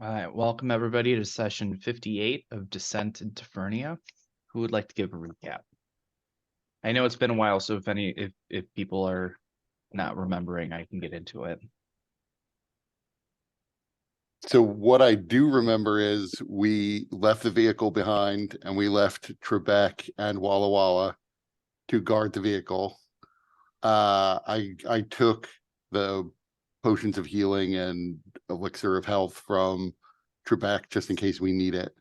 All right, welcome everybody to session 58 of Descent into Fernia. Who would like to give a recap? I know it's been a while, so if people are not remembering, I can get into it. So what I do remember is we left the vehicle behind and we left Trebek and Walla Walla to guard the vehicle. I took the potions of healing and elixir of health from Trebek just in case we need it.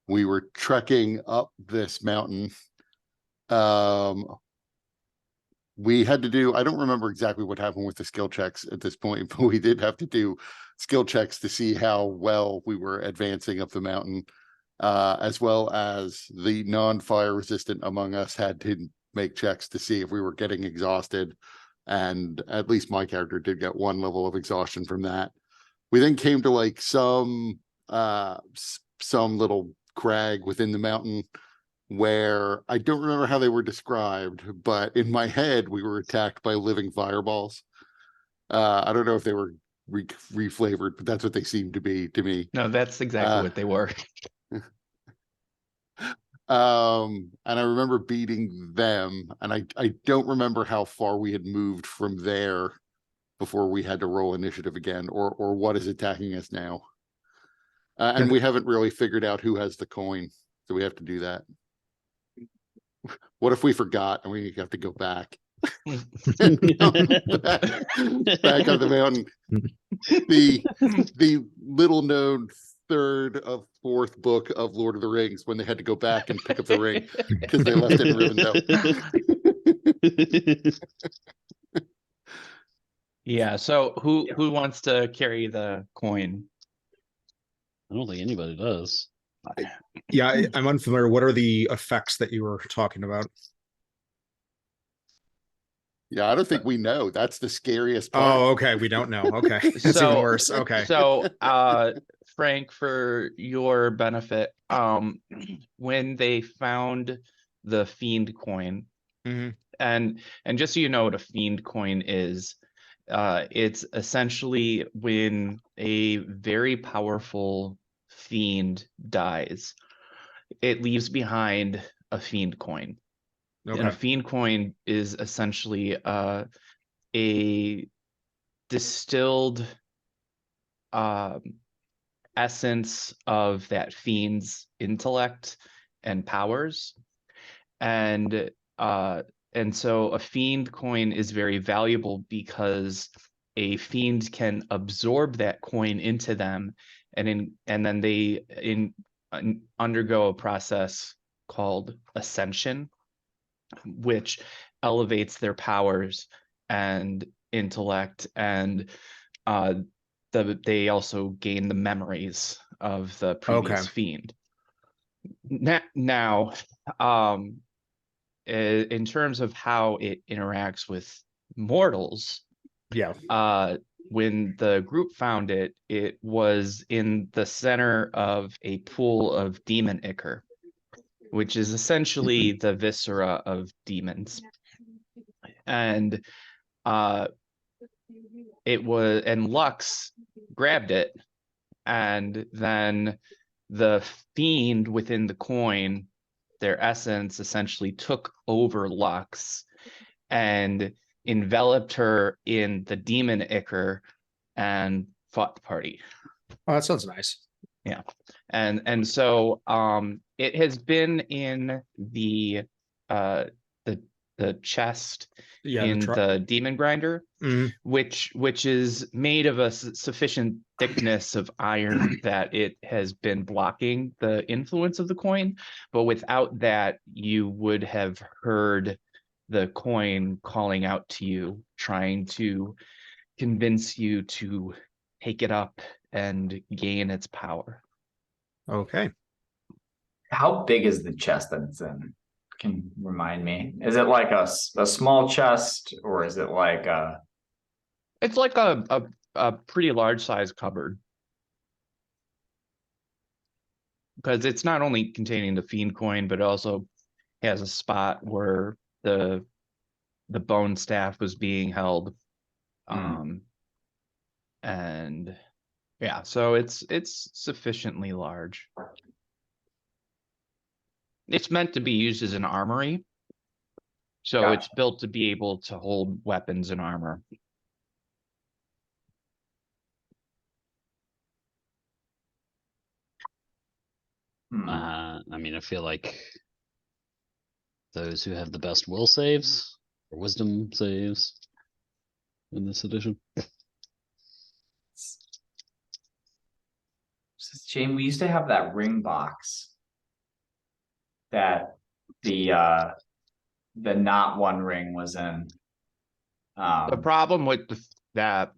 We were trekking up this mountain. We had to do, I don't remember exactly what happened with the skill checks at this point, but we did have to do skill checks to see how well we were advancing up the mountain, as well as the non-fire resistant among us had to make checks to see if we were getting exhausted. And at least my character did get one level of exhaustion from that. We then came to like some little crag within the mountain where I don't remember how they were described, but in my head, we were attacked by living fireballs. I don't know if they were reflavored, but that's what they seemed to be to me. No, that's exactly what they were. And I remember beating them, and I don't remember how far we had moved from there before we had to roll initiative again, or what is attacking us now. And we haven't really figured out who has the coin, so we have to do that. What if we forgot and we have to go back? back on the mountain. The little known third of fourth book of Lord of the Rings when they had to go back and pick up the ring because they left it in Rivendell. Yeah, so who wants to carry the coin? I don't think anybody does. Yeah, I'm unfamiliar. What are the effects that you were talking about? Yeah, I don't think we know. That's the scariest part. Oh, okay. We don't know. Okay. That's even worse. Okay. So Frank, for your benefit, when they found the fiend coin, and just so you know what a fiend coin is, it's essentially when a very powerful fiend dies, it leaves behind a fiend coin. Okay. And a fiend coin is essentially a distilled essence of that fiend's intellect and powers. And so a fiend coin is very valuable because a fiend can absorb that coin into them, and then they undergo a process called ascension, which elevates their powers and intellect, and they also gain the memories of the previous fiend. Now, in terms of how it interacts with mortals, when the group found it, it was in the center of a pool of demon ichor, which is essentially the viscera of demons. And Lux grabbed it, and then the fiend within the coin, their essence, essentially took over Lux and enveloped her in the demon ichor and fought the party. Oh, that sounds nice. Yeah. And so it has been in the chest in the demon grinder, which is made of a sufficient thickness of iron that it has been blocking the influence of the coin. But without that, you would have heard the coin calling out to you, trying to convince you to take it up and gain its power. Okay. How big is the chest that it's in? Can remind me. Is it like a small chest, or is it like a? It's like a pretty large size cupboard, because it's not only containing the fiend coin, but it also has a spot where the bone staff was being held, and Yeah, so it's sufficiently large. It's meant to be used as an armory. So Gotcha. it's built to be able to hold weapons and armor. I mean, I feel like those who have the best will saves or wisdom saves in this edition. Shane, we used to have that ring box that the not one ring was in. The problem with that,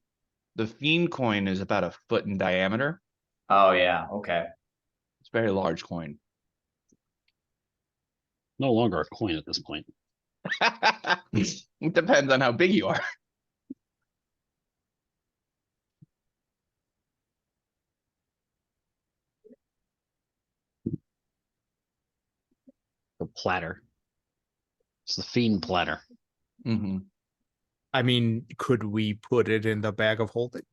the fiend coin is about a foot in diameter. Oh yeah, okay. It's a very large coin. No longer a coin at this point. It depends on how big you are. The platter. It's the fiend platter. Mm-hmm. I mean, could we put it in the bag of holding?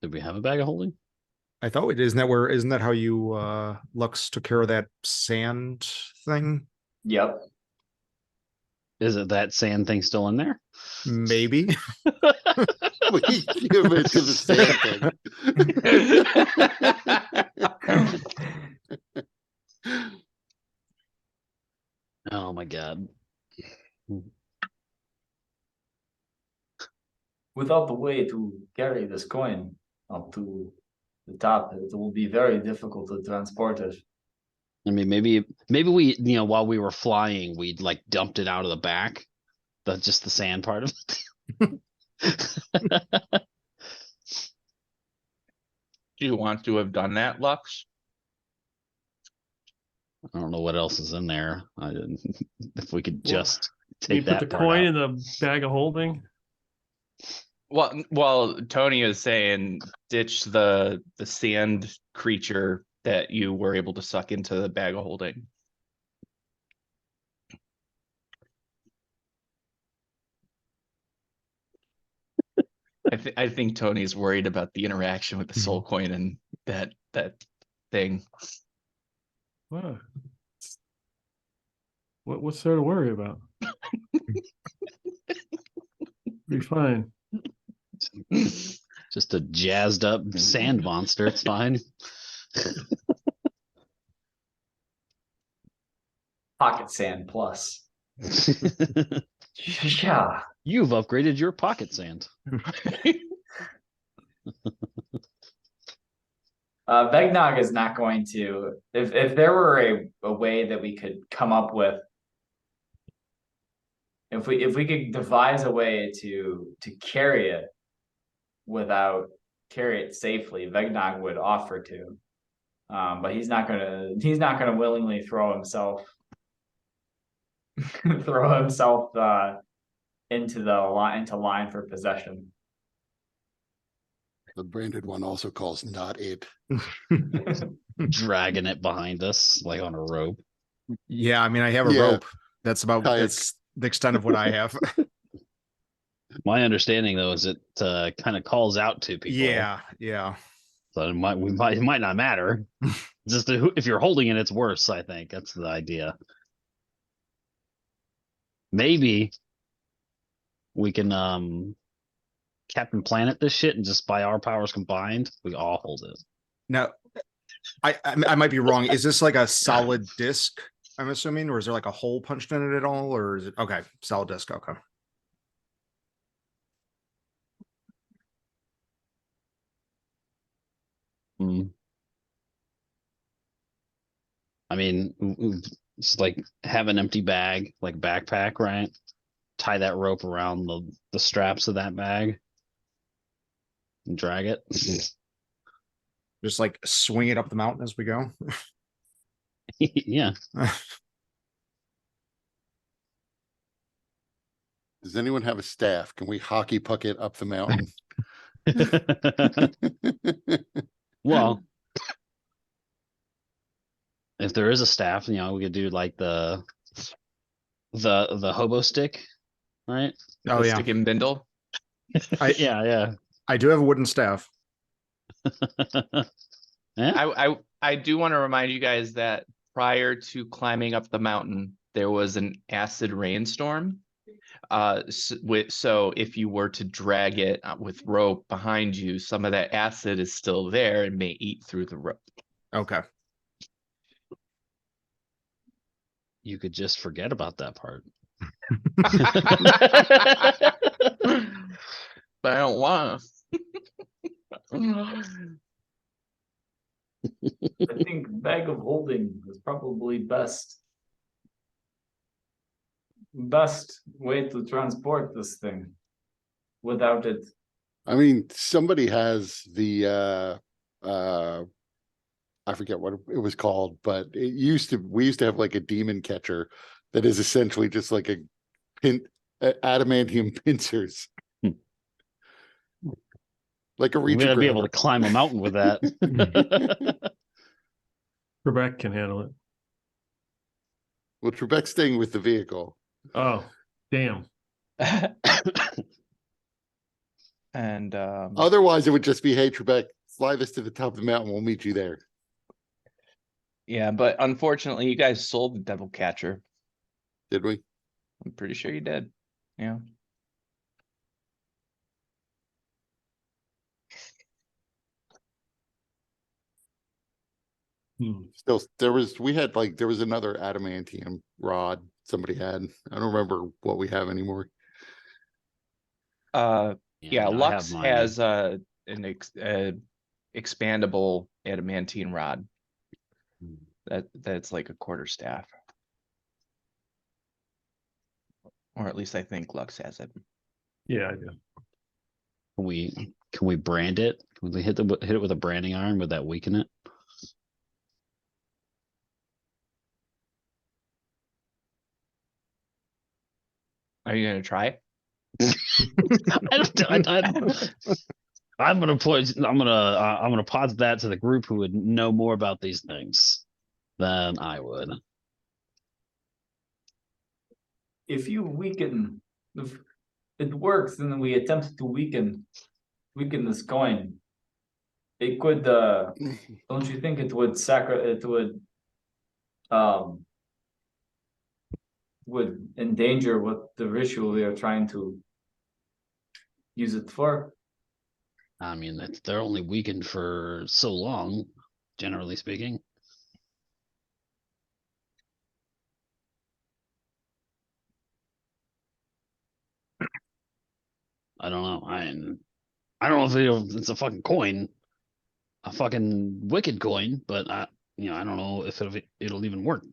Did we have a bag of holding? I thought it isn't that how you Lux took care of that sand thing? Yep. Is it that sand thing still in there? Maybe. We give it to the sand thing. Oh my god. Without the way to carry this coin up to the top, it will be very difficult to transport it. I mean, maybe we, while we were flying, we like dumped it out of the back. That's just the sand part of it. Do you want to have done that, Lux? I don't know what else is in there. If we could just You take put that the part coin out. in the bag of holding. Well, Tony is saying ditch the sand creature that you were able to suck into the bag of holding. I think Tony's worried about the interaction with the soul coin and that thing. What's there to worry about? Be fine. Just a jazzed up sand monster. It's fine. Pocket sand plus. Yeah. You've upgraded your pocket sand. Vegnog is not going to. If there were a way that we could come up with, if we could devise a way to carry it carry it safely, Vegnog would offer to. But he's not gonna willingly throw himself into line for possession. The branded one also calls not it. Dragging it behind us like on a rope. Yeah, I mean, I have a rope. That's about that's the extent of what I have. My understanding though is it kind of calls out to people. Yeah. So it might not matter. Just if you're holding it, it's worse. I think that's the idea. Maybe we can Captain Planet this shit and just by our powers combined, we all hold it. Now, I might be wrong. Is this like a solid disc? I'm assuming, or is there like a hole punched in it at all, or is it okay? Solid disc. Okay. I mean, it's like have an empty bag, like backpack, right? Tie that rope around the straps of that bag and drag it. Just like swing it up the mountain as we go. Yeah. Does anyone have a staff? Can we hockey puck it up the mountain? Well, if there is a staff, we could do like the hobo stick, right? Oh The yeah. stick and bindle. Yeah. I do have a wooden staff. Yeah. I do want to remind you guys that prior to climbing up the mountain, there was an acid rainstorm. So if you were to drag it with rope behind you, some of that acid is still there and may eat through the rope. Okay. You could just forget about that part. But I don't want I think bag of holding is probably best way to transport this thing without it. I mean, somebody has the I forget what it was called, but we used to have like a demon catcher that is essentially just like a adamantium pincers. Like a We're reach gonna be able to climb a mountain with that. Trebek can handle it. Well, Trebek's staying with the vehicle. Oh, damn. And Otherwise, it would just be, hey, Trebek, fly this to the top of the mountain. We'll meet you there. yeah, but unfortunately, you guys sold the devil catcher. Did we? I'm pretty sure you did. Yeah. Still, there was another adamantium rod somebody had. I don't remember what we have anymore. Yeah, I Lux have mine. has an expandable adamantine rod. That's like a quarter staff. Or at least I think Lux has it. Yeah, yeah. Can we brand it? Can we hit it with a branding iron? Would that weaken it? Are you gonna try? I'm gonna posit that to the group who would know more about these things than I would. If it works, and then we attempt to weaken this coin, it could don't you think it would endanger what the ritual we are trying to use it for? I mean, they're only weakened for so long, generally speaking. I don't know. I don't know if it's a fucking coin, a fucking wicked coin, but I don't know if it'll even work.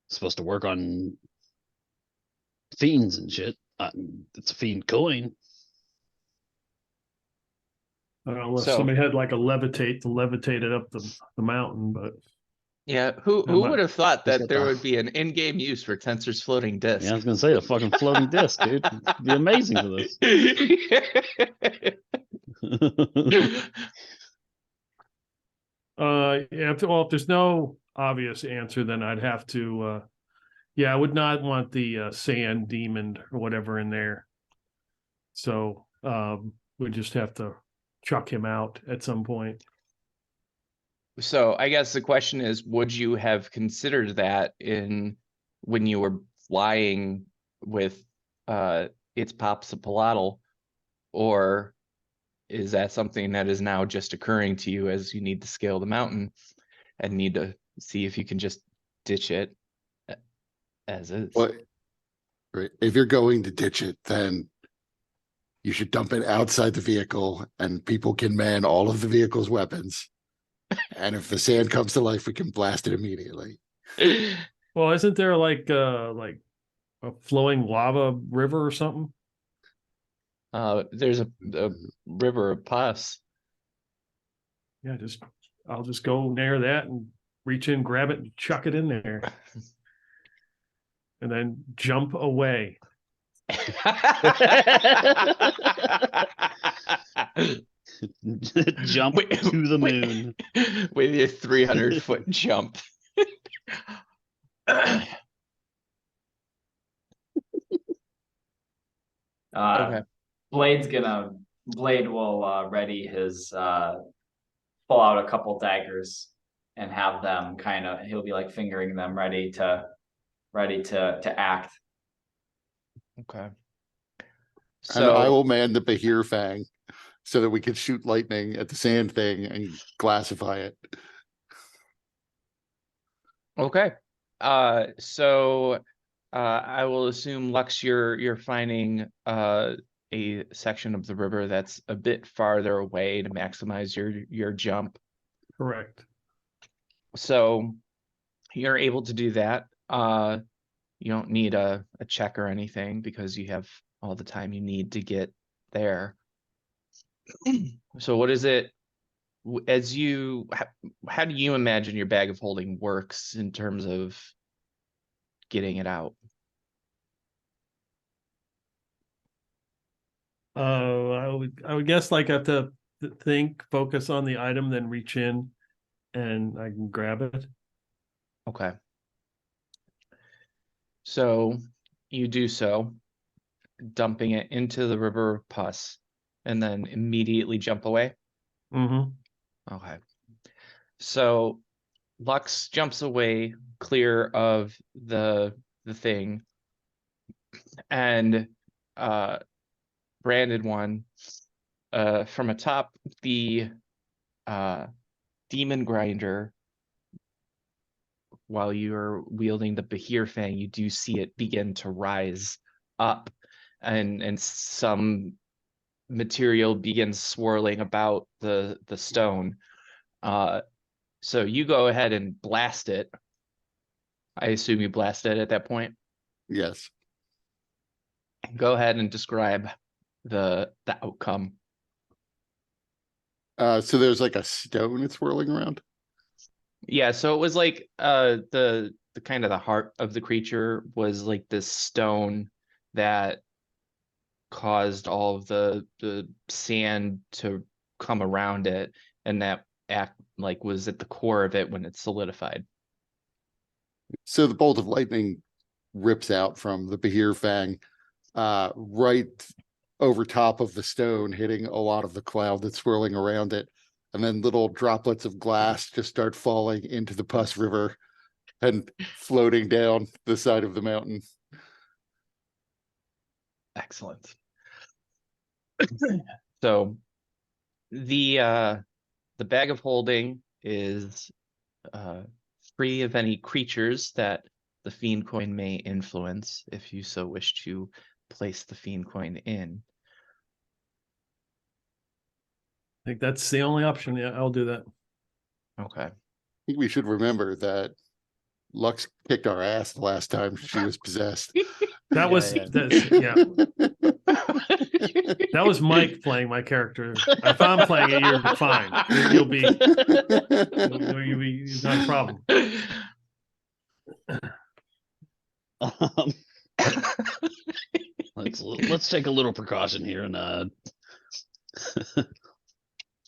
It's supposed to work on fiends and shit. It's a fiend coin. I don't know unless So- somebody had like a levitate to levitate it up the mountain, but Yeah, who might- would have thought Just that get there the- would be an in-game use for Tensor's floating disk? Yeah, I was gonna say a fucking floating disc, dude. It'd be amazing for this. yeah, if there's no obvious answer, then I'd have to yeah, I would not want the sand demon or whatever in there. So we just have to chuck him out at some point. So I guess the question is, would you have considered that when you were flying with its Popsipalatal, or is that something that is now just occurring to you as you need to scale the mountain and need to see if you can just ditch it as is? Well, right. If you're going to ditch it, then you should dump it outside the vehicle and people can man all of the vehicle's weapons. And if the sand comes to life, we can blast it immediately. Well, isn't there like a flowing lava river or something? There's a river of pus. Yeah, I'll just go near that and reach in, grab it, and chuck it in there. And then jump away. Jump to the moon. With your 300-foot jump. Blade's gonna Blade will ready his pull out a couple daggers and have them kind of, he'll be like fingering them ready to act. Okay. And I So will man the Bahir Fang so that we can shoot lightning at the sand thing and glassify it. okay. I will assume, Lux, you're finding a section of the river that's a bit farther away to maximize your jump. Correct. So you're able to do that. You don't need a check or anything because you have all the time you need to get there. So what is it, as you, how do you imagine your bag of holding works in terms of getting it out? I would guess like I have to think, focus on the item, then reach in and I can grab it. Okay. So you do so, dumping it into the river of pus, and then immediately jump away. Mm-hmm. Okay. So Lux jumps away clear of the thing, and Branded One, from atop the demon grinder, while you're wielding the Bahir Fang, you do see it begin to rise up, and some material begins swirling about the stone. So you go ahead and blast it. I assume you blast it at that point. Yes. Go ahead and describe the outcome. So there's like a stone it's whirling around. Yeah, so it was like the kind of the heart of the creature was like this stone that caused all of the sand to come around it, and that act like was at the core of it when it solidified. So the bolt of lightning rips out from the Bahir Fang, right over top of the stone, hitting a lot of the cloud that's swirling around it. And then little droplets of glass just start falling into the pus river and floating down the side of the mountain. Excellent. So the bag of holding is free of any creatures that the fiend coin may influence, if you so wish to place the fiend coin in. I think that's the only option. Yeah, I'll do that. Okay. I think we should remember that Lux kicked our ass the last time she was possessed. That was yeah. That was Mike playing my character. If I'm playing it, you're fine. You'll be not a problem. Let's take a little precaution here and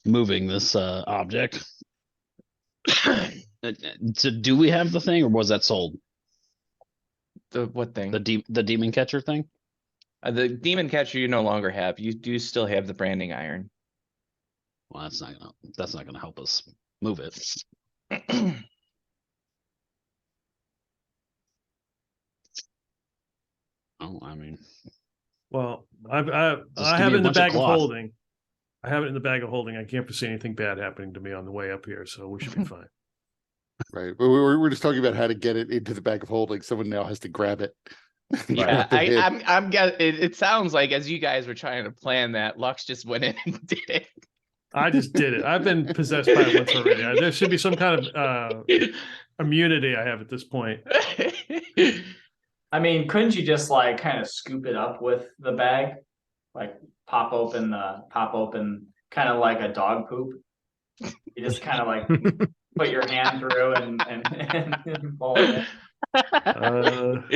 moving this object. So do we have the thing, or was that sold? The what thing? The demon catcher thing? The demon catcher you no longer have. You do still have the branding iron. Well, that's not gonna help us move it. Oh, I mean, well, I Just have give it me in the a bunch of bag of cloth. holding. I have it in the bag of holding. I can't foresee anything bad happening to me on the way up here, so we should be fine. Right. But we're just talking about how to get it into the bag of holding. Someone now has to grab it. Yeah, I'm guessing it sounds like as you guys were trying to plan that, Lux just went in and did it. I just did it. I've been possessed by it once already. There should be some kind of immunity I have at this point. I mean, couldn't you just like kind of scoop it up with the bag? Like pop open kind of like a dog poop. You just kind of like put your hand through and pull it in.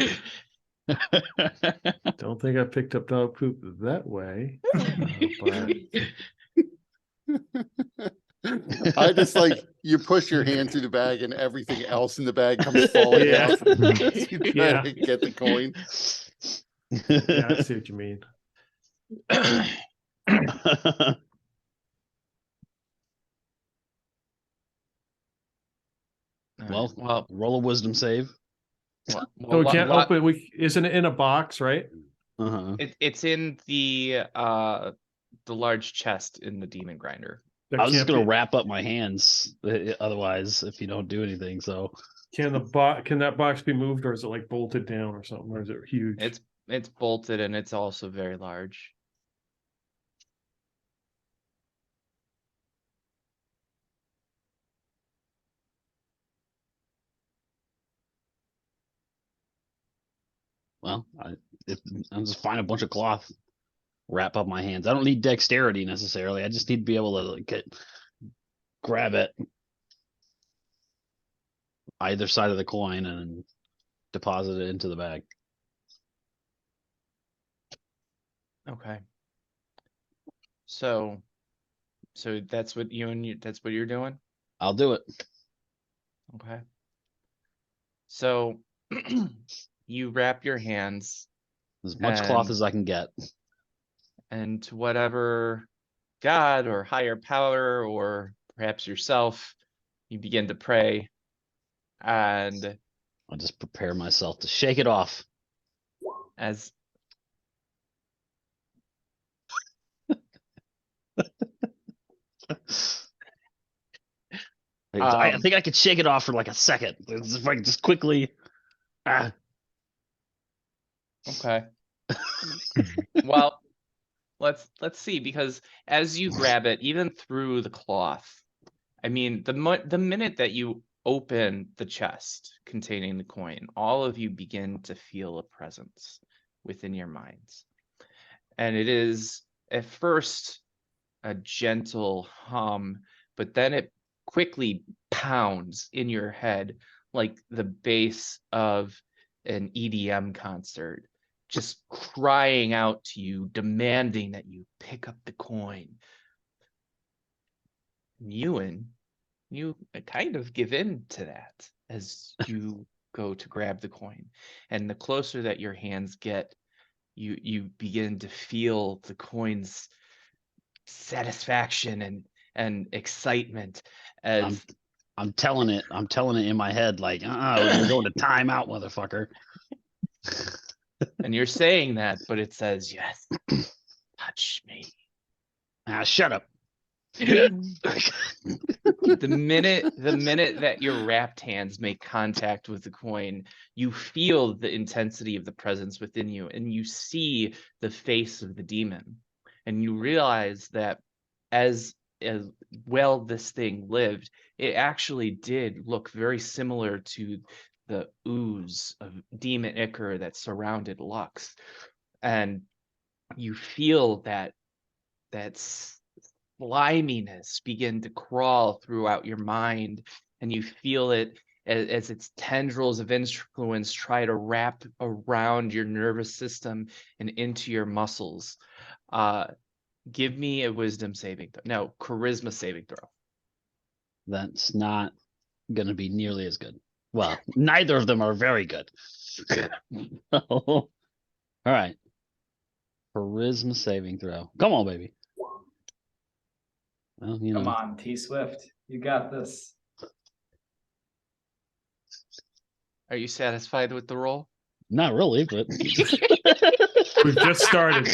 Don't think I picked up dog poop that way. I just like you push your hand through the bag and everything else in the bag comes falling Yeah. out. You try to get the coin. Yeah, I see what you mean. Well, roll a wisdom save. So we can't open. Isn't it in a box, right? It's in the large chest in the demon grinder. I was just gonna wrap up my hands otherwise if you don't do anything. So can that box be moved, or is it like bolted down or something, or is it huge? It's bolted and it's also very large. Well, I'm just find a bunch of cloth, wrap up my hands. I don't need dexterity necessarily. I just need to be able to grab it either side of the coin and deposit it into the bag. Okay. So that's what that's what you're doing? I'll do it. Okay. So you wrap your hands as much cloth as I can get, and to whatever God or higher power or perhaps yourself, you begin to pray, and I'll just prepare myself to shake it off. As I think I could shake it off for like a second. If I could just quickly. Okay. Well, let's see, because as you grab it, even through the cloth, I mean, the minute that you open the chest containing the coin, all of you begin to feel a presence within your minds. And it is at first a gentle hum, but then it quickly pounds in your head like the bass of an EDM concert, just crying out to you, demanding that you pick up the coin. You kind of give in to that as you go to grab the coin. And the closer that your hands get, you begin to feel the coin's satisfaction and excitement as I'm telling it in my head, like, we're going to timeout, motherfucker. And you're saying that, but it says, yes, touch me. Shut up. The minute that your wrapped hands make contact with the coin, you feel the intensity of the presence within you, and you see the face of the demon, and you realize that as well this thing lived, it actually did look very similar to the ooze of demon ichor that surrounded Lux, and you feel that sliminess begin to crawl throughout your mind, and you feel it as its tendrils of influence try to wrap around your nervous system and into your muscles. Give me a wisdom saving throw. No, charisma saving throw. That's not going to be nearly as good. Well, neither of them are very good. All right. Charisma saving throw. Come on, baby. Well, Come on, T Swift. You got this. Are you satisfied with the roll? Not really, but we've just started.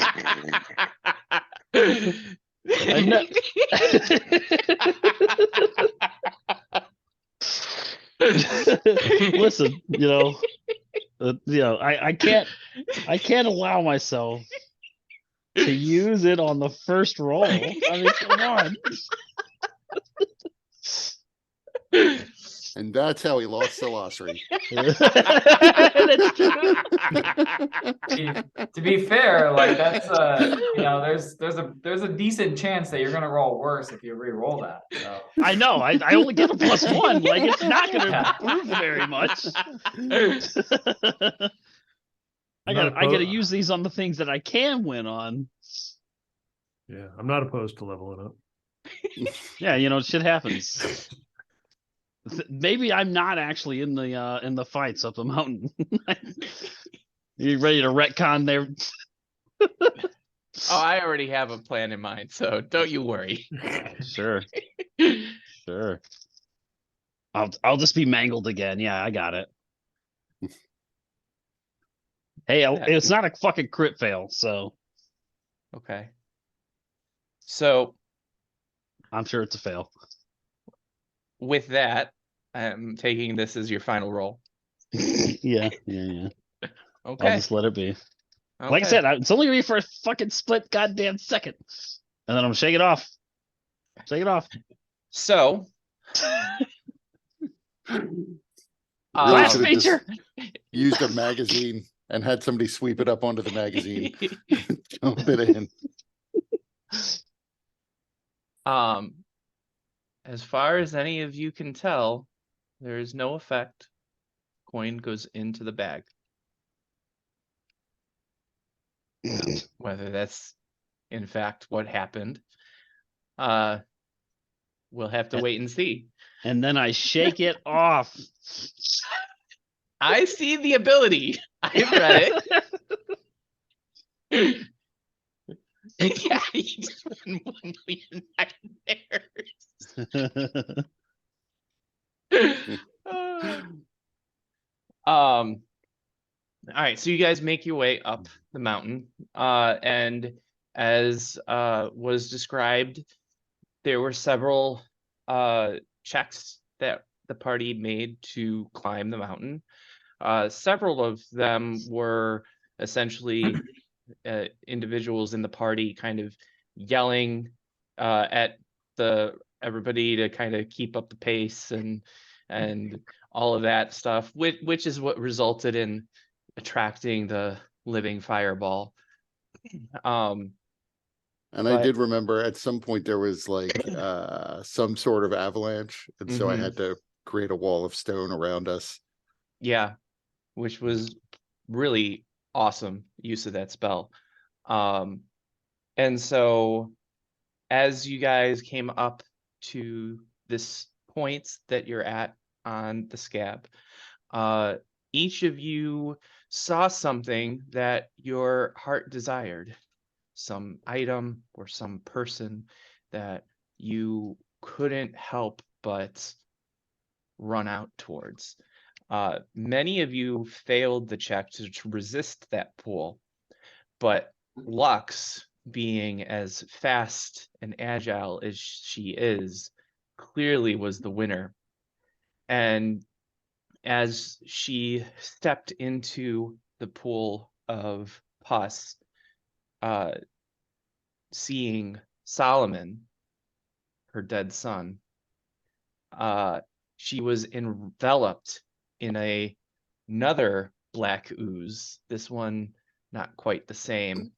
Listen, I can't allow myself to use it on the first roll. I mean, come on. And that's how he lost the lottery. To be fair, like that's there's a decent chance that you're gonna roll worse if you re-roll that. So. I know. I only get a +1. Like, it's not gonna improve very much. I gotta use these on the things that I can win on. Yeah, I'm not opposed to leveling up. Yeah, shit happens. Maybe I'm not actually in the fights up the mountain. You ready to retcon there? Oh, I already have a plan in mind, so don't you worry. Sure. Sure. I'll just be mangled again. Yeah, I got it. Hey, it's not a fucking crit fail, so Okay. So I'm sure it's a fail. with that, I'm taking this as your final roll. Yeah. I'll Okay. just let it be. Okay. Like I said, it's only gonna be for a fucking split goddamn second. And then I'm shake it off. Shake it off. So Really Flash should have just feature. used a magazine and had somebody sweep it up onto the magazine. Jump it in. As far as any of you can tell, there is no effect. Coin goes into the bag. Now, whether that's in fact what happened, we'll have to wait and see. And then I shake it off. I see the ability. I've read it. Yeah, you just won 1 million nightmares. All right, so you guys make your way up the mountain, and as was described, there were several checks that the party made to climb the mountain. Several of them were essentially individuals in the party kind of yelling at everybody to kind of keep up the pace and all of that stuff, which is what resulted in attracting the living fireball. And I did remember at some point there was like some sort of avalanche, and so I had to create a wall of stone around us. Yeah, which was really awesome use of that spell. And so as you guys came up to this point that you're at on the scab, each of you saw something that your heart desired, some item or some person that you couldn't help but run out towards. Many of you failed the check to resist that pull, but Lux, being as fast and agile as she is, clearly was the winner. And as she stepped into the pool of pus, seeing Solomon, her dead son, she was enveloped in another black ooze, this one not quite the same,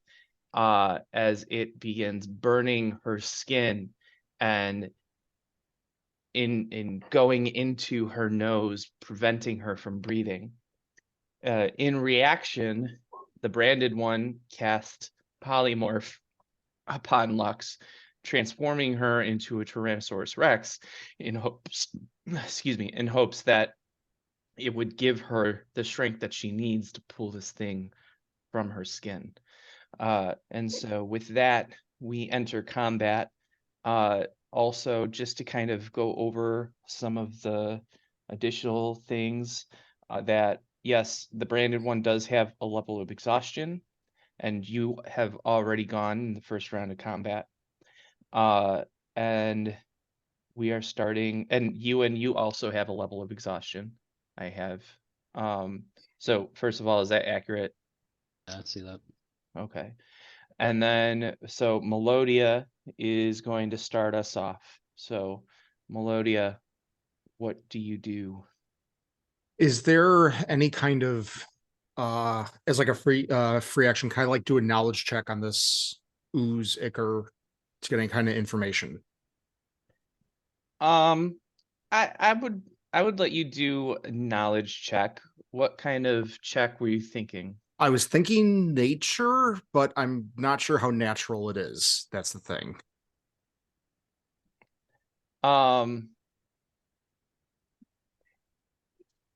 as it begins burning her skin and in going into her nose, preventing her from breathing. In reaction, the branded one cast polymorph upon Lux, transforming her into a Tyrannosaurus Rex in hopes, in hopes that it would give her the strength that she needs to pull this thing from her skin. And so with that, we enter combat. Also, just to kind of go over some of the additional things that, yes, the branded one does have a level of exhaustion, and you have already gone in the first round of combat. And we are starting, and you also have a level of exhaustion. I have. So first of all, is that accurate? Yeah, I see that. Okay. And then, so Melodia is going to start us off. So Melodia, what do you do? Is there any kind of as like a free action, kind of like do a knowledge check on this ooze ichor to get any kind of information? I would let you do a knowledge check. What kind of check were you thinking? I was thinking nature, but I'm not sure how natural it is. That's the thing.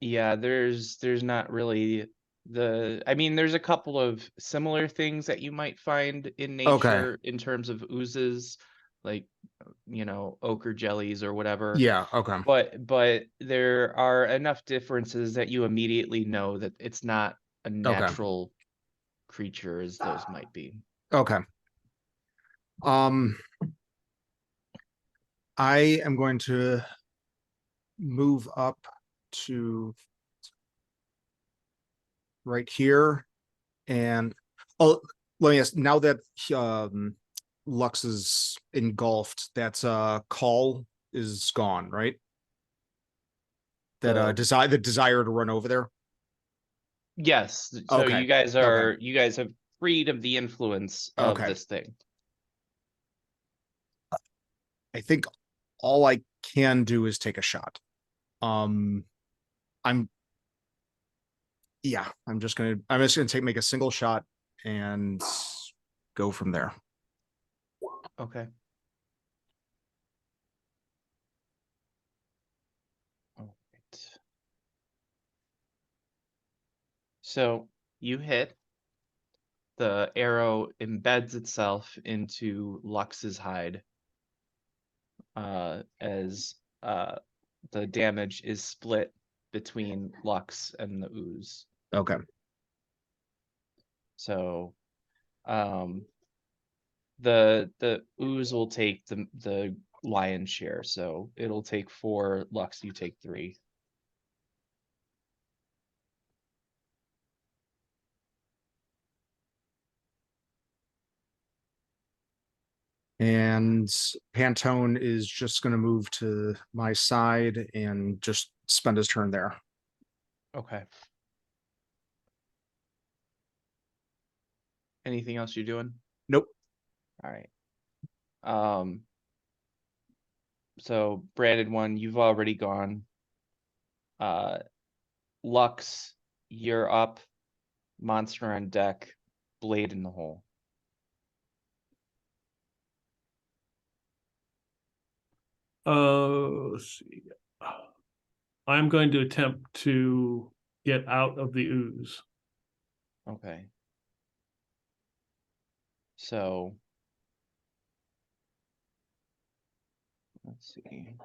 Yeah, there's not really I mean, there's a couple of similar things that you might find in nature in terms of oozes, like, ochre jellies or whatever. Yeah, okay. But there are enough differences that you immediately know that it's not a natural creature as those might be. Okay. I am going to move up to right here, and let me ask, now that Lux is engulfed, that's call is gone, right? That the desire to run over there. Yes. So Okay. you guys have freed of the influence of this thing. I think all I can do is take a shot. I'm just gonna make a single shot and go from there. Okay. All right. So you hit. The arrow embeds itself into Lux's hide as the damage is split between Lux and the ooze. Okay. So the ooze will take the lion's share. So it'll take 4, Lux, you take 3. And Pantone is just going to move to my side and just spend his turn there. Okay. Anything else you're doing? Nope. All right. So Branded one, you've already gone. Lux, you're up. Monster on deck. Blade in the hole. Let's see. I'm going to attempt to get out of the ooze. Okay. So let's see.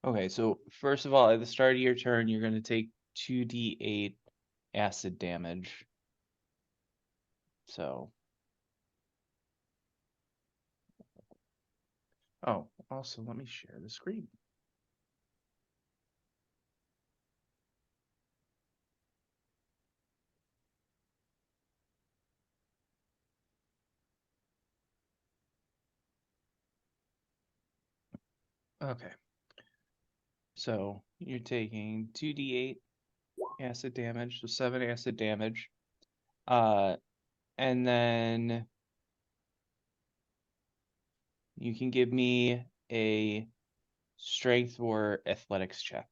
Okay, so first of all, at the start of your turn, you're going to take 2d8 acid damage. So. Oh, also, let me share the screen. Okay. So you're taking 2d8 acid damage, so 7 acid damage. And then you can give me a strength or athletics check.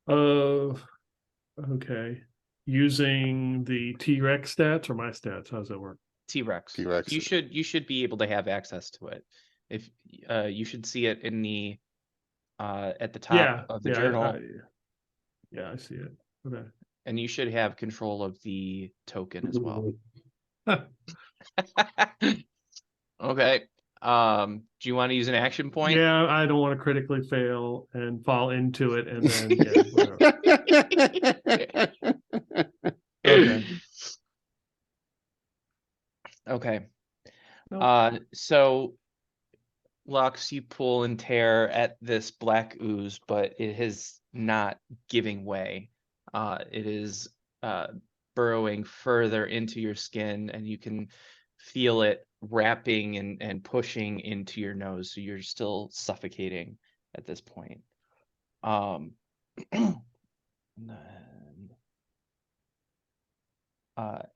Okay. Using the T-Rex stats or my stats? How does that work? T-Rex. T-Rex. You should be able to have access to it. If you should see it in the at the top of the journal. I see it. Okay. And you should have control of the token as well. Okay. Do you want to use an action point? Yeah, I don't want to critically fail and fall into it and then Okay. Okay. Nope. So Lux, you pull and tear at this black ooze, but it is not giving way. It is burrowing further into your skin, and you can feel it wrapping and pushing into your nose. So you're still suffocating at this point.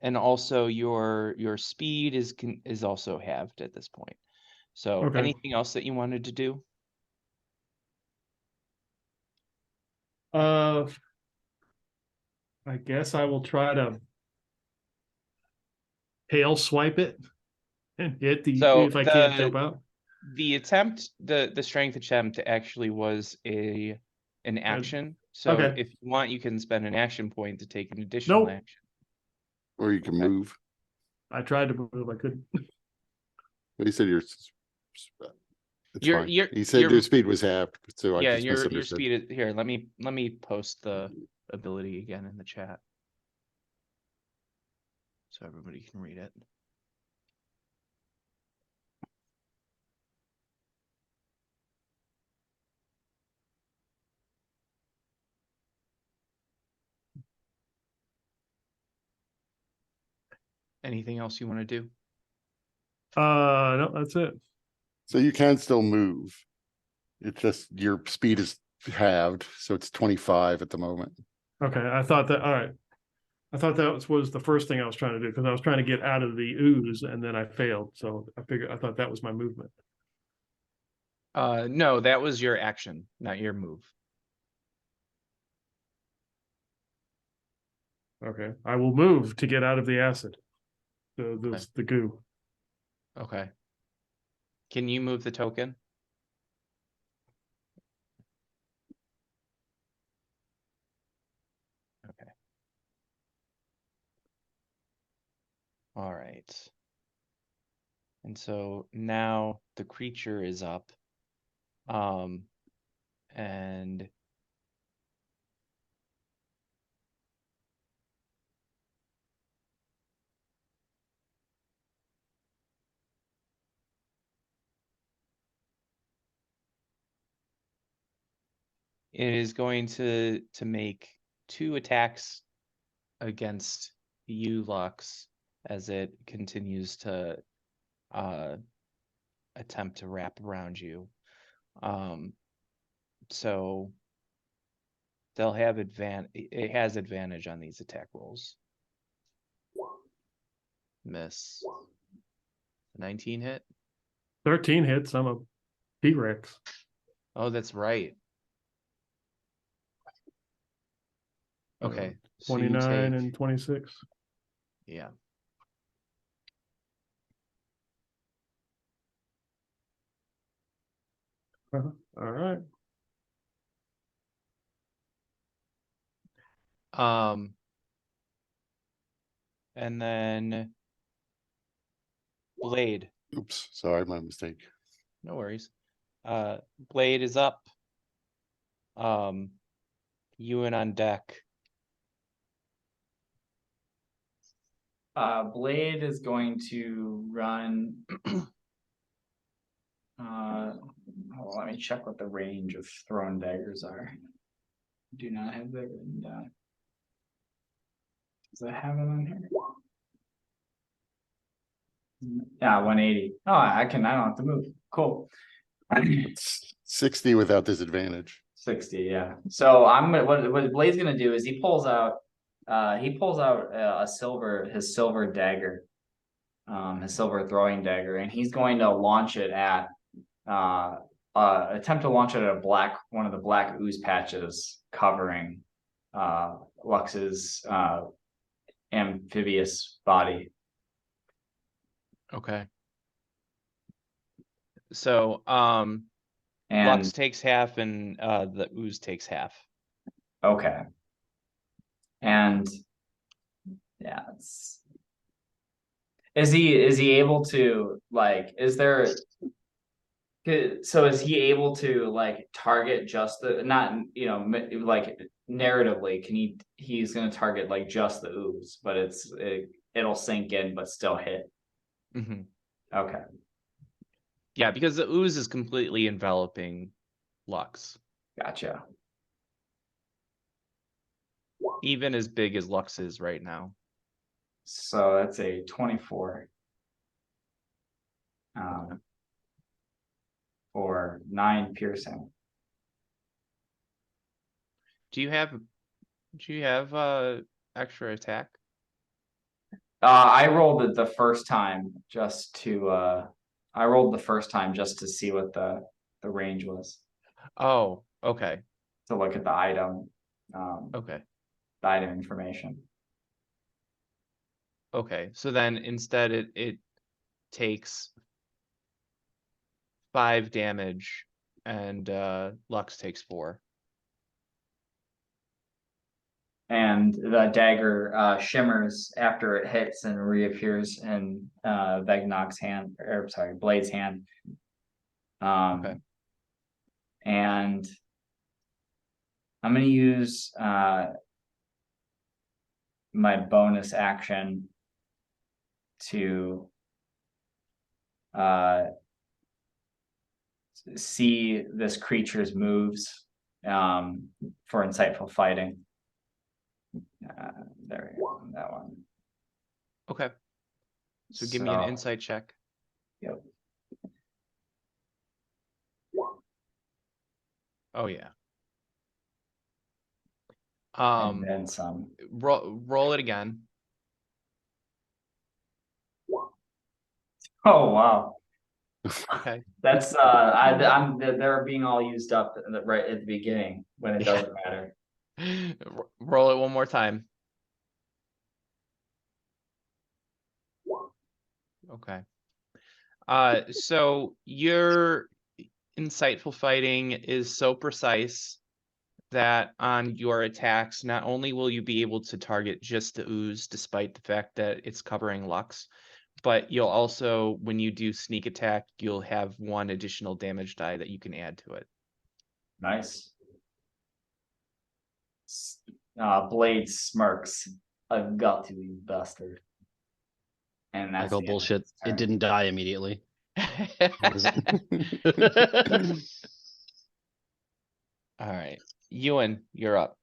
And also your speed is also halved at this point. So Okay. anything else that you wanted to do? I guess I will try to hail swipe it and hit So if I can't jump out. The attempt, the strength attempt actually was an action. So Okay. if you want, you can spend an action point to take an additional Nope. action. Or you can Okay. move. I tried to move, I couldn't. But he said it's Your- fine. your- He said your- your speed was halved, so I Yeah, just your misunderstood. speed is here. Let me post the ability again in the chat. So everybody can read it. Anything else you want to do? No, that's it. So you can still move. It's just your speed is halved, so it's 25 at the moment. Okay, I thought that, all right. I thought that was the first thing I was trying to do, because I was trying to get out of the ooze and then I failed. So I thought that was my movement. No, that was your action, not your move. Okay, I will move to get out of the acid. Okay. The goo. Okay. Can you move the token? Okay. All right. And so now the creature is up. And it is going to make 2 attacks against you, Lux, as it continues to attempt to wrap around you. So they'll have it has advantage on these attack rolls. Miss. 19 hit. 13 hits. I'm a T-Rex. Oh, that's right. Okay. So you 29 take, and 26. yeah. All right. And then Blade. Oops, sorry, my mistake. No worries. Blade is up. Ewan on deck. Blade is going to run. Hold on, let me check what the range of thrown daggers are. Do not have that written down. Does I have it on here? Yeah, 180. Oh, I don't have to move. Cool. It's 60 without disadvantage. 60, yeah. So I'm gonna what Blade's gonna do is he pulls out his silver dagger, his silver throwing dagger, and he's going to launch it at attempt to launch it at one of the black ooze patches covering Lux's amphibious body. Okay. So And Lux takes half and the ooze takes half. okay. And yeah, is he able to, like, so is he able to, like, target just the, not, like, narratively, he's gonna target like just the ooze, but it'll sink in but still hit. Mm-hmm. Okay. Yeah, because the ooze is completely enveloping Lux. Gotcha. Even as big as Lux is right now. So that's a 24. For 9 piercing. Do you have extra attack? I rolled it the first time just to see what the range was. Oh, okay. To look at the item. Okay. The item information. Okay. So then instead takes 5 damage, and Lux takes 4. And the dagger shimmers after it hits and reappears in Vegnok's hand, or sorry, Blade's hand. Okay. And I'm gonna use my bonus action to see this creature's moves for insightful fighting. There we go, that one. Okay. So give me an insight check. Yep. Oh yeah. And then some. Roll it again. Oh wow. Okay. That's they're being all used up right at the beginning when it doesn't matter. Roll it one more time. Okay. So your insightful fighting is so precise that on your attacks, not only will you be able to target just the ooze, despite the fact that it's covering Lux, but you'll also, when you do sneak attack, you'll have 1 additional damage die that you can add to it. Nice. Blade smirks. I've got to, you bastard. And that's Michael bullshit. It didn't die immediately. All right, Ewan, you're up.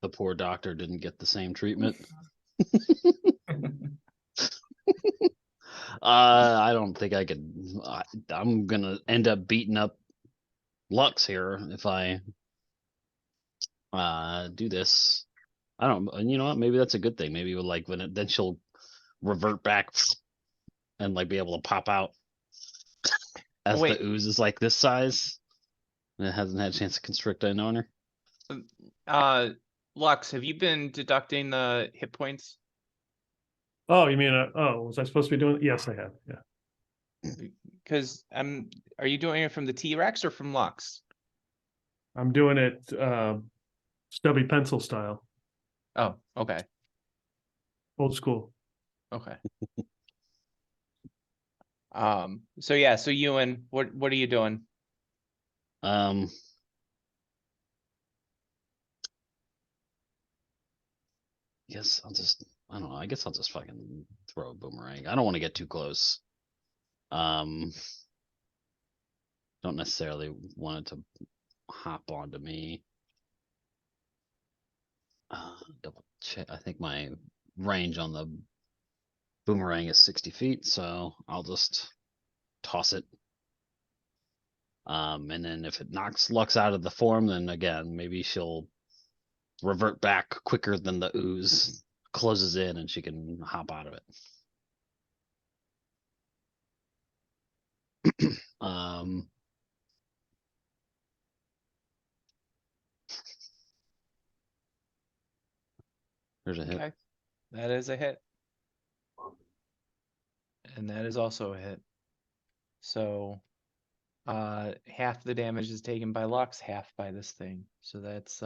The poor doctor didn't get the same treatment. I don't think I could. I'm gonna end up beating up Lux here if I do this. I don't. You know what? Maybe that's a good thing. Maybe like then she'll revert back and like be able to pop out as the ooze is like this size. And it hasn't had a chance to constrict an owner. Lux, have you been deducting the hit points? Oh, you mean was I supposed to be doing it? Yes, I have. Yeah. Because are you doing it from the T-Rex or from Lux? I'm doing it stubby pencil style. Oh, okay. Old school. Okay. So yeah, so Ewan, what are you doing? Guess I don't know. I guess I'll just fucking throw a boomerang. I don't want to get too close. Don't necessarily want it to hop onto me. Double check. I think my range on the boomerang is 60 feet, so I'll just toss it. And then if it knocks Lux out of the form, then again, maybe she'll revert back quicker than the ooze closes in and she can hop out of it. There's a hit. Okay. That is a hit. And that is also a hit. So half the damage is taken by Lux, half by this thing. So that's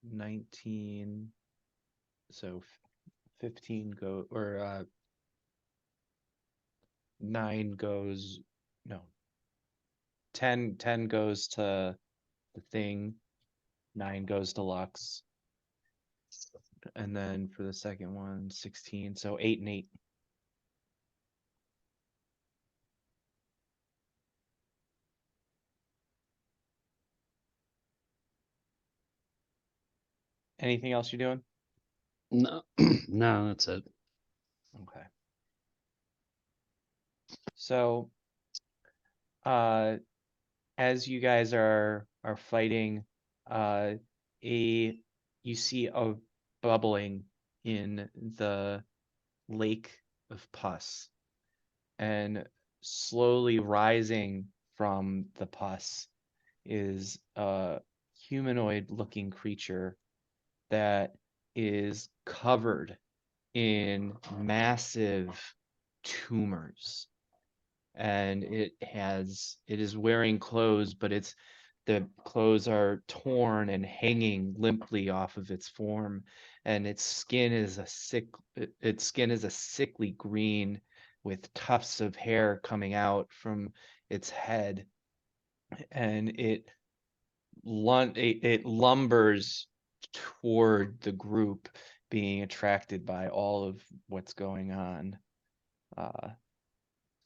19. So 15 go, or 9 goes, no. 10 goes to the thing, 9 goes to Lux. And then for the second one, 16. So 8 and 8. Anything else you're doing? No, no, that's it. Okay. So, as you guys are fighting, you see a bubbling in the lake of pus, and slowly rising from the pus is a humanoid-looking creature that is covered in massive tumors. And it is wearing clothes, but the clothes are torn and hanging limply off of its form, and its skin is a sickly green with tufts of hair coming out from its head, and it lumbers toward the group, being attracted by all of what's going on.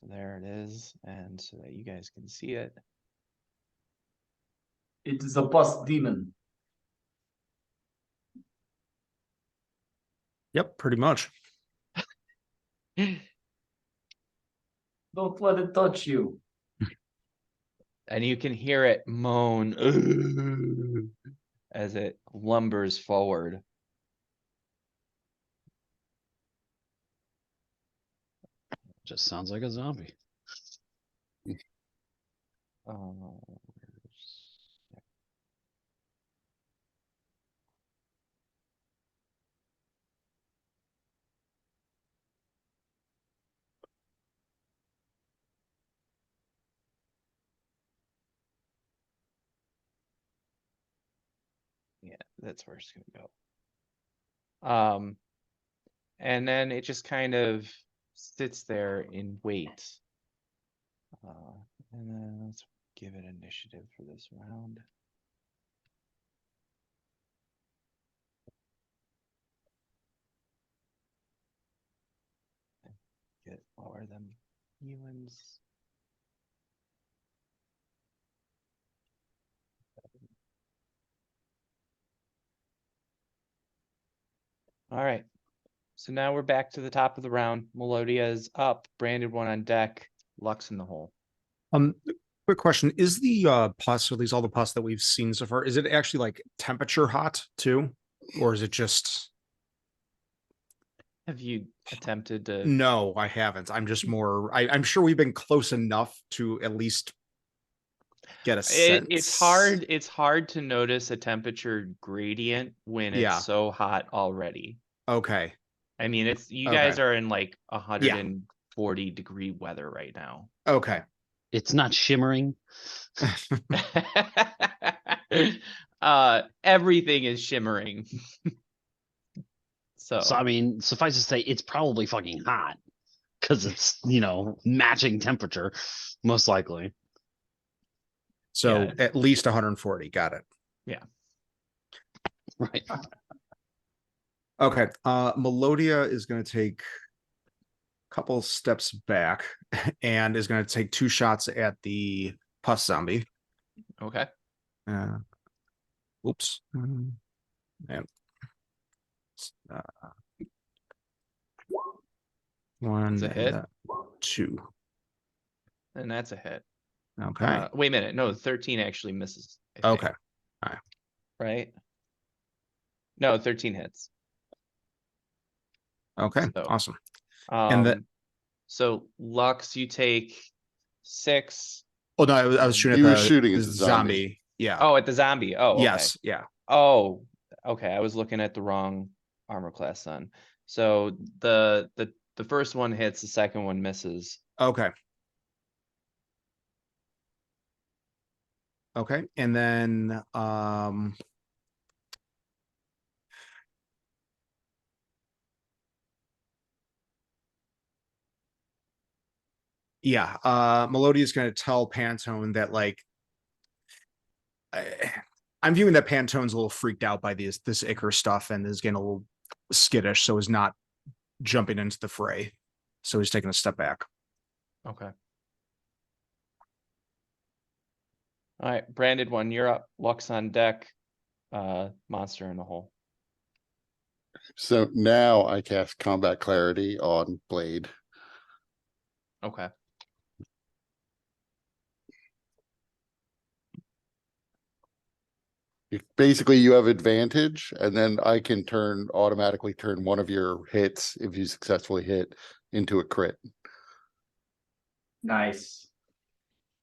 There it is, and so that you guys can see it. It is a pus demon. Yep, pretty much. Don't let it touch you. And you can hear it moan as it lumbers forward. Just sounds like a zombie. Yeah, that's where it's gonna go. And then it just kind of sits there in wait. And then let's give it initiative for this round. Lower them humans. All right. So now we're back to the top of the round. Melodia is up, Branded one on deck, Lux in the hole. Quick question. Is the pus, or at least all the pus that we've seen so far, is it actually like temperature hot too? Or is it just Have you attempted to? No, I haven't. I'm just more I'm sure we've been close enough to at least get a sense. It's hard to notice a temperature gradient when Yeah. it's so hot already. Okay. I mean, you Okay. guys are in like 140-degree weather right now. Okay. It's not shimmering. Everything is shimmering. So I mean, suffice to say, it's probably fucking hot because it's, matching temperature, most likely. So Yeah. at least 140. Got it. Yeah. Right. Okay. Melodia is going to take a couple steps back and is going to take 2 shots at the pus zombie. Okay. Oops. And one That's a hit. and 2. And that's a hit. Okay. Wait a minute. No, 13 actually misses. Okay. All right. No, 13 hits. Okay. So, awesome. And so Lux, you take 6. Oh no, I was shooting He at was the shooting at the zombie. Yeah. Oh, at the zombie. Oh, okay. Yes. Yeah. Oh, okay. I was looking at the wrong armor class then. So the first one hits, the second one misses. Okay. Okay. And then yeah, Melodia is going to tell Pantone that I'm viewing that Pantone's a little freaked out by this Icar stuff and is getting a little skittish, so is not jumping into the fray. So he's taking a step back. Okay. All right, Branded one, you're up. Lux on deck. Monster in the hole. So now I cast Combat Clarity on Blade. Okay. Basically, you have advantage, and then I can automatically turn one of your hits, if you successfully hit, into a crit. Nice.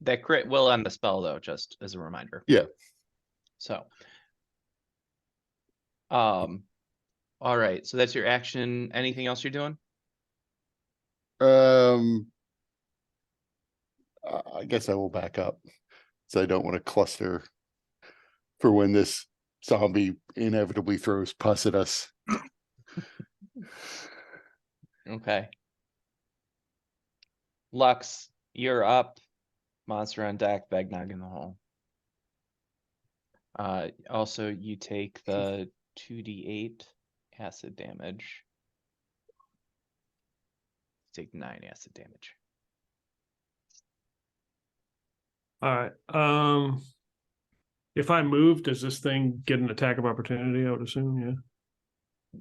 That crit will end the spell though, just as a reminder. Yeah. So All right, so that's your action. Anything else you're doing? I guess I will back up. So I don't want to cluster for when this zombie inevitably throws pus at us. Okay. Lux, you're up. Monster on deck, Bagnog in the hole. Also, you take the 2d8 acid damage. Take 9 acid damage. All right. If I move, does this thing get an attack of opportunity? I would assume,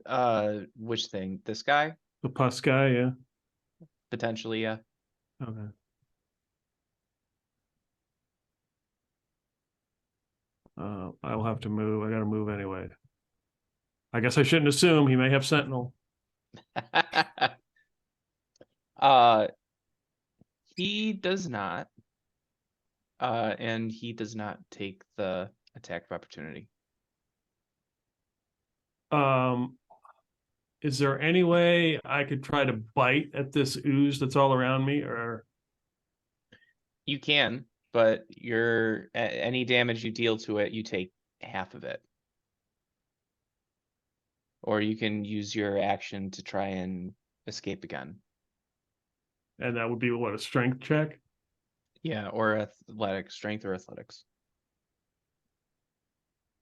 yeah. Which thing? This guy? The pus guy, yeah. Potentially, yeah. Okay. I will have to move. I got to move anyway. I guess I shouldn't assume he may have Sentinel. He does not. And he does not take the attack of opportunity. Is there any way I could try to bite at this ooze that's all around me, or? You can, but any damage you deal to it, you take half of it. Or you can use your action to try and escape again. And that would be what, a strength check? Yeah, or athletics, strength or athletics.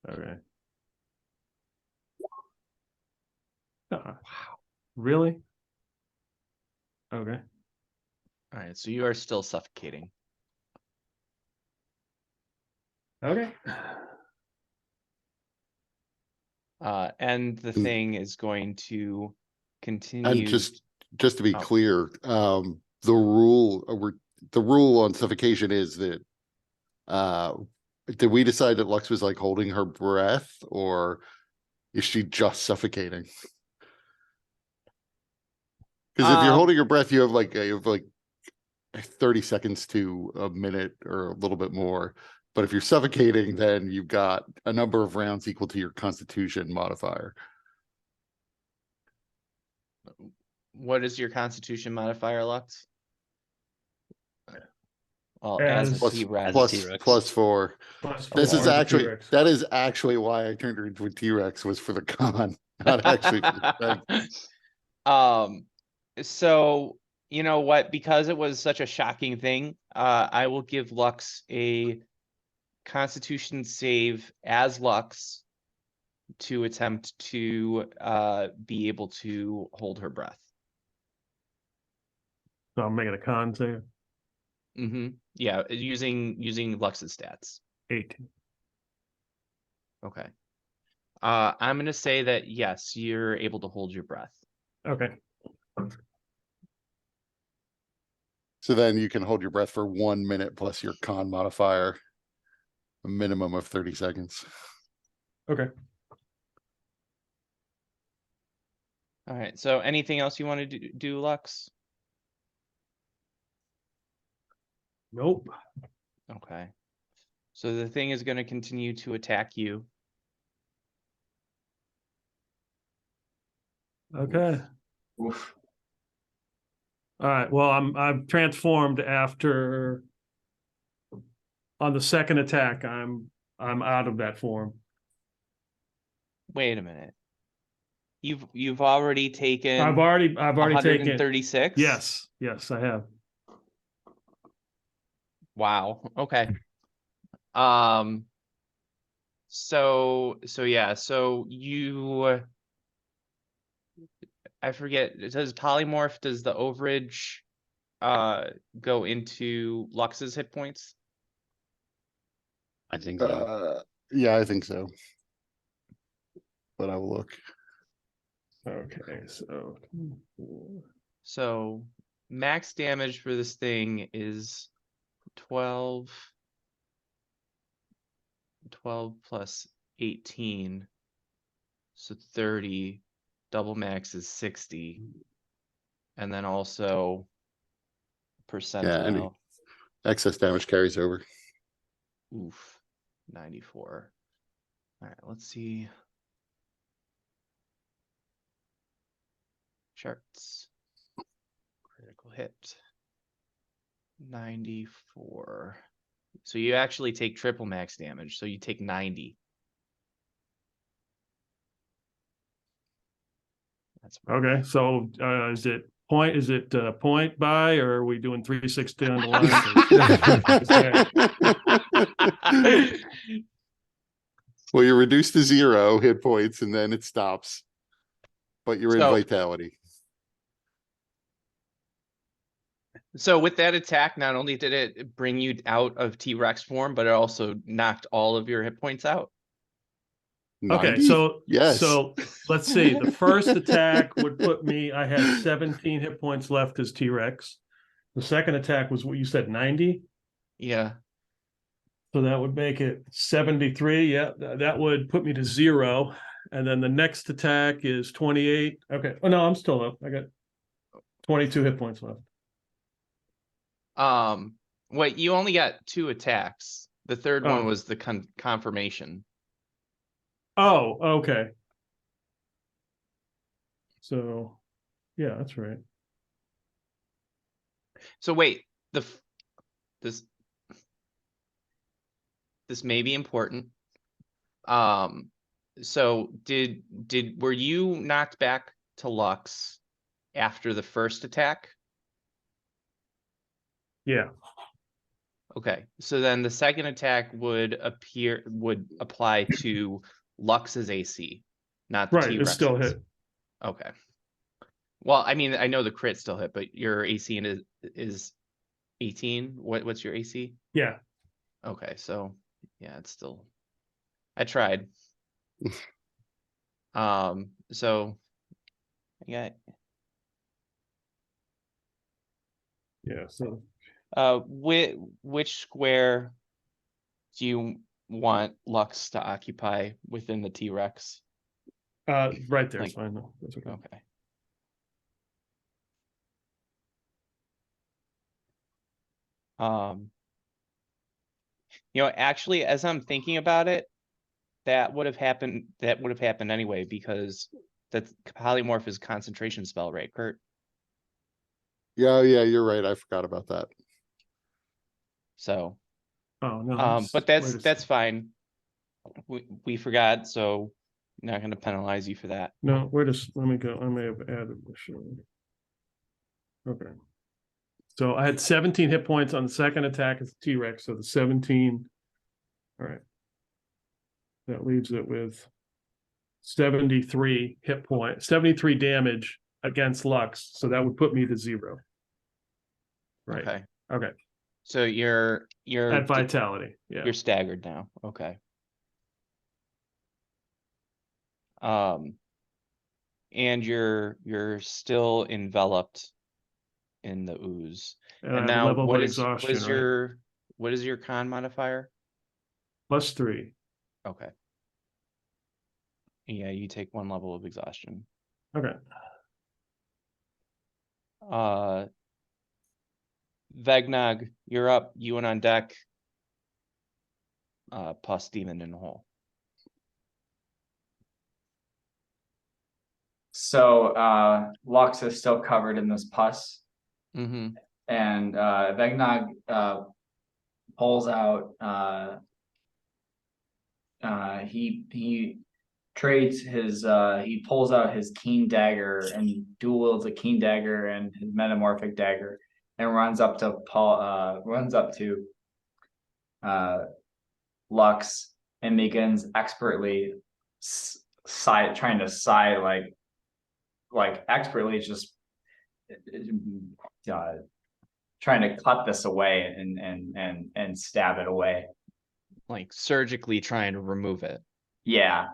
Okay. Wow. Really? Okay. All right, so you are still suffocating. Okay. And the thing is going to continue. And just to be Oh. clear, the rule on suffocation is that did we decide that Lux was like holding her breath, or is she just suffocating? Because if you're holding your breath, you have like 30 seconds to a minute or a little bit more. But if you're suffocating, then you've got a number of rounds equal to your Constitution modifier. What is your Constitution modifier, Lux? Well, As as a T-Rex. Plus 4. This is T-Rex. that is actually why I turned her into a T-Rex, was for the con, not actually for the thing. So you know what? Because it was such a shocking thing, I will give Lux a Constitution save as Lux to attempt to be able to hold her breath. So I'm making a con save. Mm-hmm. Yeah, using Lux's stats. 18. Okay. I'm gonna say that yes, you're able to hold your breath. Okay. So then you can hold your breath for 1 minute plus your con modifier, a minimum of 30 seconds. Okay. All right. So anything else you want to do, Lux? Nope. Okay. So the thing is going to continue to attack you. Okay. Oof. All right. Well, I've transformed after on the second attack. I'm out of that form. Wait a minute. You've already taken. I've already taken 136? Yes, I have. Wow. Okay. So yeah. So you. I forget. Does polymorph? Does the overage go into Lux's hit points? I think so. Yeah, I think so. But I will look. Okay, So max damage for this thing is 12 plus 18. So 30. Double max is 60. And then also percentile. Excess damage carries over. Oof. 94. All right, let's see. Charts. Critical hit. 94. So you actually take triple max damage. So you take 90. That's Okay, so is it point? Is it point by, or are we doing 360 on the line? Well, you're reduced to 0 hit points and then it stops. But you're in So- vitality. So with that attack, not only did it bring you out of T-Rex form, but it also knocked all of your hit points out. Okay, 90? so Yes. so let's see. The first attack would put me. I had 17 hit points left as T-Rex. The second attack was what you said, 90. Yeah. So that would make it 73. Yeah, that would put me to 0. And then the next attack is 28. Okay. Oh no, I'm still up. I got 22 hit points left. Wait, you only got 2 attacks. The third one Oh. was the confirmation. Oh, okay. So, yeah, that's right. So wait, this may be important. So were you knocked back to Lux after the first attack? Yeah. Okay, so then the second attack would apply to Lux's AC, not the Right. It's still T-Rex's. hit. Okay. Well, I mean, I know the crit still hit, but your AC is 18. What's your AC? Yeah. Okay, so yeah, it's still. I tried. So I got Yeah. So which square do you want Lux to occupy within the T-Rex? right there. Like- It's fine. No, that's okay. Okay. Actually, as I'm thinking about it, that would have happened anyway, because that polymorph is a concentration spell, right, Kurt? Yeah, you're right. I forgot about that. So, Oh no. but wait a that's fine. We forgot, so I'm not gonna penalize you for that. No, let me go. I may have added machine. Okay. So I had 17 hit points on the second attack as T-Rex. So the 17. All right. That leaves it with 73 hit point, 73 damage against Lux. So that would put me to 0. Right. Okay. Okay. So you're At vitality. Yeah. you're staggered now. Okay. And you're still enveloped in the ooze. And I And have a now level what of is exhaustion, what is your con modifier? +3. Okay. Yeah, you take 1 level of exhaustion. Okay. Vegnog, you're up. You went on deck. Pus demon in the hole. So Lux is still covered in this pus, Mm-hmm. and Vegnog pulls out. He trades his. He pulls out his keen dagger and dual wields a keen dagger and his metamorphic dagger, and runs up to Lux and begins expertly trying to sigh like expertly just trying to cut this away and stab it away. Like surgically trying to remove it. Yeah,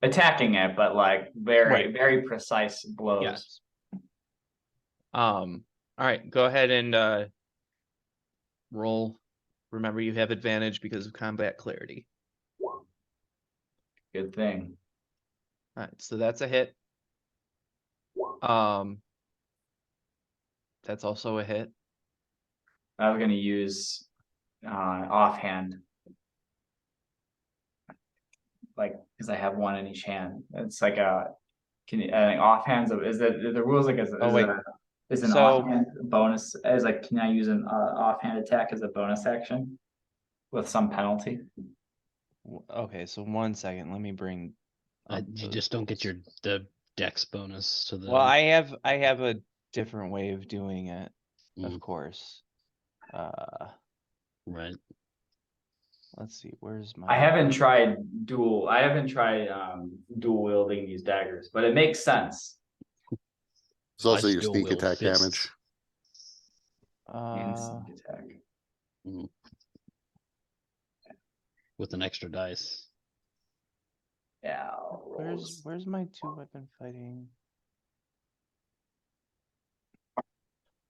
attacking it, but like Right. very precise blows. Yes. All right, go ahead and roll. Remember, you have advantage because of combat clarity. Good thing. All right, so that's a hit. That's also a hit. I was gonna use offhand, like because I have one in each hand. It's like Can you, offhands of, is it, the rules like, Oh, wait. Is an So- offhand bonus, as like, can I use an offhand attack as a bonus action? With some penalty? Okay, so 1 second, let me bring. up You those just don't get rules. the dex bonus to the. Well, I have a different way of doing it, of Mm. course. Right. Let's see, where's my? I haven't tried dual wielding these daggers, but it makes sense. It's also just your dual sneak wield attack fists. damage. And Uh, sneak attack. With an extra dice. Yeah. where's my 2-weapon fighting?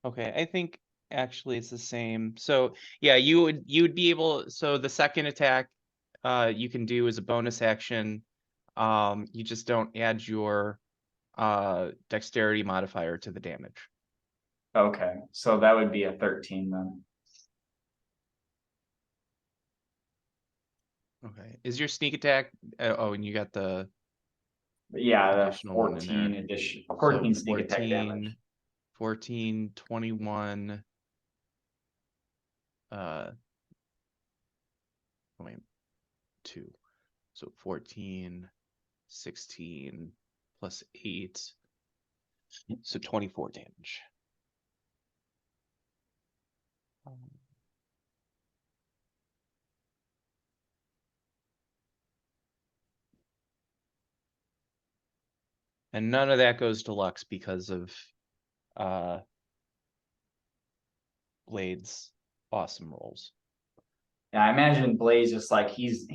Okay, I think actually it's the same. So yeah, you'd be able, so the second attack you can do as a bonus action. You just don't add your dexterity modifier to the damage. Okay, so that would be a 13 then. Okay. Is your sneak attack oh, and you got the Yeah, the additional one in 14 there. addition, So 14 sneak attack damage. 14, 21. Wait, 2. So 14, 16 plus 8. So 24 damage. And none of that goes to Lux because of Blade's awesome rolls. Yeah, I imagine Blaze just like he's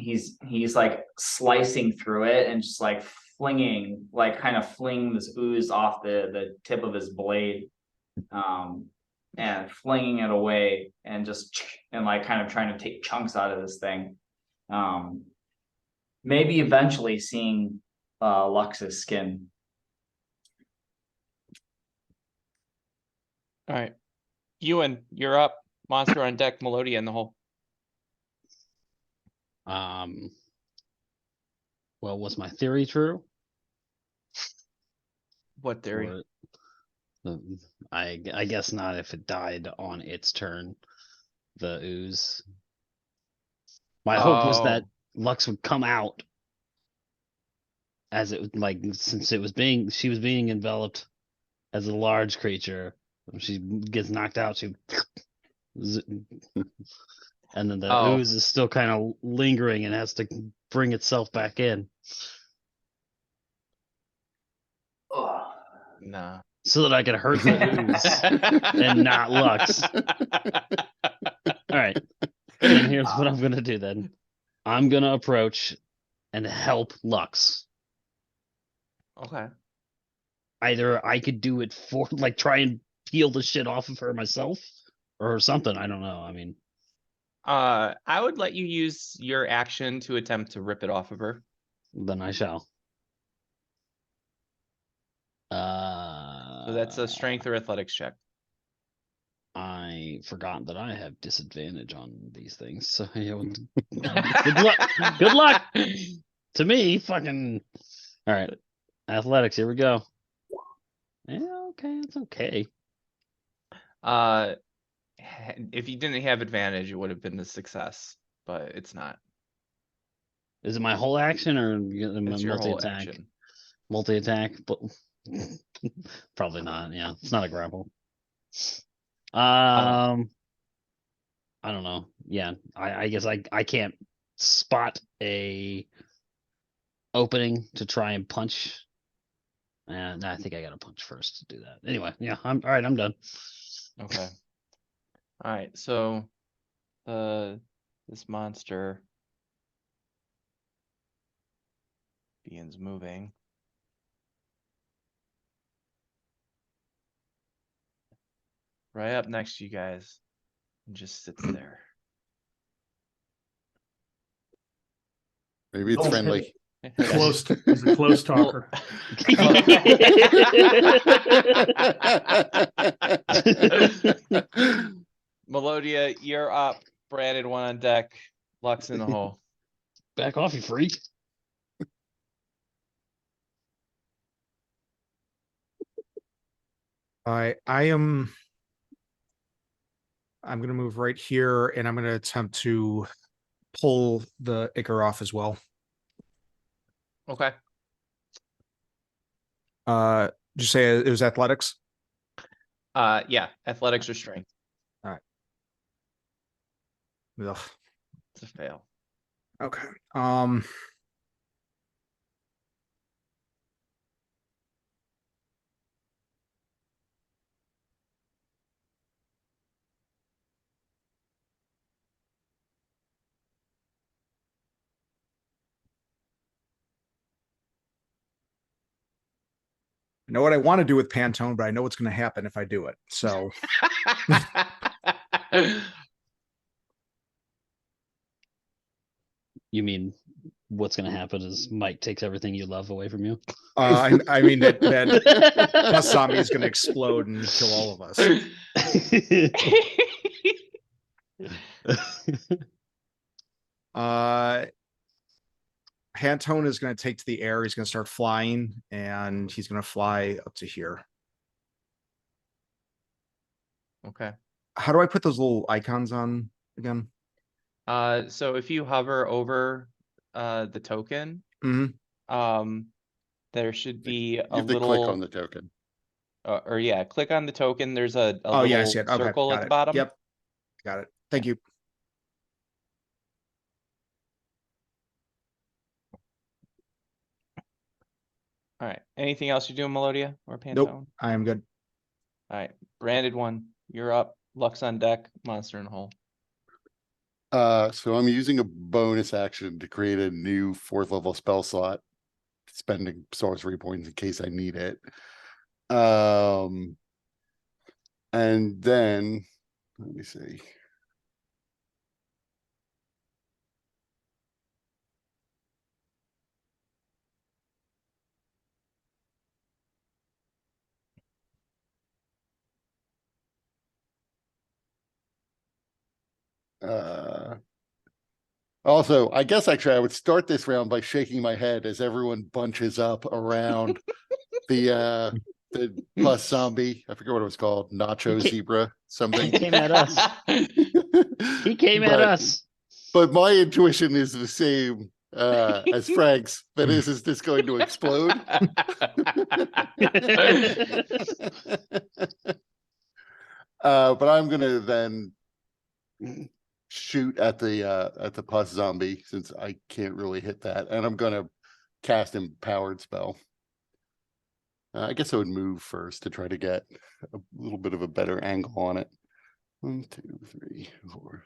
like slicing through it and just like flinging, like kind of flinging this ooze off the tip of his blade, and flinging it away and just and like kind of trying to take chunks out of this thing. Maybe eventually seeing Lux's skin. All right, Ewan, you're up. Monster on deck, Melodia in the hole. Well, was my theory true? What theory? I guess not if it died on its turn, the ooze. My hope was that Lux would come out as it like, since she was being enveloped as a large creature. When she gets knocked out, and then the ooze is still kind of lingering and has to bring itself back in. Oh. Nah. So that I could hurt the ooze and not Lux. All right. Then here's what I'm gonna do then. I'm gonna approach and help Lux. Okay. Either I could do it for like try and peel the shit off of her myself or something. I don't know. I mean, I would let you use your action to attempt to rip it off of her. then I shall. So that's a strength or athletics check. I forgot that I have disadvantage on these things. So good luck. Good luck to me. Fucking. All right. Athletics. Here we go. Yeah. Okay. It's okay. If you didn't have advantage, it would have been the success, but it's not. Is it my whole action or It's your whole multi-attack? action. Multi-attack, but probably not. Yeah, it's not a grapple. I don't know. Yeah, I guess I can't spot a opening to try and punch. And I think I got to punch first to do that. Anyway, yeah, I'm all right. I'm done. Okay. All right. So, this monster begins moving. Right up next to you guys, and just sits there. Maybe it's friendly. He's a close talker. Melodia, you're up. Brandon, one on deck. Lux in the hole. Back off, you freak. I am. I'm gonna move right here, and I'm gonna attempt to pull the Icar off as well. Okay. Did you say it was athletics? Yeah, athletics or strength. Ugh. It's a fail. Okay. I know what I want to do with Pantone, but I know what's going to happen if I do it. So You mean what's going to happen is Mike takes everything you love away from you? I mean that bus zombie is going to explode and kill all of us. Pantone is going to take to the air. He's going to start flying, and he's going to fly up to here. Okay. How do I put those little icons on again? So if you hover over the token, there should be You a have to little click on the token. or yeah, click on the token. There's a Oh, little yeah, I see it. Okay, circle got at the it. bottom. Yep. Got it. Thank you. All right. Anything else you're doing, Melodia or Pantone? Nope, I am good. All right. Branded one. You're up. Lux on deck. Monster in hole. So I'm using a bonus action to create a new 4th level spell slot, spending sorcery points in case I need it. And then let me see. Also, I guess actually I would start this round by shaking my head as everyone bunches up around the plus zombie. I forget what it was called. Nacho zebra, something. He came at us. He came at us. But my intuition is the same as Frank's. That is this going to explode? But I'm gonna then shoot at the pus zombie since I can't really hit that, and I'm gonna cast empowered spell. I guess I would move first to try to get a little bit of a better angle on it. 1, 2, 3, 4.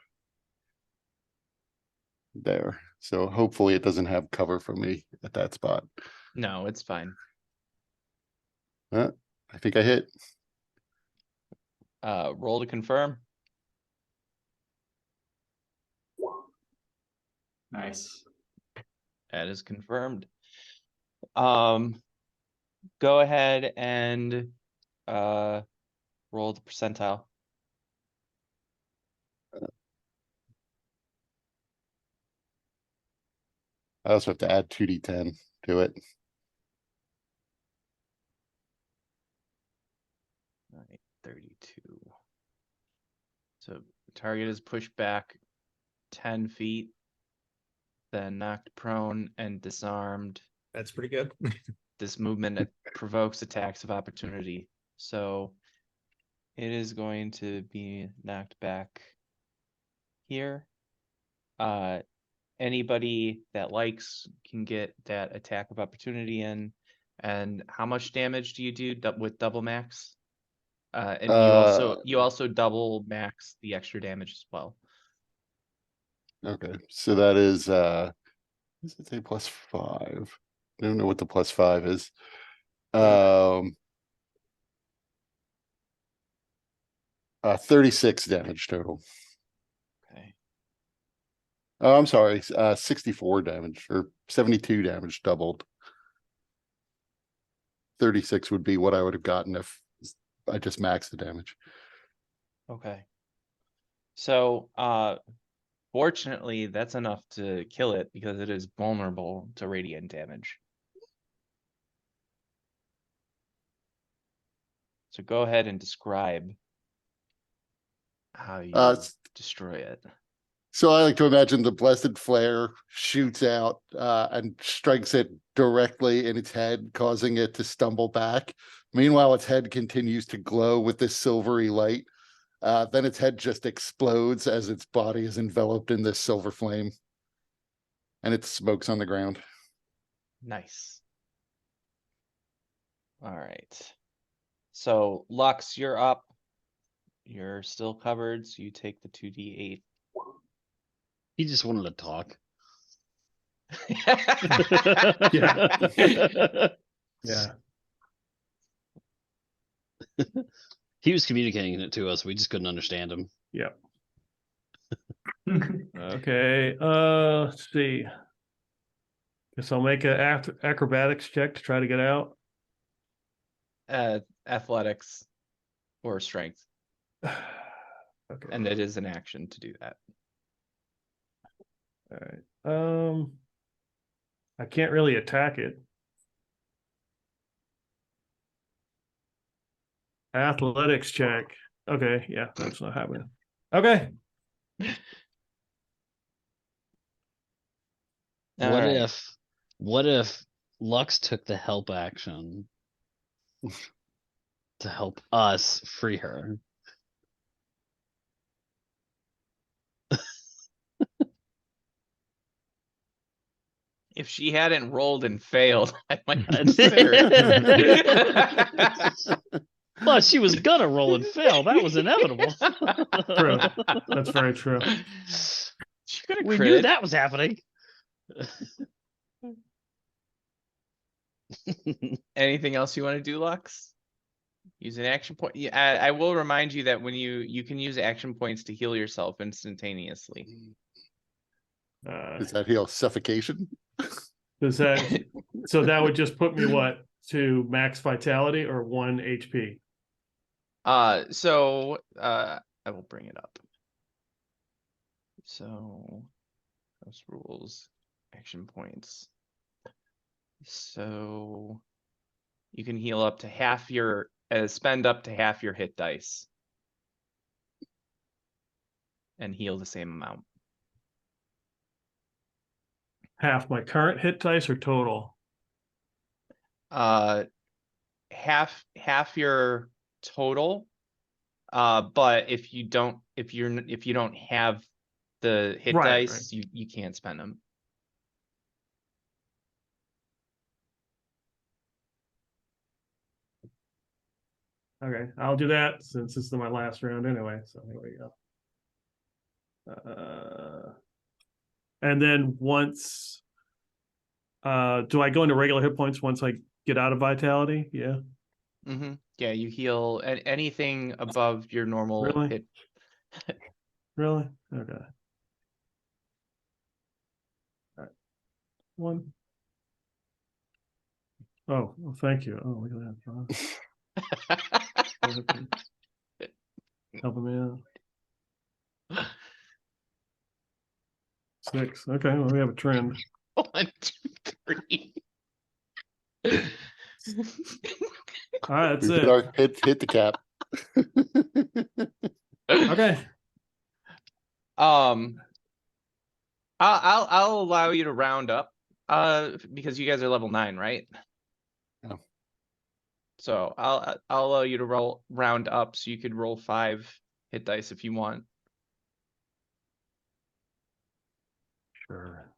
There. So hopefully it doesn't have cover for me at that spot. No, it's fine. I think I hit. Roll to confirm. Nice. That is confirmed. Go ahead and roll the percentile. I also have to add 2d10 to it. All right, 32. So target is pushed back 10 feet, then knocked prone and disarmed. That's pretty good. This movement provokes attacks of opportunity. So it is going to be knocked back here. Anybody that likes can get that attack of opportunity in. And how much damage do you do with double max? And you also double max the extra damage as well. Okay, so that is does it say +5? I don't know what the +5 is. 36 damage total. Okay. Oh, I'm sorry, 64 damage or 72 damage doubled. 36 would be what I would have gotten if I just maxed the damage. Okay. So fortunately that's enough to kill it because it is vulnerable to radiant damage. So go ahead and describe how you destroy it. So I like to imagine the blessed flare shoots out and strikes it directly in its head, causing it to stumble back. Meanwhile, its head continues to glow with this silvery light. Then its head just explodes as its body is enveloped in this silver flame. And it smokes on the ground. Nice. All right. So Lux, you're up. You're still covered, so you take the 2d8. He just wanted to talk. Yeah. He was communicating it to us. We just couldn't understand him. Yep. Okay. Let's see. Guess I'll make an acrobatics check to try to get out. Athletics or strength. Okay. And it is an action to do that. All right. I can't really attack it. Athletics check. Okay, yeah, that's not happening. Okay. What if Lux took the help action to help us free her? If she hadn't rolled and failed, I might consider it. Well, she was gonna roll and fail. That was inevitable. True. That's very true. We knew that was happening. Anything else you want to do, Lux? Use an action point. Yeah, I will remind you that when you can use action points to heal yourself instantaneously. Does that heal suffocation? Does that so that would just put me what to max vitality or 1 HP? I will bring it up. So those rules, action points. So you can heal up to half your spend up to half your hit dice and heal the same amount. Half my current hit dice or total? Half your total. But if you don't have the hit dice, you can't spend them. Okay, I'll do that since this is my last round anyway. So here we go. And then once, do I go into regular hit points once I get out of vitality? Yeah. Mm-hmm. Yeah, you heal anything above your normal hit. Really? Okay. All right. 1. Oh, well, thank you. Oh, look at that. Helping me out. 6. Okay, well, we have a trend. 1, 2, 3. All right, that's it. Hit the cap. Okay. I'll allow you to round up, because you guys are level 9, right? Yeah. So I'll allow you to round up, so you could roll 5 hit dice if you want. Sure.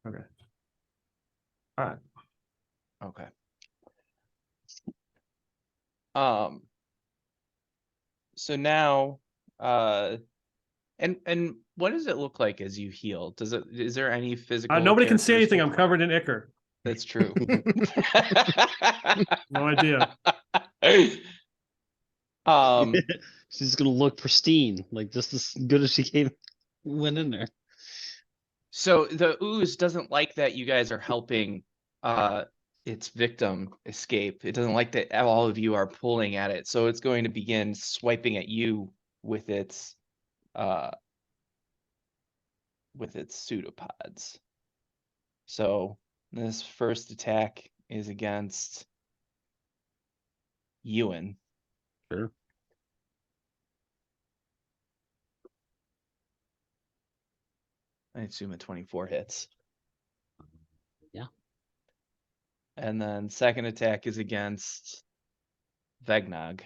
Okay. All right. Okay. So now, and what does it look like as you heal? Is there any physical? Nobody can see anything. I'm covered in ichor. That's true. No idea. She's gonna look pristine, like just as good as she went in there. So the ooze doesn't like that you guys are helping its victim escape. It doesn't like that all of you are pulling at it. So it's going to begin swiping at you with its pseudopods. So this first attack is against Ewan. Sure. I assume a 24 hits. Yeah. And then second attack is against Vegnog.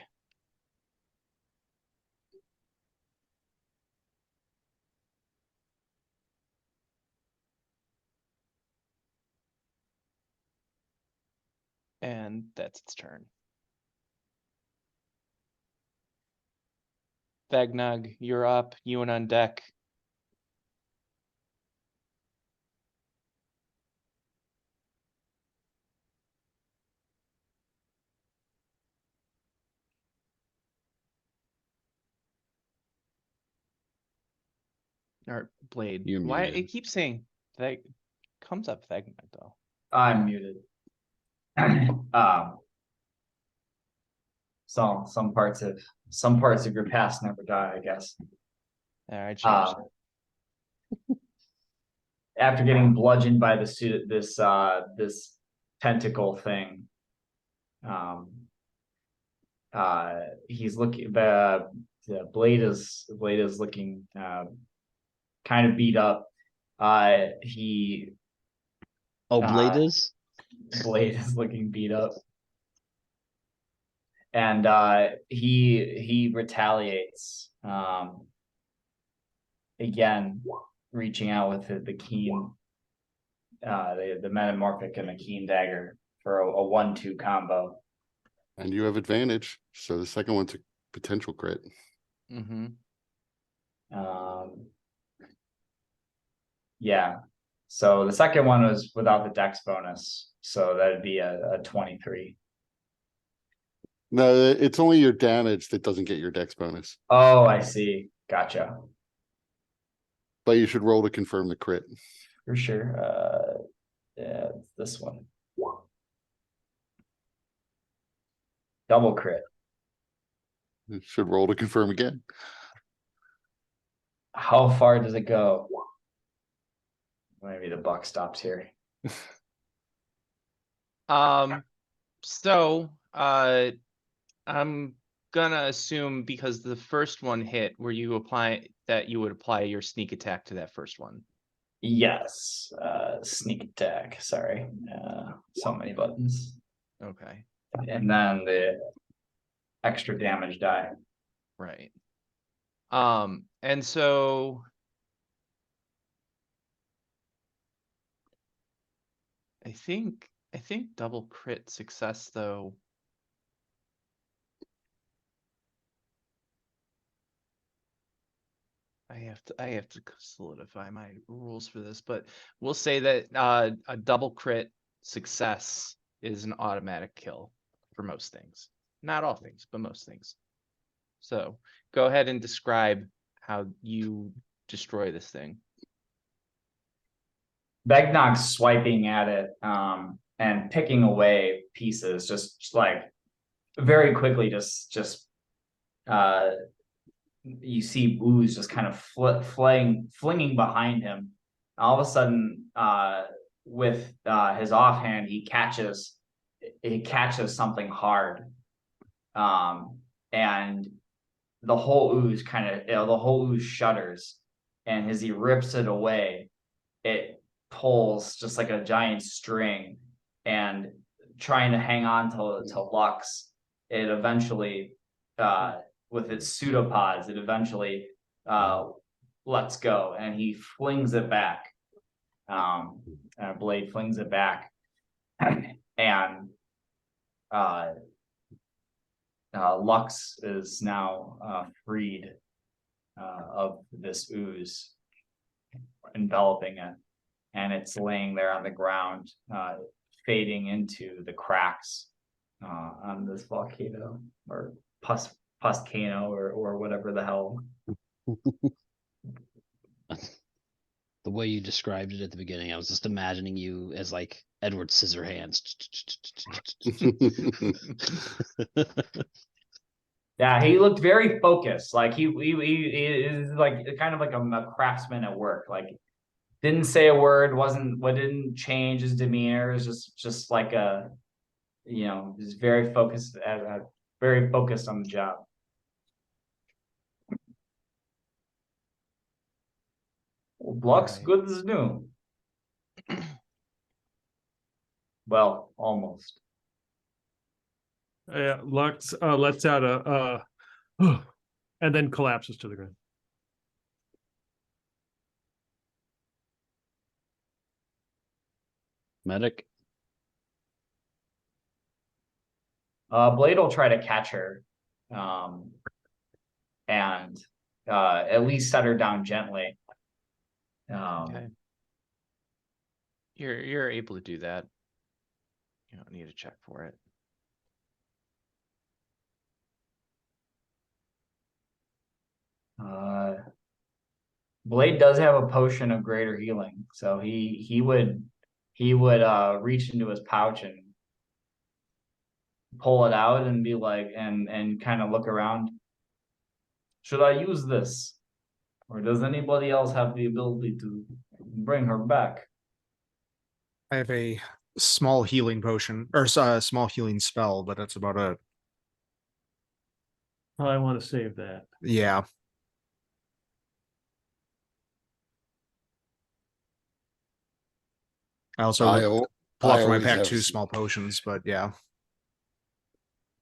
And that's its turn. Vegnog, you're up. Ewan on deck. Or Blade. You're Why muted. it keeps saying that comes up Vegnog though. I'm muted. So some parts of your past never die, I guess. All right, changed. After getting bludgeoned by this tentacle thing, he's looking. The blade is looking kind of beat up. Blade is looking beat up, and he retaliates. Again, reaching out with the keen, the metamorphic and the keen dagger for a 1-2 combo. And you have advantage, so the second one's a potential crit. Mm-hmm. Yeah. So the second one was without the dex bonus, so that'd be a 23. No, it's only your damage that doesn't get your dex bonus. Oh, I see. Gotcha. But you should roll to confirm the crit. For sure. Yeah, it's this one. Double crit. You should roll to confirm again. How far does it go? Maybe the buck stops here. So I'm gonna assume because the first one hit, where you would apply your sneak attack to that first one. Yes. Sneak attack. Sorry. So many buttons. Okay. And then the extra damage die. Right. And so I think double crit success though. I have to solidify my rules for this, but we'll say that a double crit success is an automatic kill for most things. Not all things, but most things. So go ahead and describe how you destroy this thing. Begnog's swiping at it and picking away pieces, just like very quickly, you see ooze just kind of flinging behind him. All of a sudden, with his offhand, he catches something hard, and the whole ooze shudders, and as he rips it away, it pulls just like a giant string, and trying to hang on to Lux, it eventually with its pseudopods, it eventually lets go, and he flings it back. Blade flings it back, and Lux is now freed of this ooze enveloping it, and it's laying there on the ground, fading into the cracks on this volcano or Puscano or whatever the hell. The way you described it at the beginning, I was just imagining you as like Edward Scissorhands. Yeah, he looked very focused. Like he is like kind of like a craftsman at work. Like didn't say a word, didn't change his demeanor. It was just like a, just very focused very focused on the job. Looks Right. good as new. Well, almost. Yeah, Lux lets out a and then collapses to the ground. Medic. Blade will try to catch her, and at least set her down gently. Okay. You're able to do that. You don't need to check for it. Blade does have a potion of greater healing, so he would reach into his pouch and pull it out and be like and kind of look around. Should I use this? Or does anybody else have the ability to bring her back? I have a small healing potion or a small healing spell, but that's about it. I want to save that. Yeah. I also pull out from my always pack have 2 small potions, but yeah.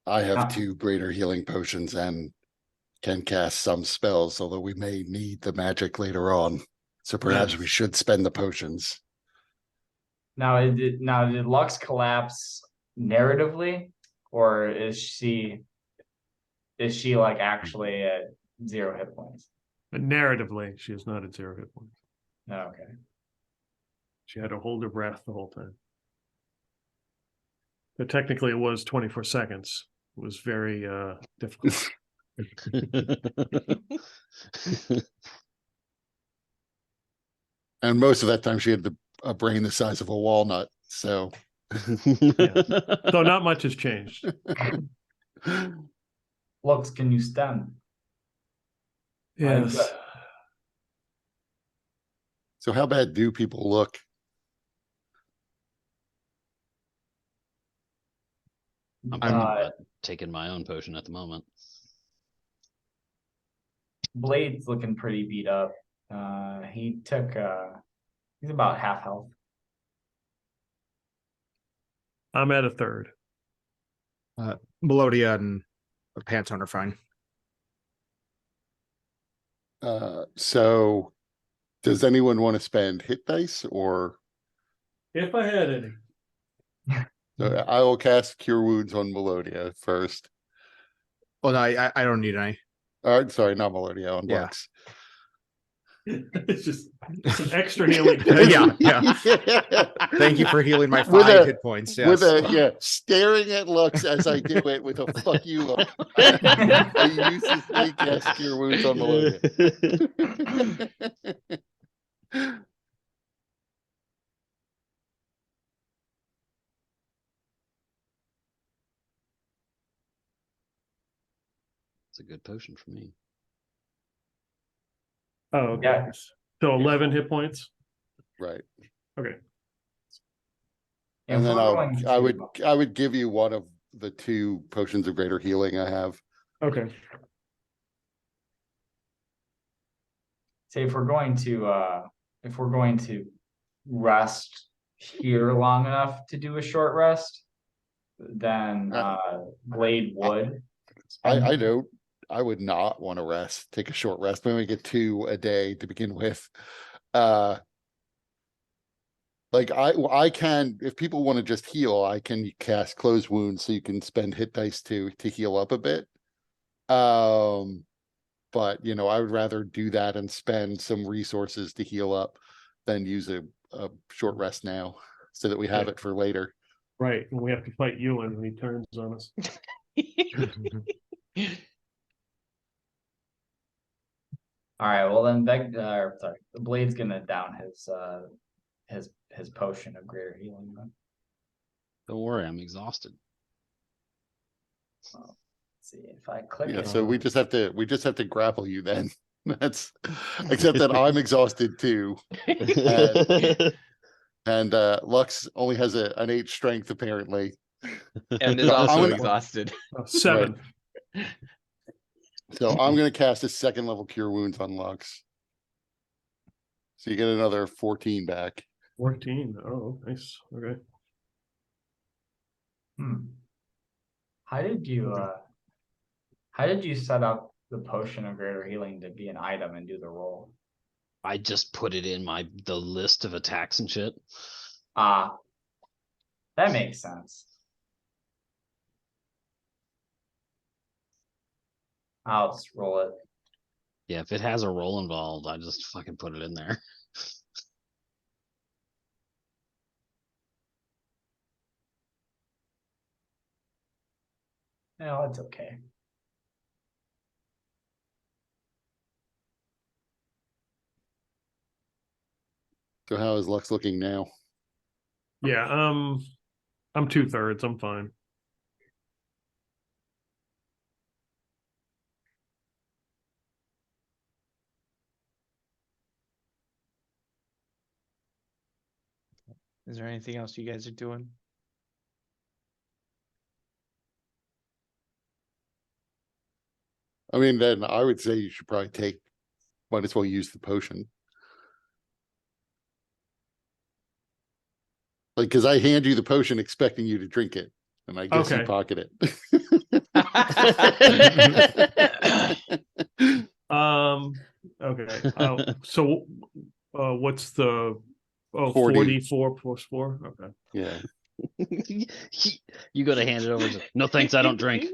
I have Ah. 2 greater healing potions and can cast some spells, although we may need the magic later on. So perhaps we Yes. should spend the potions. Now, did Lux collapse narratively, or is she like actually at 0 hit points? But narratively, she is not at 0 hit points. Okay. She had to hold her breath the whole time. But technically it was 24 seconds. It was very difficult. And most of that time she had a brain the size of a walnut. So So not much has changed. Lux, can you stand? Yes. So how bad do people look? I'm Uh, thinking about taking my own potion at the moment. Blade's looking pretty beat up. He took he's about half health. I'm at a third. Melodia and Pantone are fine. So does anyone want to spend hit dice or If I had any. I will cast Cure Wounds on Melodia first. Well, no, I don't need any. Sorry, not Melodia, on Yeah. Lux. It's just some extra healing. Yeah. Thank you for healing my 5 hit points. Yes. Staring at Lux as I do it with a fuck you look. I uselessly cast Cure Wounds on Melodia. It's a good potion for me. Oh, okay. Yeah. So 11 hit points. Right. Okay. And then we're going I would give you one of the 2 potions of greater healing I have. Okay. say if we're going to rest here long enough to do a short rest, then Blade would. I don't. I would not want to rest, take a short rest. We only get 2 a day to begin with. Like I can, if people want to just heal, I can cast Close Wounds so you can spend hit dice to heal up a bit. But you know, I would rather do that and spend some resources to heal up than use a short rest now so that we have it for later. Right. And we have to fight you when he turns on us. All right, well then the Blade's gonna down his potion of greater healing. Don't worry, I'm exhausted. Let's see if I click Yeah, it. so we just have to grapple you then. That's except that I'm exhausted too. And Lux only has an 8 strength apparently. And is So also I'm gonna- exhausted. 7. So I'm gonna cast a second level Cure Wounds on Lux. So you get another 14 back. 14. Oh, nice. Okay. How did you set up the potion of greater healing to be an item and do the roll? I just put it in the list of attacks and shit. Ah, that makes sense. I'll just roll it. Yeah, if it has a roll involved, I just fucking put it in there. No, it's okay. So how is Lux looking now? Yeah, I'm 2/3. I'm fine. Is there anything else you guys are doing? I mean, then I would say you should probably might as well use the potion. Like, cause I hand you the potion expecting you to drink it, and I guess you Okay. pocket it. Okay. So what's the 40. 44 plus 4? Okay. Yeah. You gotta hand it over. No thanks, I don't drink.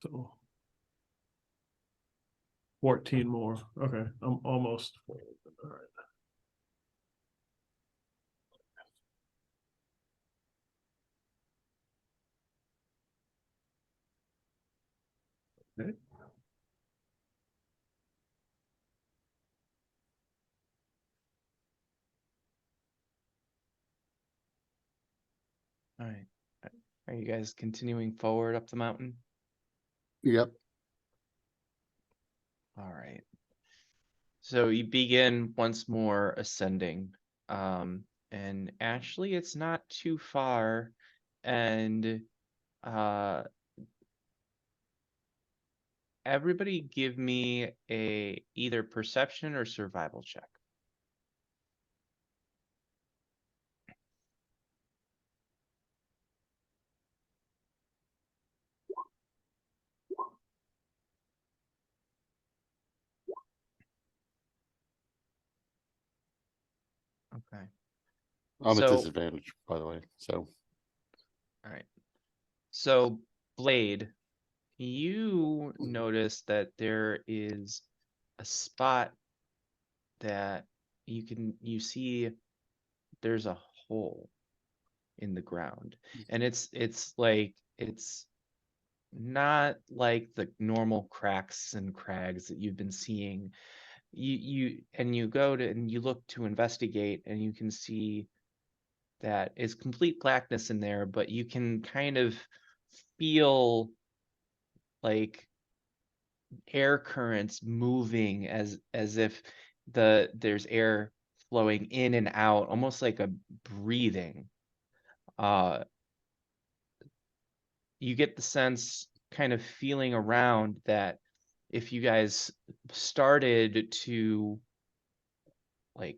So 14 more. Okay. I'm almost. All right. Okay. All right. Are you guys continuing forward up the mountain? Yep. All right. So you begin once more ascending. And actually it's not too far. And everybody give me a either perception or survival check. Okay. I'm at So- disadvantage, by the way. So All right. So Blade, you notice that there is a spot that you see there's a hole in the ground, and it's not like the normal cracks and crags that you've been seeing. You go to and you look to investigate, and you can see that it's complete blackness in there, but you can kind of feel like air currents moving as if there's air flowing in and out, almost like a breathing. You get the sense, kind of feeling around, that if you guys started to like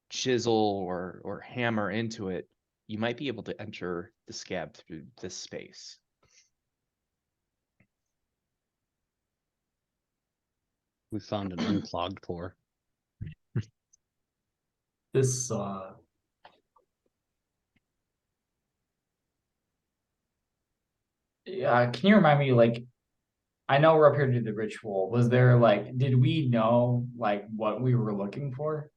chisel or hammer into it, you might be able to enter the scab through this space. We found an unclogged pore. This yeah, can you remind me, like, I know we're up here to do the ritual. Was there like, did we know like what we were looking for?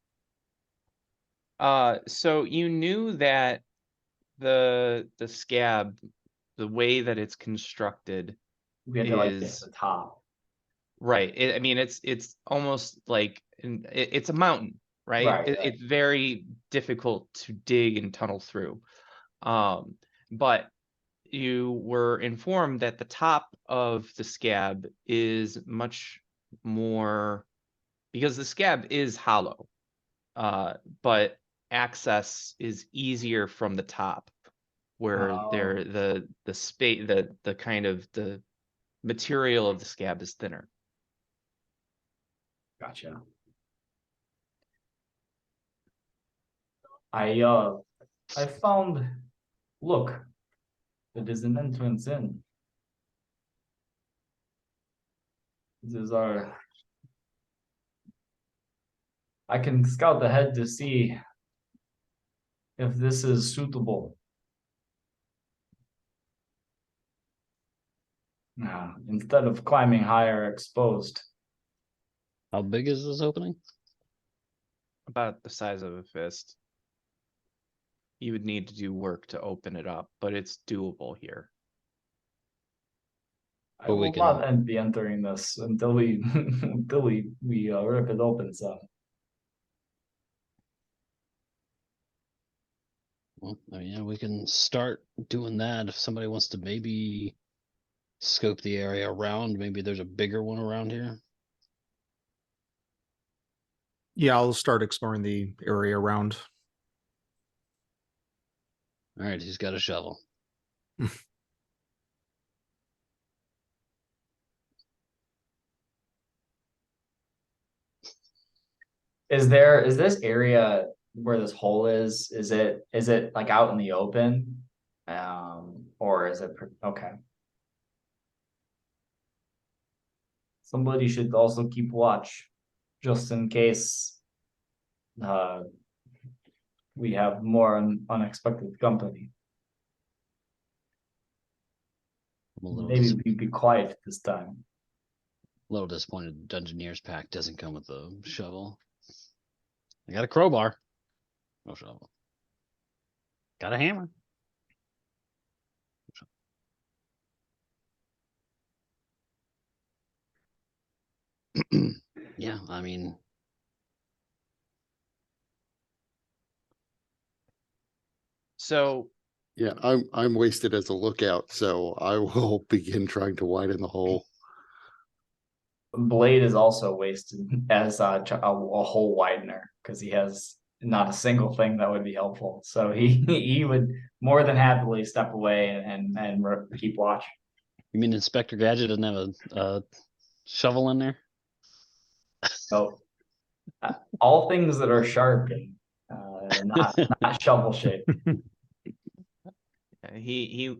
So you knew that the scab, the way that it's constructed, We had to like get is to the top. right. I mean, it's almost like it's a mountain, right? Right, right. It's very difficult to dig and tunnel through. But you were informed that the top of the scab is much more, because the scab is hollow, but access is easier from the top, where Oh. the space, the kind of the material of the scab is thinner. Gotcha. I found, look, it is an entrance in. This is our. I can scout ahead to see if this is suitable. Instead of climbing higher exposed. How big is this opening? About the size of a fist. You would need to do work to open it up, but it's doable here. I But we will can- not be entering this until we until we rip it open. So Well, I mean, yeah, we can start doing that if somebody wants to maybe scope the area around. Maybe there's a bigger one around here. Yeah, I'll start exploring the area around. All right, he's got a shovel. is this area where this hole is it like out in the open? Or is it okay? Somebody should also keep watch just in case we have more unexpected company. I'm a little, Maybe we be quiet this time. little disappointed Dungeoneer's pack doesn't come with a shovel. I got a crowbar. No shovel. Got a hammer. Yeah, I mean, So Yeah, I'm wasted as a lookout, so I will begin trying to widen the hole. Blade is also wasted as a hole widener because he has not a single thing that would be helpful. So he would more than happily step away and keep watch. you mean Inspector Gadget doesn't have a shovel in there? So all things that are sharp and not shovel shaped. he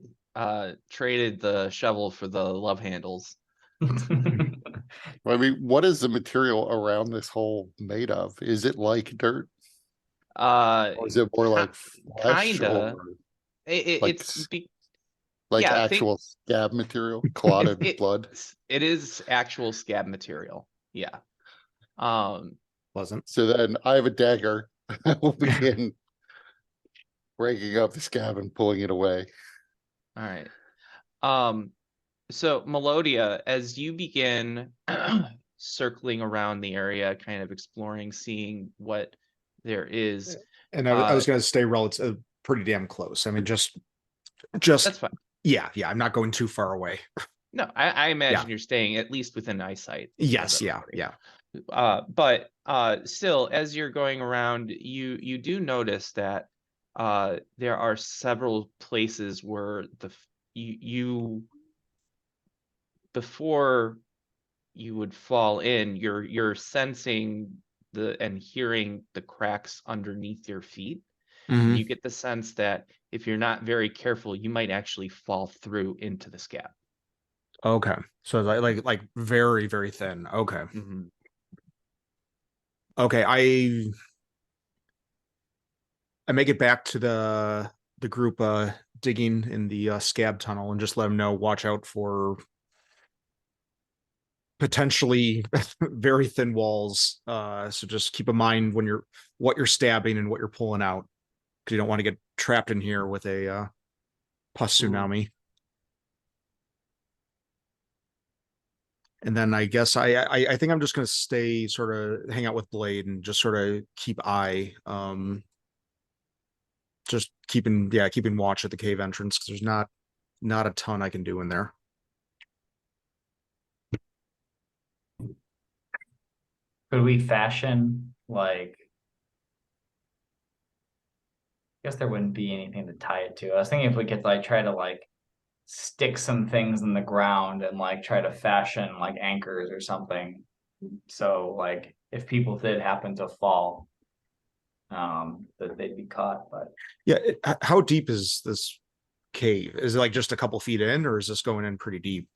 traded the shovel for the love handles. I mean, what is the material around this hole made of? Is it like dirt, or is it more like flesh, kinda. or like It's like yeah, actual scab material, clotted blood? It is actual scab material. Yeah. Pleasant. So then I have a dagger. I will begin breaking up the scab and pulling it away. All right. So Melodia, as you begin circling around the area, kind of exploring, seeing what there is. And I was going to stay relative, pretty damn close. I mean, just That's fine. Yeah, I'm not going too far away. No, I imagine you're staying at least within eyesight. Yes, yeah. But still, as you're going around, you do notice that there are several places where you before you would fall in, you're sensing and hearing the cracks underneath your feet. Mhm. You get the sense that if you're not very careful, you might actually fall through into the scab. Okay, so like very, very thin. Okay. Mhm. Okay, I make it back to the group digging in the scab tunnel and just let them know, watch out for potentially very thin walls. So just keep in mind when what you're stabbing and what you're pulling out, because you don't want to get trapped in here with a pus tsunami. And then I guess I think I'm just gonna stay sort of hang out with Blade and just sort of keep eye, just keeping watch at the cave entrance, because there's not a ton I can do in there. Could we fashion like? I guess there wouldn't be anything to tie it to. I was thinking if we could like try to like stick some things in the ground and like try to fashion like anchors or something. So like if people did happen to fall, that they'd be caught. But Yeah, how deep is this cave? Is it like just a couple feet in, or is this going in pretty deep?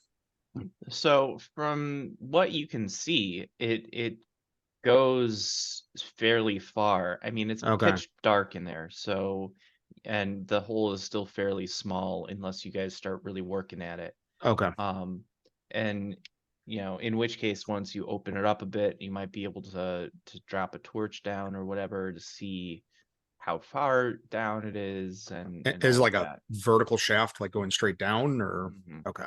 So from what you can see, it goes fairly far. I mean, it's Okay. pitch dark in there, so and the hole is still fairly small unless you guys start really working at it. Okay. And in which case, once you open it up a bit, you might be able to drop a torch down or whatever to see how far down it is, and Is it all like of a that. vertical shaft, like going straight down, or Mhm. okay?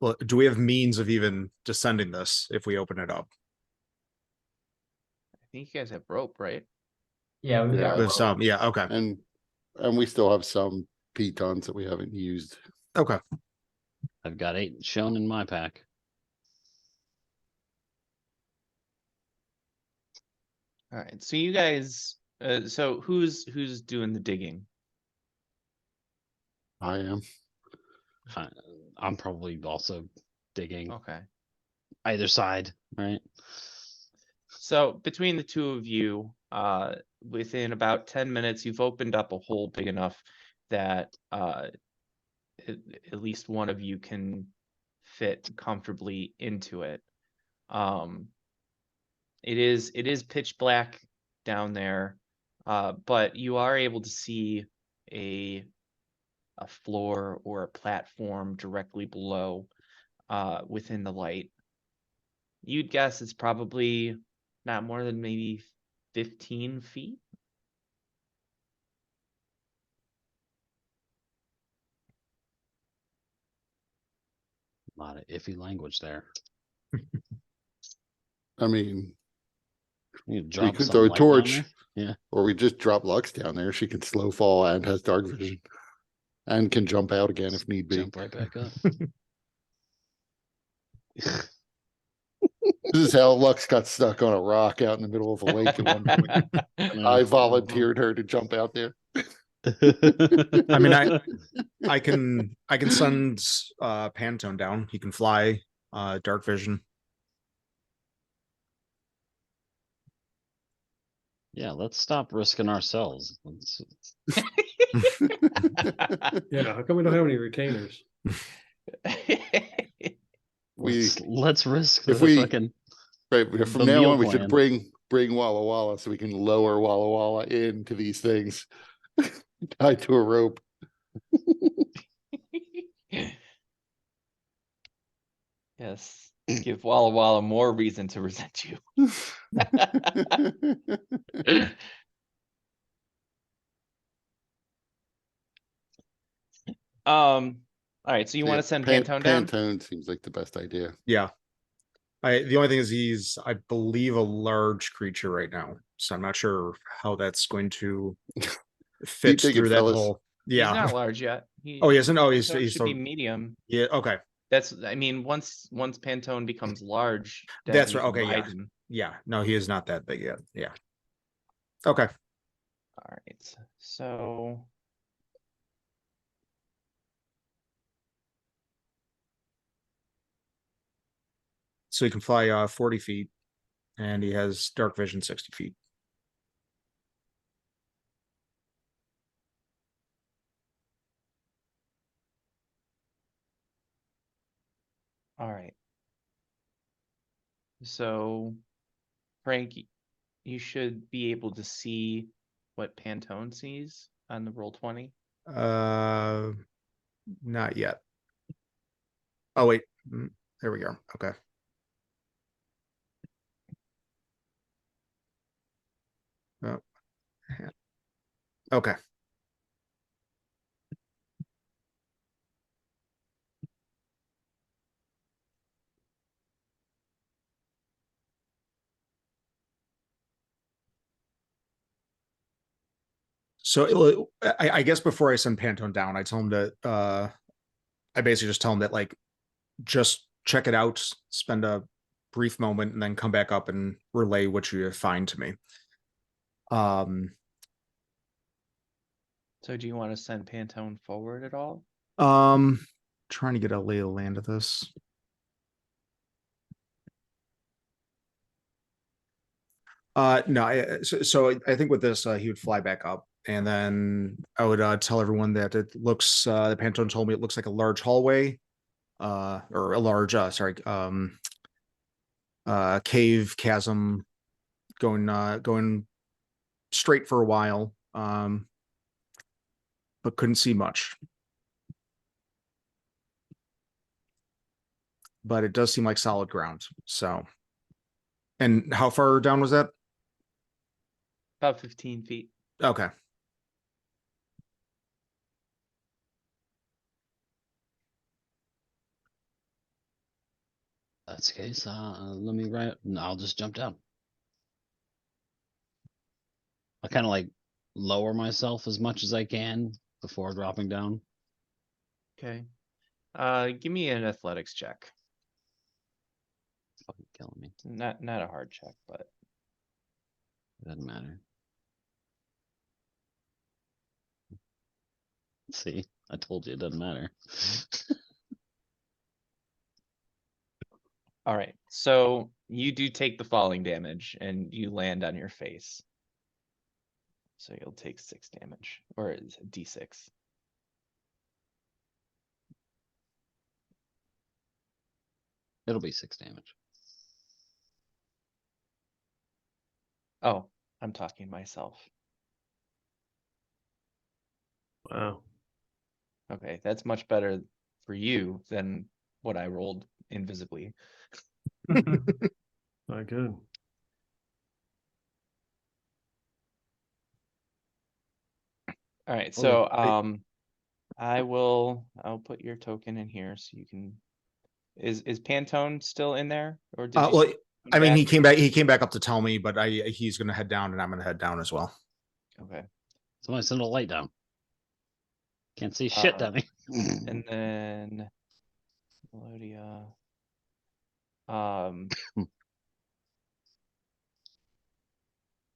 Well, do we have means of even descending this if we open it up? I think you guys have rope, right? yeah, we've got Yeah. With some, yeah, okay, And we still have some pitons that we haven't used. okay. I've got 8 shown in my pack. All right. So you guys, so who's doing the digging? I am. I'm probably also digging Okay. either side, right? So between the two of you, within about 10 minutes, you've opened up a hole big enough that at least one of you can fit comfortably into it. It is pitch black down there, but you are able to see a floor or a platform directly below, within the light. You'd guess it's probably not more than maybe 15 feet. A lot of iffy language there. I mean, You drop could some throw a light down torch. there? Yeah. or we just drop Lux down there. She can slow fall and has dark vision. And can jump out again if need be. Jump right back up. This is how Lux got stuck on a rock out in the middle of a lake at one point. I volunteered her to jump out there. I mean, I can send Pantone down. He can fly, dark vision. Yeah, let's stop risking ourselves. Yeah, how come we don't have any retainers? Let's risk if the we- fucking Right, The from now meal on, we plan. should bring Walla Walla so we can lower Walla Walla into these things tied to a rope. Yes. Give Walla Walla more reason to resent you. All right, so you want to send Pantone down? Pantone seems like the best idea. Yeah. The only thing is he's, I believe, a large creature right now, so I'm not sure how that's going to fit dig it, through that fellas. hole. He's Yeah. not large yet. Oh, he isn't. Oh, he's Pantone should be so, medium. yeah. Okay, I mean, once Pantone becomes large, then That's you right, can okay, yeah. ride him. yeah. No, he is not that big yet. Yeah. Okay. All right, so So he can fly 40 feet, and he has dark vision 60 feet. all right. So Frank, you should be able to see what Pantone sees on the roll 20. Not yet. Oh wait, there we go. Okay. Oh. Okay. So I guess before I send Pantone down, I tell him that I basically just tell him that like just check it out, spend a brief moment, and then come back up and relay what you find to me. So do you want to send Pantone forward at all? Trying to get a lay of the land of this. No, so I think with this, he would fly back up, and then I would tell everyone that it looks, the Pantone told me it looks like a large hallway, or a large, cave, chasm, going straight for a while, but couldn't see much. But it does seem like solid ground. So, and how far down was that? About 15 feet. Okay. That's the case. Let me write. I'll just jump down. I kind of like lower myself as much as I can before dropping down. Okay. Give me an athletics check. Fucking killing me. Not a hard check, but It doesn't matter. See, I told you it doesn't matter. all right. So you do take the falling damage and you land on your face. So you'll take 6 damage, or is it D6? It'll be 6 damage. Oh, I'm talking myself. Wow. Okay, that's much better for you than what I rolled invisibly. Not good. All right, Oh, so wait. I'll put your token in here so you can. Is Pantone still in there, or did you? Well, come I mean, back? he came back up to tell me, but he's gonna head down, and I'm gonna head down as well. Okay. Somebody send a light down. Can't see shit down here. And then Melodia. And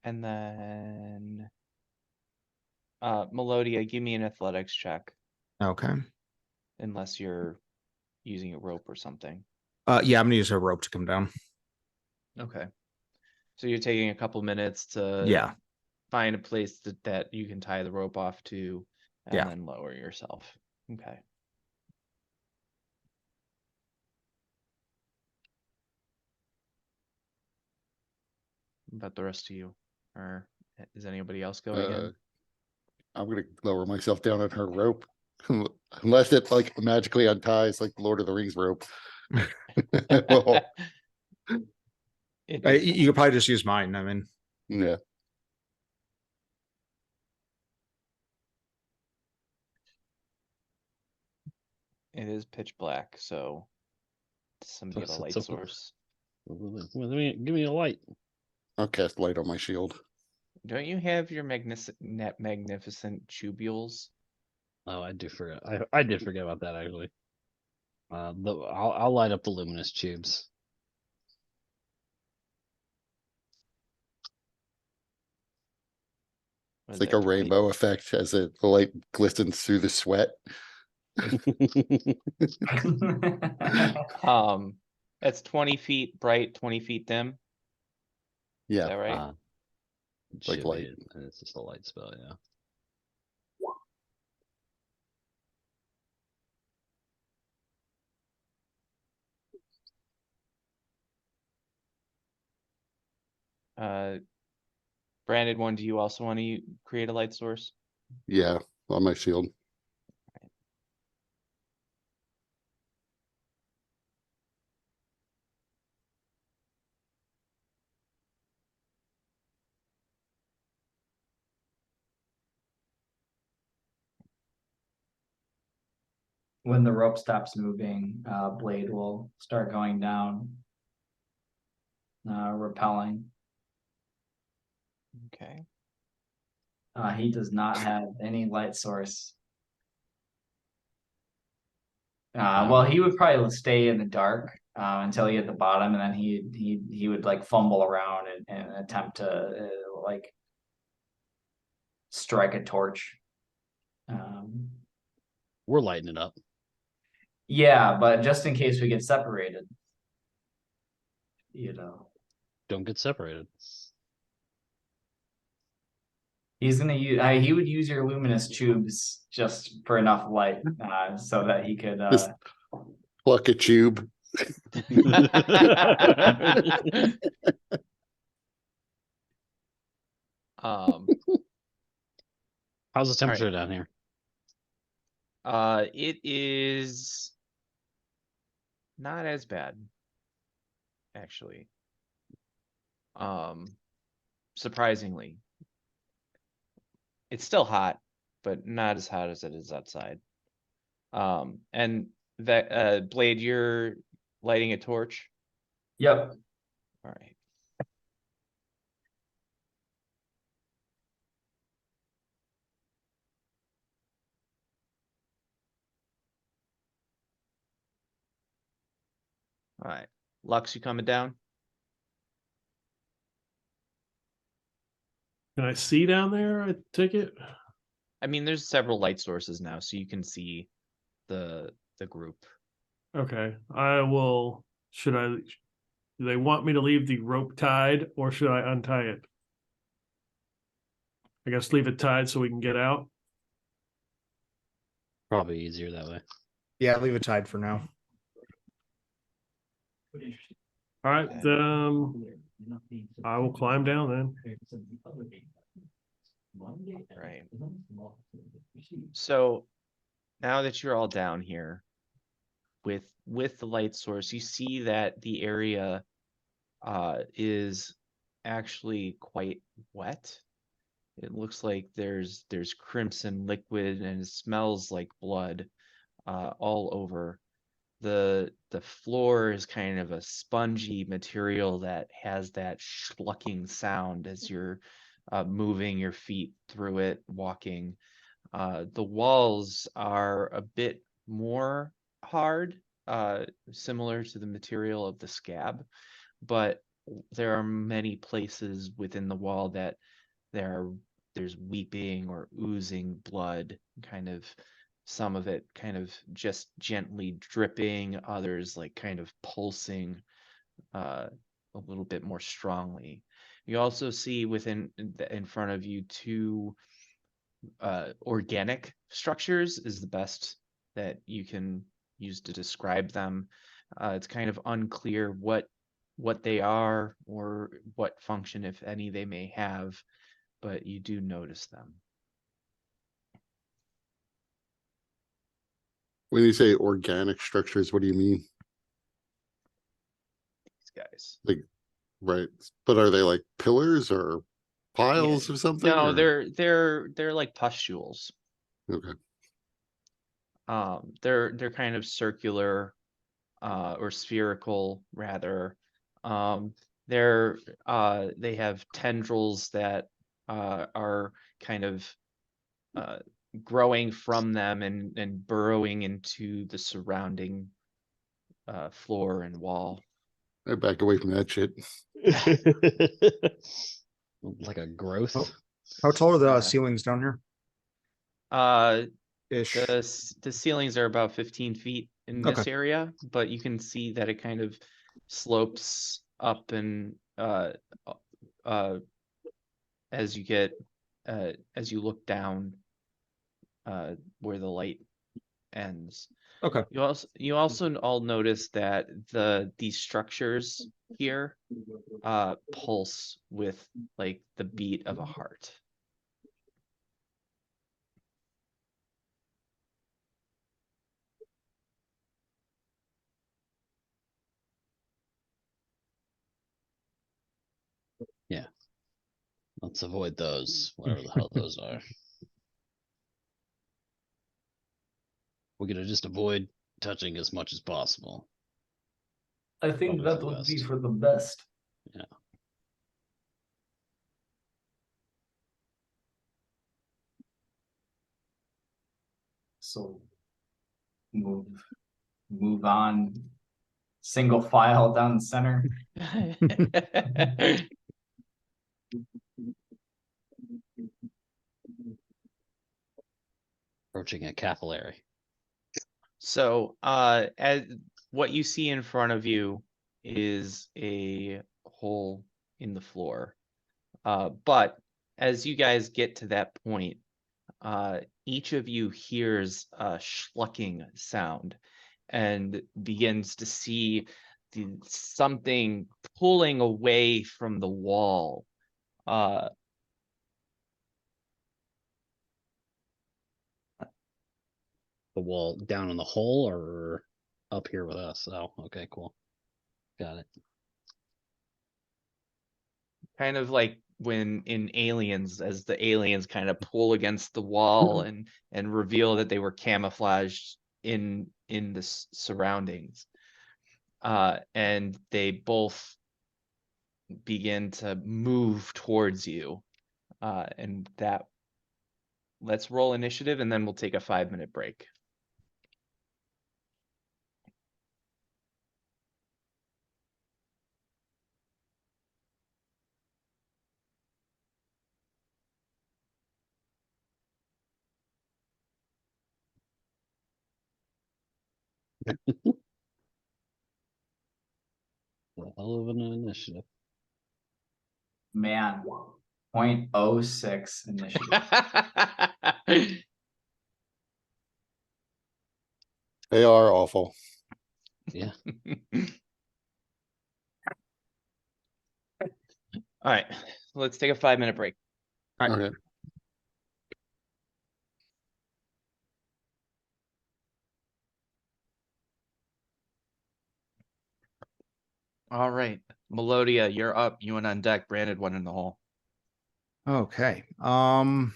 then Melodia, give me an athletics check, Okay. unless you're using a rope or something. Yeah, I'm gonna use a rope to come down. Okay. So you're taking a couple minutes to Yeah. find a place that you can tie the rope off to, and Yeah. then lower yourself. Okay. What about the rest of you? Or is anybody else going in? I'm gonna lower myself down on her rope. Unless it like magically unties like Lord of the Rings rope. Well, You could probably just use mine. I mean, yeah. It is pitch black, so does somebody have a light source? Give me a light. I'll cast light on my shield. Don't you have your magnificent tubules? Oh, I do forget. I did forget about that actually. I'll light up the luminous tubes. What It's is like that, a 20? rainbow effect as the light glistens through the sweat. That's 20 feet bright, 20 feet dim. Is Yeah. that right? Like Should light. be. It's just a light spell, yeah. Branded one, do you also want to create a light source? Yeah, on my shield. When the rope stops moving, Blade will start going down, repelling. Okay. He does not have any light source. Well, he would probably stay in the dark until he hit the bottom, and then he would like fumble around and attempt to like strike a torch. We're lighting it up. Yeah, but just in case we get separated, Don't get separated. he's gonna use. He would use your luminous tubes just for enough light, so that he could. Just pluck a tube. How's the temperature down here? It is not as bad, actually. Surprisingly, it's still hot, but not as hot as it is outside. And that Blade, you're lighting a torch. Yep. All right. All right, Lux, you coming down? Can I see down there? I take it. I mean, there's several light sources now, so you can see the group. Okay, I will. Should I? Do they want me to leave the rope tied, or should I untie it? I guess leave it tied so we can get out. Probably easier that way. Yeah, leave it tied for now. All right, I will climb down then. Right. So now that you're all down here with the light source, you see that the area is actually quite wet. It looks like there's crimson liquid and it smells like blood all over. The floor is kind of a spongy material that has that schlucking sound as you're moving your feet through it, walking. The walls are a bit more hard, similar to the material of the scab, but there are many places within the wall that there's weeping or oozing blood, kind of some of it kind of just gently dripping, others like kind of pulsing a little bit more strongly. You also see in front of you two organic structures is the best that you can use to describe them. It's kind of unclear what they are or what function, if any, they may have, but you do notice them. When you say organic structures, what do you mean? These guys. Like, right. But are they like pillars or piles or something? No, or? they're like pustules. Okay. They're kind of circular or spherical rather. They have tendrils that are kind of growing from them and burrowing into the surrounding floor and wall. I back away from that shit. Like a growth. How tall are the Yeah. ceilings down here? Ish. The ceilings are about 15 feet in this area, but you can see that it kind of slopes up and as you look down where the light ends. Okay. You also all notice that these structures here pulse with like the beat of a heart. Yeah. Let's avoid those, whatever the hell those are. We're gonna just avoid touching as much as possible. I think Probably for that the would be best. for the best. Yeah. So move on single file down the center. Approaching a capillary. So, as what you see in front of you is a hole in the floor. But as you guys get to that point, each of you hears a schlucking sound and begins to see something pulling away from the wall. The wall down in the hole or up here with us? Oh, okay, cool. Got it. Kind of like when in Aliens, as the aliens kind of pull against the wall and reveal that they were camouflaged in the surroundings. And they both begin to move towards you. And that, let's roll initiative and then we'll take a 5-minute break. A hell of an initiative. Man, 0.06 initiative. They are awful. Yeah. All right, let's take a 5-minute break. All right. Okay. All right, Melodia, you're up. You and on deck. Branded one in the hole. Okay. I'm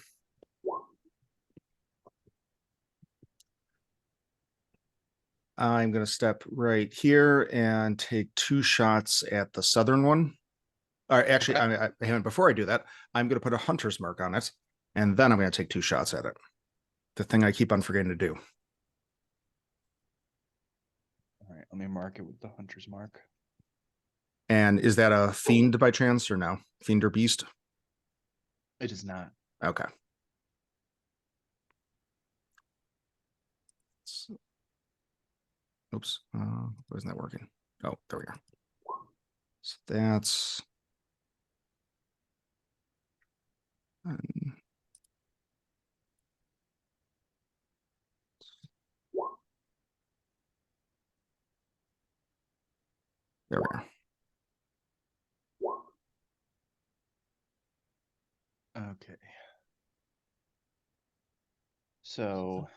going to step right here and take 2 shots at the southern one. Or actually, Okay. before I do that, I'm going to put a hunter's mark on it, and then I'm going to take 2 shots at it. The thing I keep on forgetting to do. All right, let me mark it with the hunter's mark. And is that a fiend by chance or no? Fiend or beast? It is not. Okay. Oops. Wasn't that working? Oh, there we go. So that's there we go. Okay. So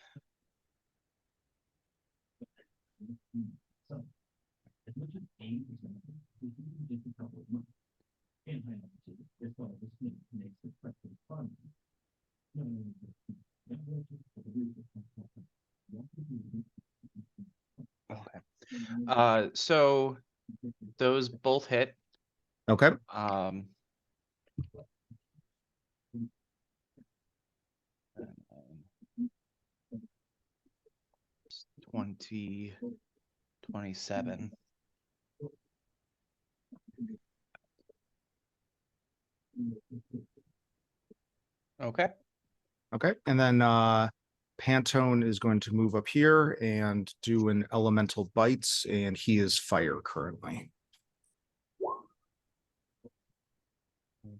okay. So those both hit. Okay. 20, 27. Okay. Okay. And then Pantone is going to move up here and do an elemental bites, and he is fire currently. Okay.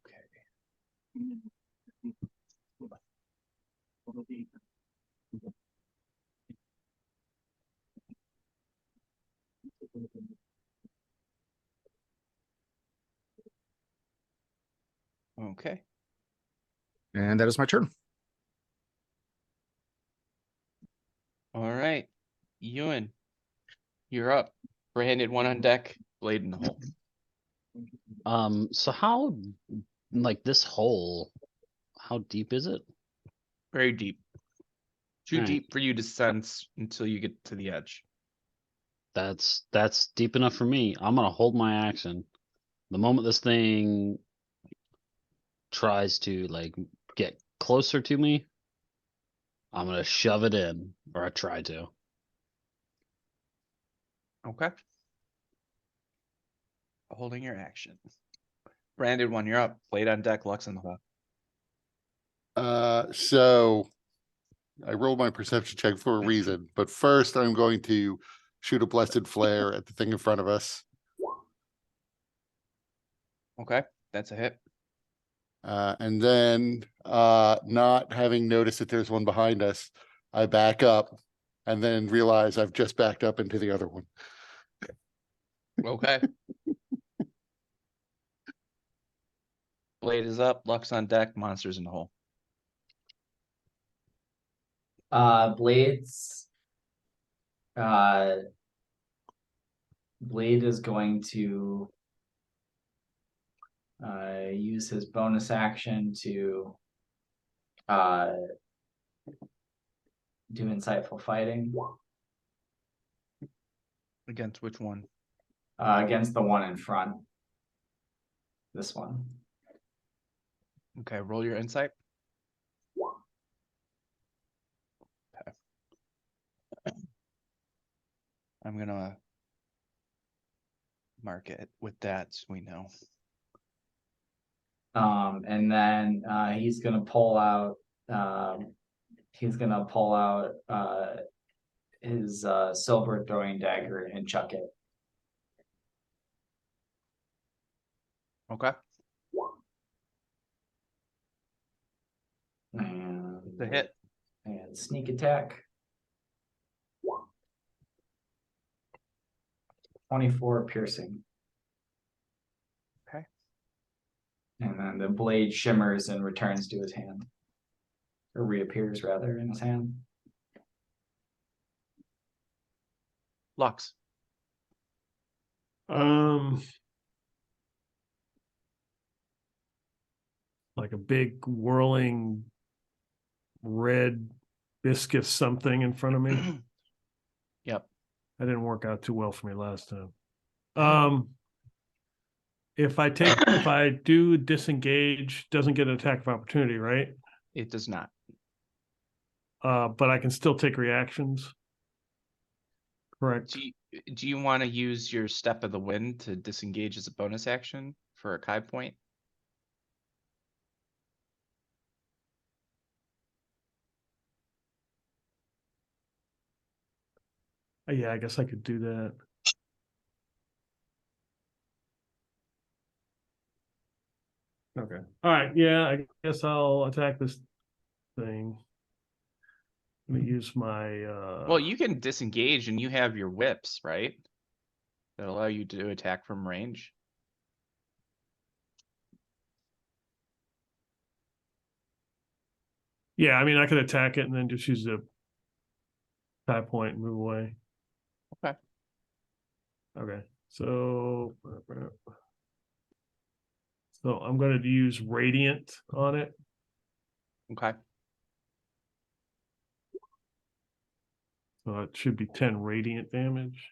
Okay. And that is my turn. All right. Ewan, you're up. Branded one on deck, blade in the hole. So how, like this hole, how deep is it? Very deep. Too All right. deep for you to sense until you get to the edge. That's deep enough for me. I'm gonna hold my action. The moment this thing tries to like get closer to me, I'm gonna shove it in, or I try to. Okay. holding your action. Branded one, you're up. Blade on deck, Lux in the hole. So I rolled my perception check for a reason, but first I'm going to shoot a blessed flare at the thing in front of us. Okay, that's a hit. And then, not having noticed that there's one behind us, I back up and then realize I've just backed up into the other one. Okay. Blade is up, Lux on deck, monsters in the hole. Blades. Blade is going to use his bonus action to do insightful fighting Against which one? against the one in front. This one. Okay, roll your insight. Okay. I'm gonna mark it with that so we know. And then he's gonna pull out his silver throwing dagger and chuck it. Okay. And The hit. and sneak attack. 24 piercing. Okay. And then the blade shimmers and returns to his hand. Or reappears rather in his hand. Lux. Like a big whirling red viscous something in front of me. Yep. That didn't work out too well for me last time. If I do disengage, doesn't get an attack of opportunity, right? It does not. But I can still take reactions. Correct. Do you want to use your step of the wind to disengage as a bonus action for a Kai point? Yeah, I guess I could do that. Okay. All right. Yeah, I guess I'll attack this thing. Let me use my Well, you can disengage and you have your whips, right? That allow you to attack from range. yeah, I mean I could attack it and then just use the tie point and move away. Okay. Okay. So I'm going to use radiant on it. Okay. So it should be 10 radiant damage.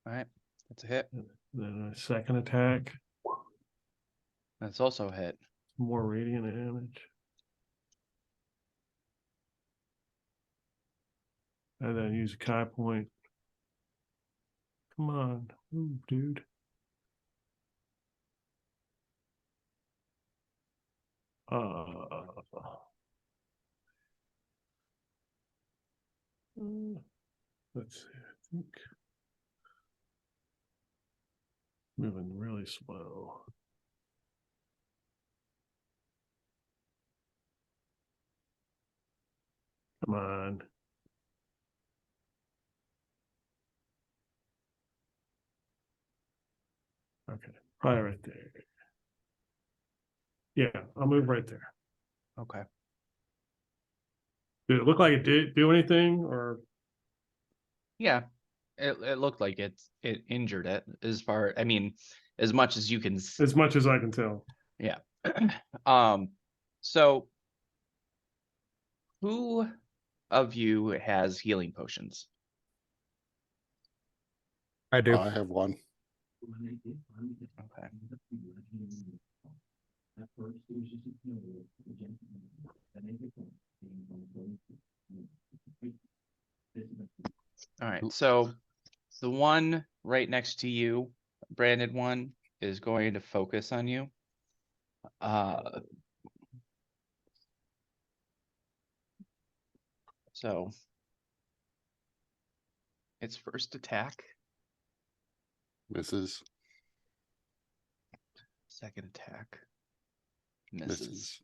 All right. That's a hit. Then a second attack, That's also a hit. more radiant damage. And then use a Kai point. Come on, move, dude. Let's see, I think moving really slow. Come on. Okay, probably right there. Yeah, I'll move right there. Okay. Did it look like it did do anything or? Yeah. It looked like it injured it as far, I mean, as much as you can. As much as I can tell. Yeah. So who of you has healing potions? I do. I have one. Okay. All right. So the one right next to you, branded one, is going to focus on you. So its first attack, Misses. second attack, misses. Misses.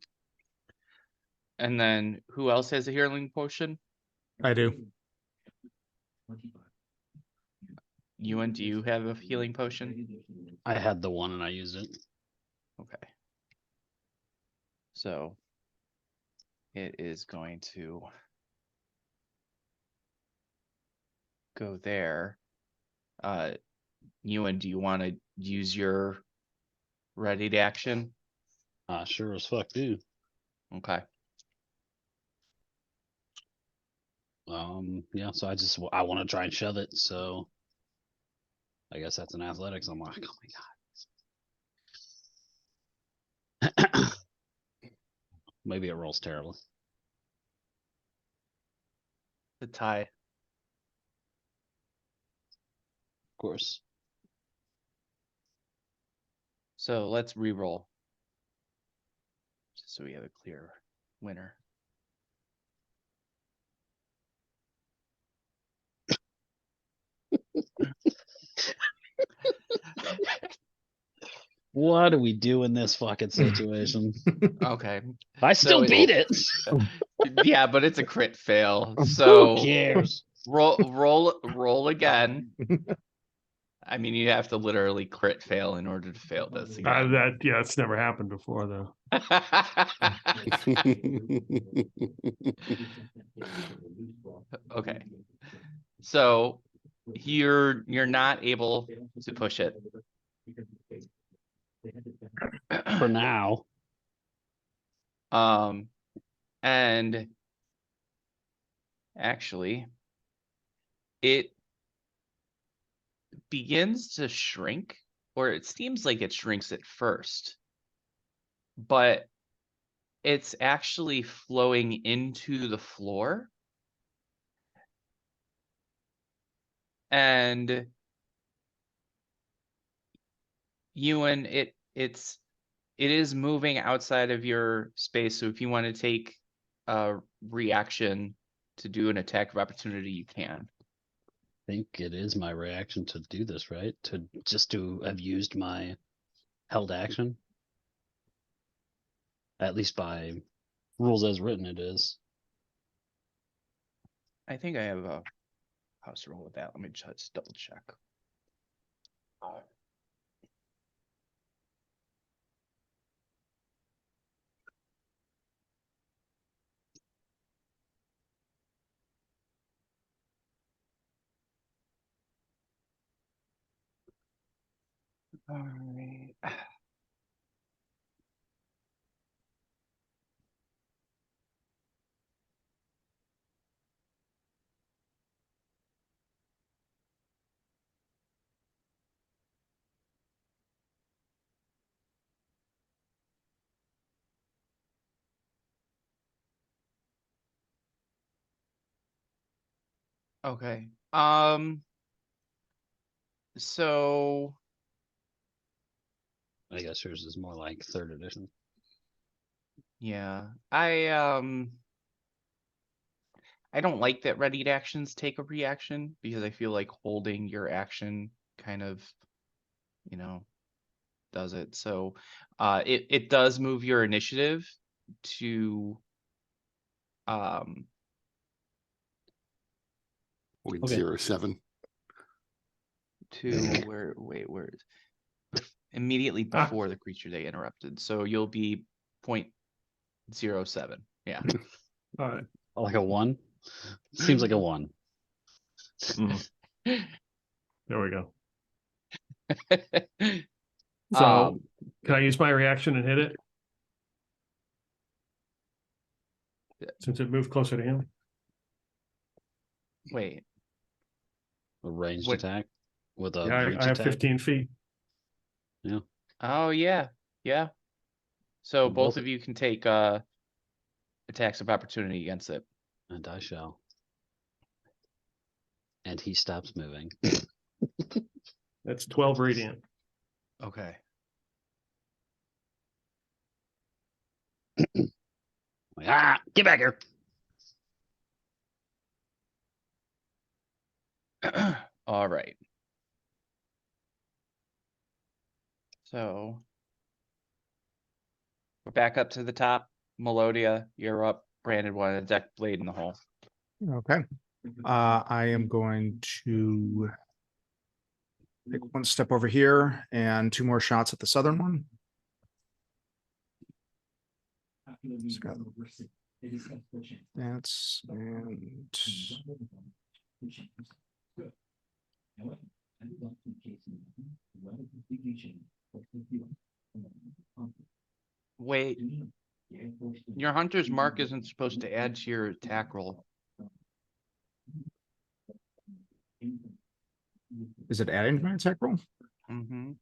And then who else has a healing potion? I do. Ewan, do you have a healing potion? I had the one and I used it. Okay. So it is going to go there. Ewan, do you want to use your ready to action? Sure as fuck do. Okay. Yeah, so I want to try and shove it, so I guess that's an athletics. I'm like, oh my god. Maybe it rolls terribly. The tie. Of course. So let's re-roll. Just so we have a clear winner. What do we do in this fucking situation? Okay. I still So beat it. Yeah, but it's a crit fail. Who So cares? roll again. I mean, you have to literally crit fail in order to fail this again. It's never happened before though. Okay. So you're not able to push it. For now. And actually it begins to shrink, or it seems like it shrinks at first, but it's actually flowing into the floor. And Ewan, it is moving outside of your space. So if you want to take a reaction to do an attack of opportunity, you can. I think it is my reaction to do this, right? To have used my held action. At least by rules as written, it is. I think I have a house rule with that. Let me just double check. All right. Okay. So I guess yours is more like 3rd edition. yeah, I don't like that ready to actions take a reaction, because I feel like holding your action kind of, does it. So it does move your initiative to 0.07. to where immediately before the creature they interrupted. So you'll be 0.07. Yeah. All right. Like a 1? Seems like a 1. There we go. So can I use my reaction and hit it? Since it moved closer to him. Wait. A ranged What- attack with a Yeah, reach I have attack. 15 feet. Yeah. Oh yeah. Yeah. So Well, both of you can take attacks of opportunity against it. And I shall. And he stops moving. That's 12 radiant. Okay. Like, get back here. All right. So we're back up to the top. Melodia, you're up. Brandon wanted a deck, Blade in the hole. Okay. I am going to take one step over here and 2 more shots at the southern one. That's and Wait, your hunter's mark isn't supposed to add to your attack roll. is it adding to my attack roll? Mm-hmm.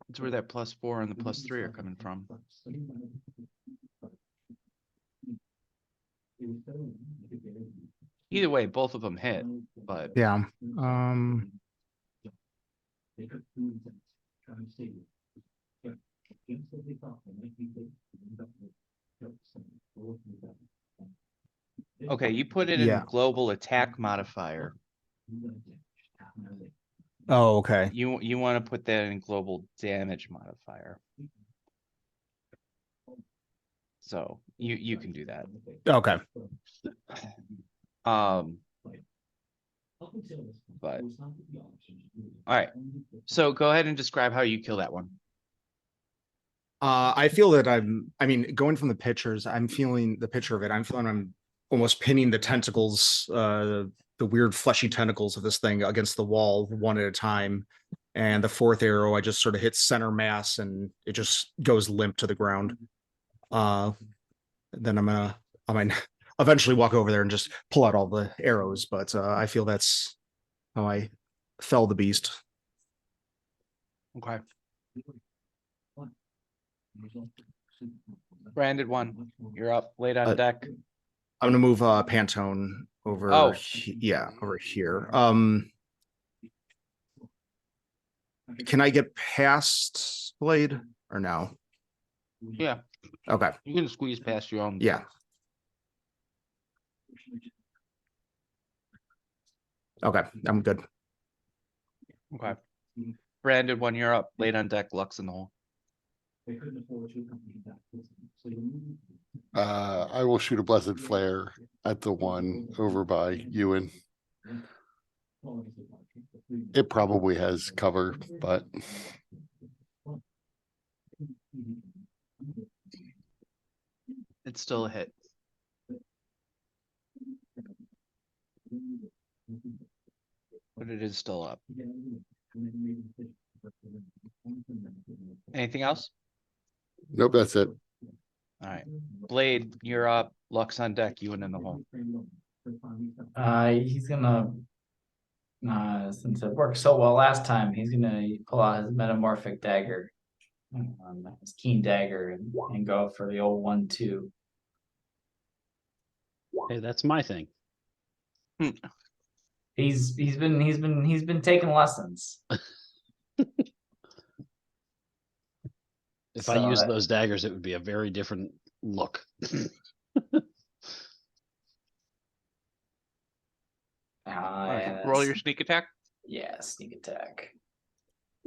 That's where that +4 and the +3 are coming from. Either way, both of them hit, but Yeah. okay, you put it Yeah. in global attack modifier. Oh, okay. You want to put that in global damage modifier. So you can do that. Okay. But all right. So go ahead and describe how you kill that one. I feel that I mean, going from the pictures, I'm feeling the picture of it. I'm feeling I'm almost pinning the tentacles, the weird fleshy tentacles of this thing against the wall one at a time. And the 4th arrow, I just sort of hit center mass and it just goes limp to the ground. Then I might eventually walk over there and just pull out all the arrows, but I feel that's how I fell the beast. Okay. Branded 1, you're up. Late on deck. I'm gonna move Pantone over. Oh. Yeah, over here. Can I get past Blade or no? Yeah, Okay. you can squeeze past your own. Yeah. Okay, I'm good. Okay. Branded 1, you're up. Late on deck. Lux in the hole. I will shoot a blessed flare at the one over by Ewan. It probably has cover, but It's still a hit. But it is still up. Anything else? nope, that's it. All right. Blade, you're up. Lux on deck. You in the hole. He's gonna, since it worked so well last time, he's gonna pull out his metamorphic dagger, his keen dagger, and go for the old 1-2. Hey, that's my thing. He's been taking lessons. If I used those daggers, it would be a very different look. Roll your sneak attack. Yeah, sneak attack.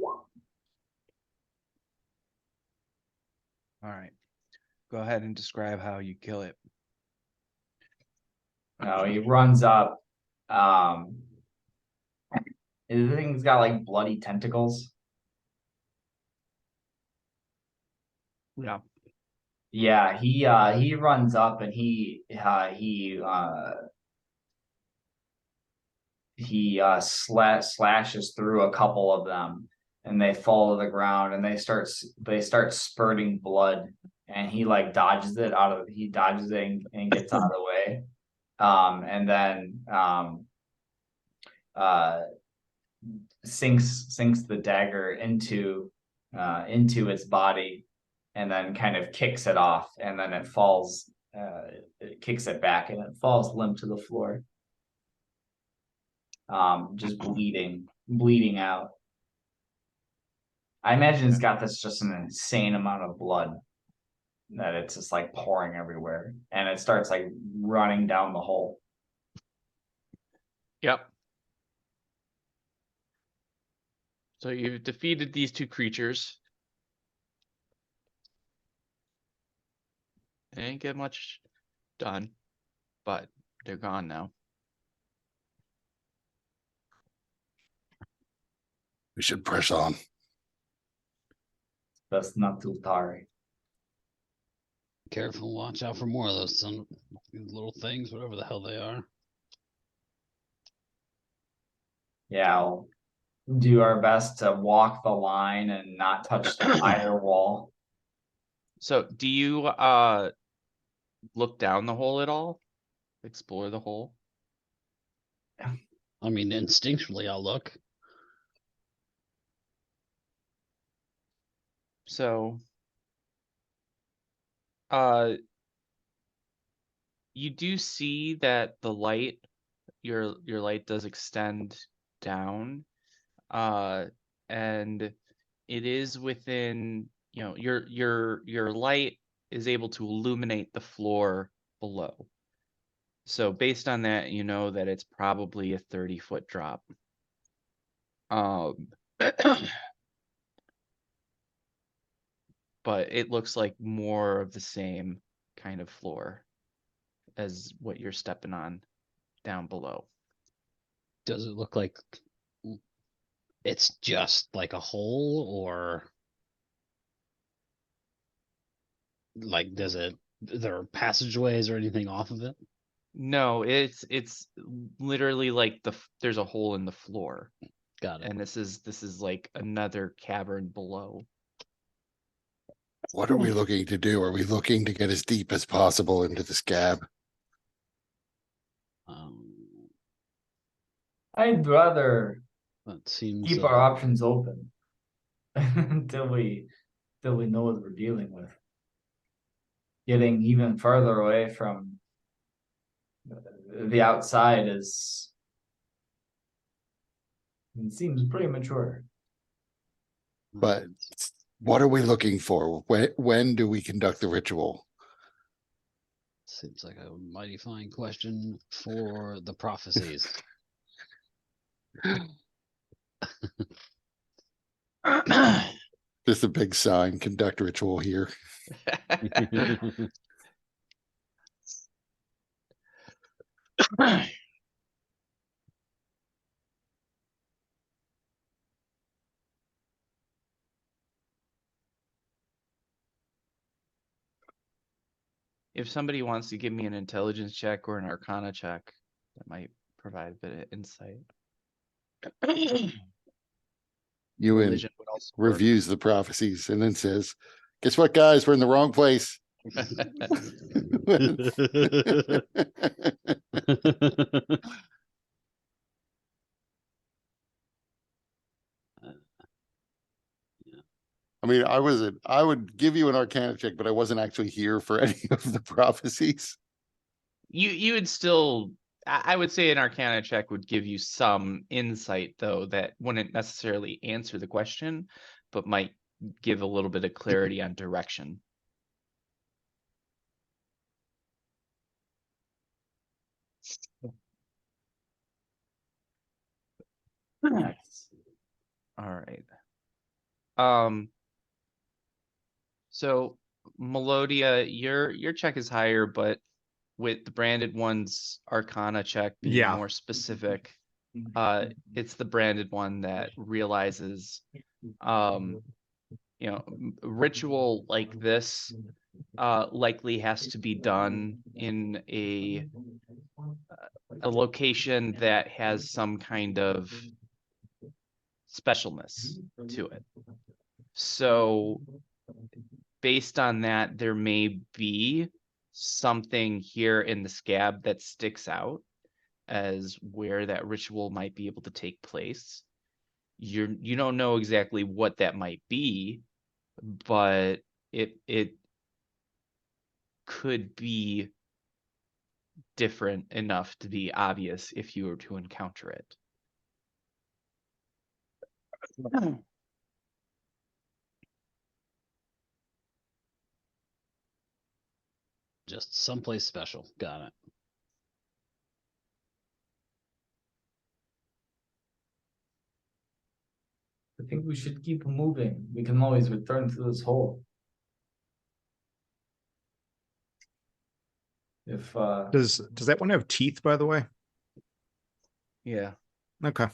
All right. Go ahead and describe how you kill it. No, he runs up. The thing's got like bloody tentacles. Yeah. Yeah, he runs up and he slashes through a couple of them, and they fall to the ground, and they start spurting blood, and he like dodges it and gets out of the way, and then sinks the dagger into its body, and then kind of kicks it off, and then it falls. It kicks it back, and it falls limp to the floor. Just bleeding out. I imagine it's got this just an insane amount of blood that it's just like pouring everywhere, and it starts like running down the hole. Yep. So you've defeated these two creatures. They didn't get much done, but they're gone now. We should press on. That's not too tiring. Careful, watch out for more of those little things, whatever the hell they are. Yeah, I'll do our best to walk the line and not touch either wall. So do you look down the hole at all? Explore the hole? I mean, instinctually, I'll look. So you do see that the light, your light does extend down, and it is within, you know, your light is able to illuminate the floor below. So based on that, you know that it's probably a 30-foot drop. But it looks like more of the same kind of floor as what you're stepping on down below. Does it look like it's just like a hole, or like there are passageways or anything off of it? No, it's literally like there's a hole in the floor. Got it. And this is like another cavern below. What are we looking to do? Are we looking to get as deep as possible into the scab? I'd rather That seems keep our options open until we know what we're dealing with. Getting even further away from the outside it seems pretty mature. But what are we looking for? When do we conduct the ritual? Seems like a mighty fine question for the prophecies. Just a big sign, conduct ritual here. If somebody wants to give me an intelligence check or an arcana check, that might provide a bit of insight. Ewan Religion would also work. reviews the prophecies and then says, guess what, guys? We're in the wrong place. I mean, I would give you an arcana check, but I wasn't actually here for any of the prophecies. You would still, I would say an arcana check would give you some insight, though, that wouldn't necessarily answer the question, but might give a little bit of clarity on direction. All right. So Melodia, your check is higher, but with the branded one's arcana check being more specific, it's the branded one that realizes you know, ritual like this likely has to be done in a location that has some kind of specialness to it. So based on that, there may be something here in the scab that sticks out as where that ritual might be able to take place. You don't know exactly what that might be, but it could be different enough to be obvious if you were to encounter it. Just someplace special. Got it. I think we should keep moving. We can always return to this hole. If Does that one have teeth, by the way? Yeah. Okay.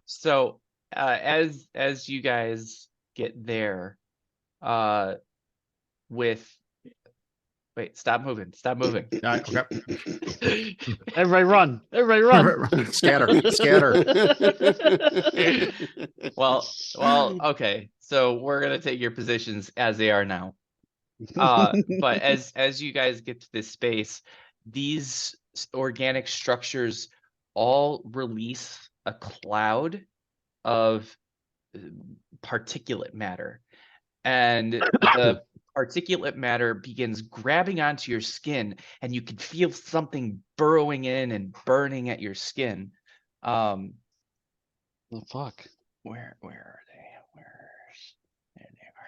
So as you guys get there, with wait, stop moving. Okay. Everybody run! Everybody run! Scatter. Well, okay. So we're gonna take your positions as they are now. But as you guys get to this space, these organic structures all release a cloud of particulate matter, and the particulate matter begins grabbing onto your skin, and you can feel something burrowing in and burning at your skin. The fuck? Where are they? There they are.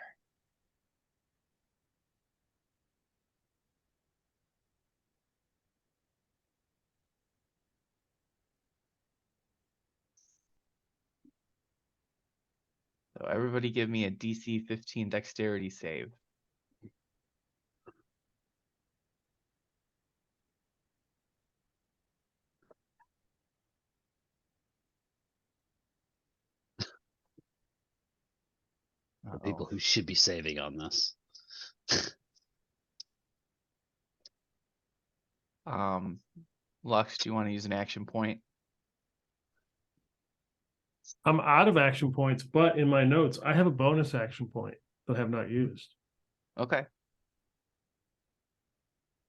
So everybody give me a DC 15 dexterity save. The people who should be saving on this. Lux, do you want to use an action point? I'm out of action points, but in my notes, I have a bonus action point that I have not used, Okay.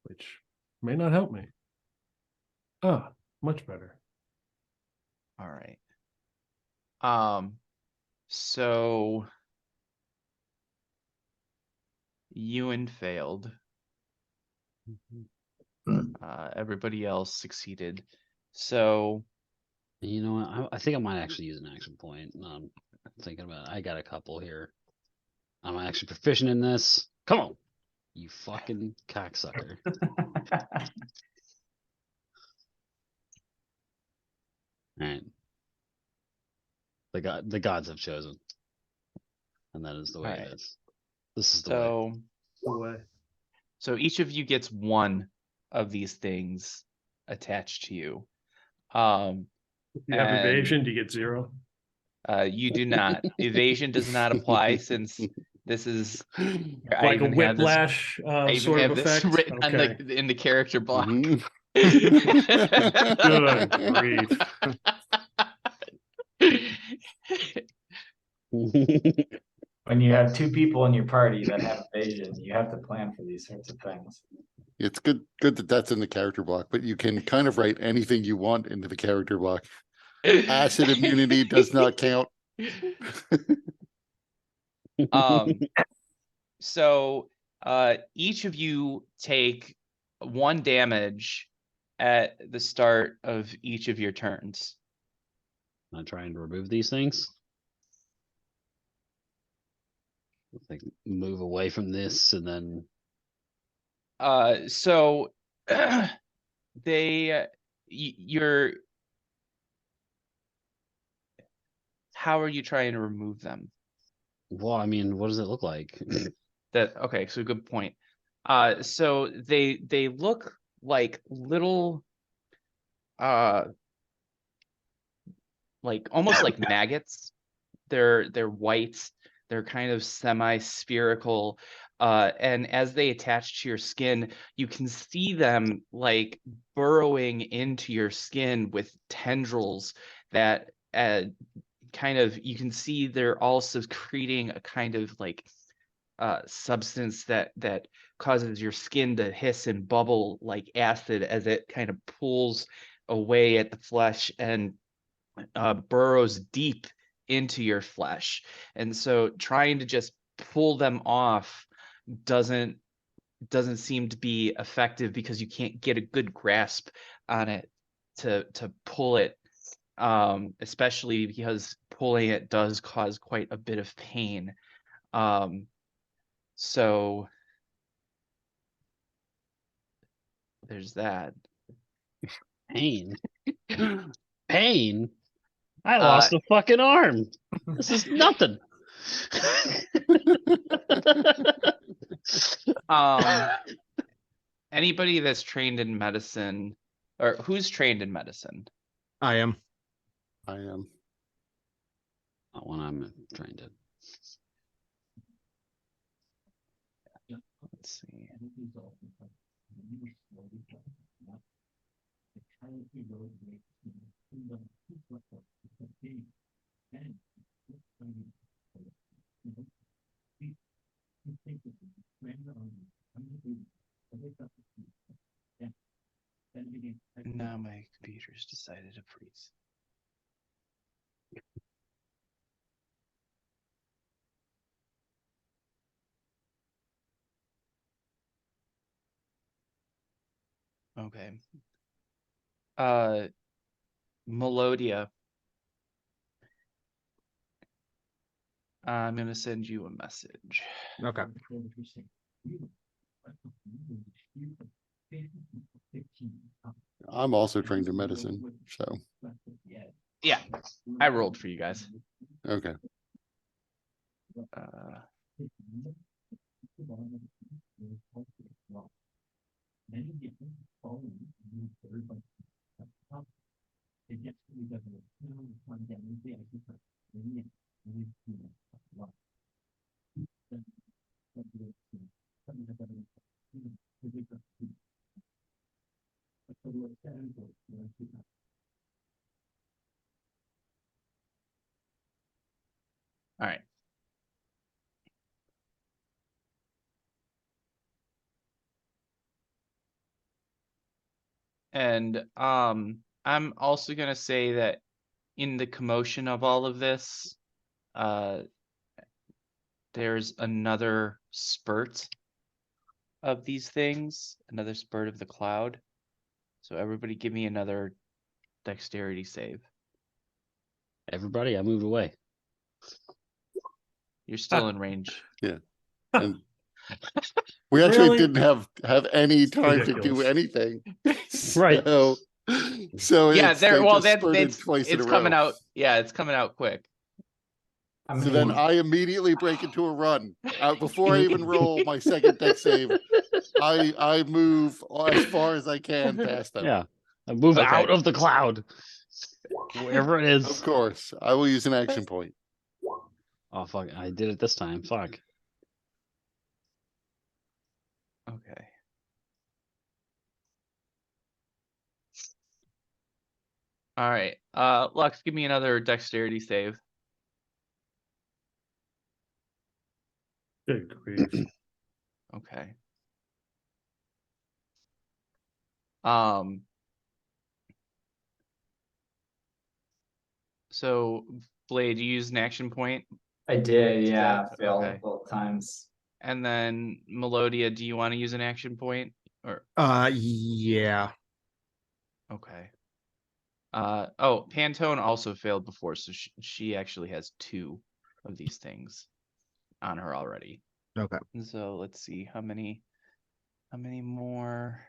which may not help me. Ah, much better. All right. So Ewan failed. Everybody else succeeded. So You know what? I think I might actually use an action point. Thinking about it. I got a couple here. I'm actually proficient in this. Come on, you fucking cocksucker. Alright. The gods have chosen. And that is the way Alright. it is. This is the way. The way. So each of you gets one of these things attached to you. If you have And- evasion, do you get 0? You do not. Evasion does not apply since this is I Like a even have this- whiplash I even sort have of this effect? written on Okay. in the character block. Mhm. Good grief. when you have two people in your party that have evasion, you have to plan for these sorts of things. It's good that that's in the character block, but you can kind of write anything you want into the character block. Acid immunity does not count. So each of you take 1 damage at the start of each of your turns. I'm trying to remove these things. Like move away from this and then So they you're how are you trying to remove them? well, I mean, what does it look like? Okay, so good point. So they look like little like almost like maggots. They're white, they're kind of semi-spherical, and as they attach to your skin, you can see them like burrowing into your skin with tendrils that kind of, you can see they're also creating a kind of like substance that causes your skin to hiss and bubble like acid as it kind of pulls away at the flesh and burrows deep into your flesh. And so trying to just pull them off doesn't seem to be effective because you can't get a good grasp on it to pull it, especially because pulling it does cause quite a bit of pain. So there's that. Pain. Pain. I lost a fucking arm. This is nothing. Anybody that's trained in medicine, or who's trained in medicine? I am. I am. Not one I'm trained in. Let's see. Now my computer's decided to freeze. Okay. Melodia. I'm gonna send you a message. Okay. I'm also trained in medicine, so Yeah, I rolled for you guys. okay. All right. And I'm also gonna say that in the commotion of all of this, there's another spurt of these things, another spurt of the cloud. So everybody give me another dexterity save. Everybody, I moved away. You're still in range. Yeah. And we actually Really? didn't have any time to do Ridiculous. anything. Right. So Yeah, it's, there. they Well, just spurted twice in it's a coming row. out. Yeah, it's coming out quick. I So then mean, I immediately break into a run. Before I even roll my second deck save, I move as far as I can past them. Yeah. I move Okay. out of the cloud. Wherever it is. Of course, I will use an action point. Oh fuck! I did it this time. Fuck. Okay. All right. Lux, give me another dexterity save. Good grief. Okay. So Blade, you use an action point, I did, yeah, Steph? failed Okay. both times. And then Melodia, do you want to use an action point? Or Yeah. okay. Oh, Pantone also failed before, so she actually has 2 of these things on her already. Okay. So let's see how many more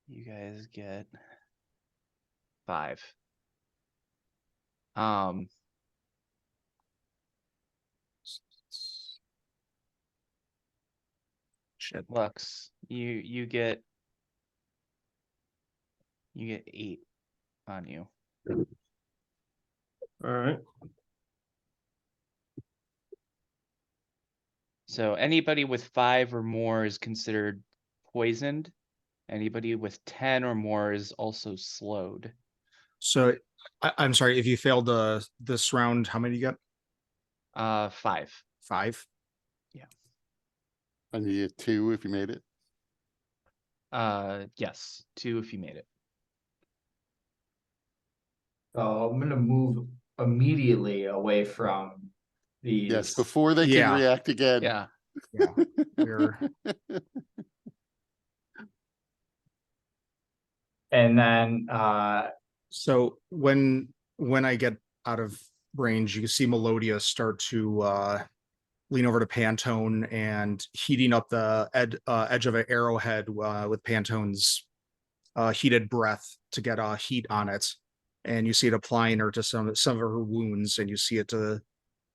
you guys get. 5. Shit. Lux, you get 8 on you. All right. So anybody with 5 or more is considered poisoned. Anybody with 10 or more is also slowed. So I'm sorry, if you failed this round, how many you got? 5. 5? I need a 2 if you made it. Yes, 2 if you made it. So I'm gonna move immediately away from these. Yes, before they can react again. Yeah. Yeah. We're And then so when I get out of range, you can see Melodia start to lean over to Pantone and heating up the edge of an arrowhead with Pantone's heated breath to get heat on it. And you see it applying her to some of her wounds, and you see it to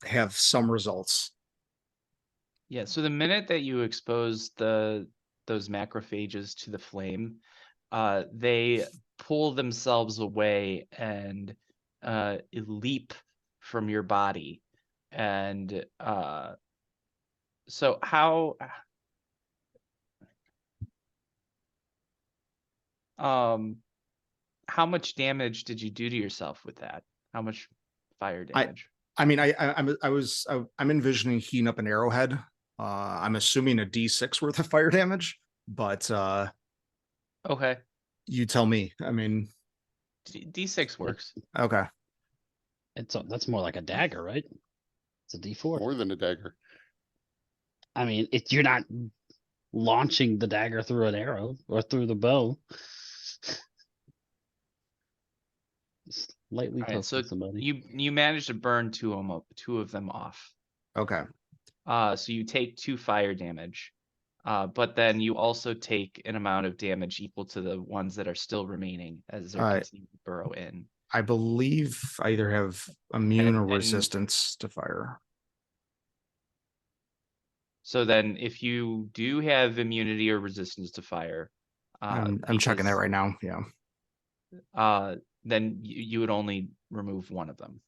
have some results. Yeah, so the minute that you expose those macrophages to the flame, they pull themselves away and leap from your body. And so how much damage did you do to yourself with that? How much fire damage? I'm envisioning heating up an arrowhead. I'm assuming a D6 worth of fire damage, but okay, you tell me. I mean, D6 works. Okay. That's more like a dagger, right? It's a D4. More than a dagger. I mean, you're not launching the dagger through an arrow or through the bow. Lightly so somebody. You managed to burn two of them off. Okay. So you take 2 fire damage, but then you also take an amount of damage equal to the ones that are still remaining as they're continuing to burrow in. I believe I either have immune or resistance to fire. So then if you do have immunity or resistance to fire, I'm checking that right now. Yeah. Then you would only remove one of them.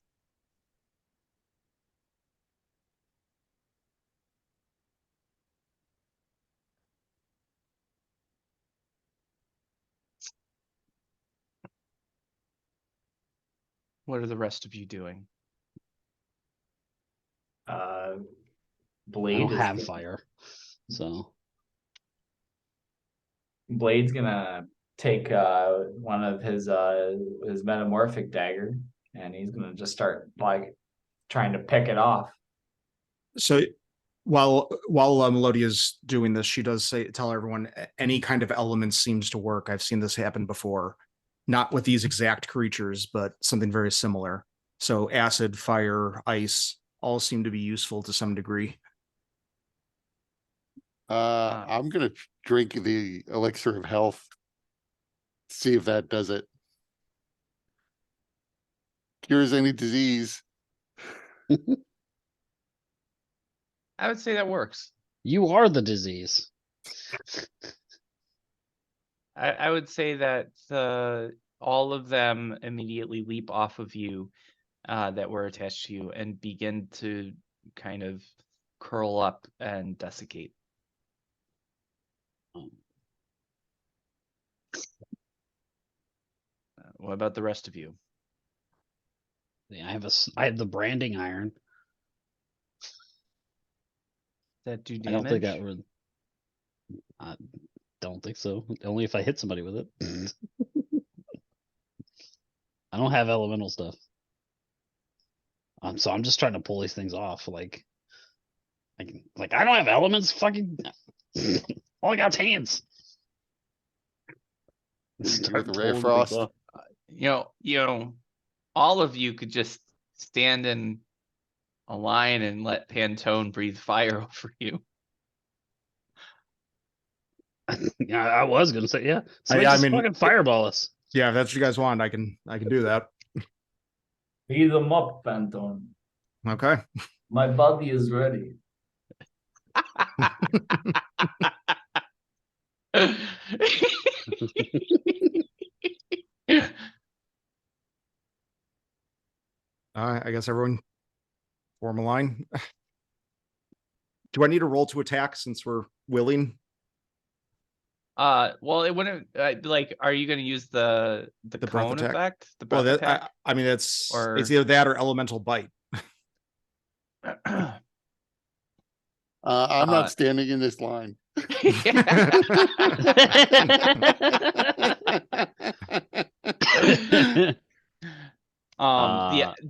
What are the rest of you doing? Blade I don't have fire, so Blade's gonna take one of his metamorphic dagger, and he's gonna just start like trying to pick it off. So while Melodia's doing this, she does tell everyone any kind of element seems to work. I've seen this happen before, not with these exact creatures, but something very similar. So acid, fire, ice, all seem to be useful to some degree. I'm gonna drink the elixir of health. See if that does it. Cures any disease. I would say that works. You are the disease. I would say that all of them immediately leap off of you that were attached to you and begin to kind of curl up and desiccate. What about the rest of you? Yeah, I have the branding iron. That do damage? I don't think that would. I don't think so. Only if I hit somebody with it. I don't have elemental stuff. So I'm just trying to pull these things off. Like I don't have elements. Fucking all I got is hands. Start the ray of frost. You know, all of you could just stand in a line and let Pantone breathe fire over you. Yeah, I was gonna say, yeah. So I mean, fucking fireball us. Yeah, if that's what you guys want, I can do that. Beat them up, Pantone. Okay. My body is ready. I guess everyone form a line. Do I need to roll to attack since we're willing? Well, it wouldn't like. Are you going to use the cone effect? The breath attack? I mean, it's either that or elemental bite. I'm not standing in this line.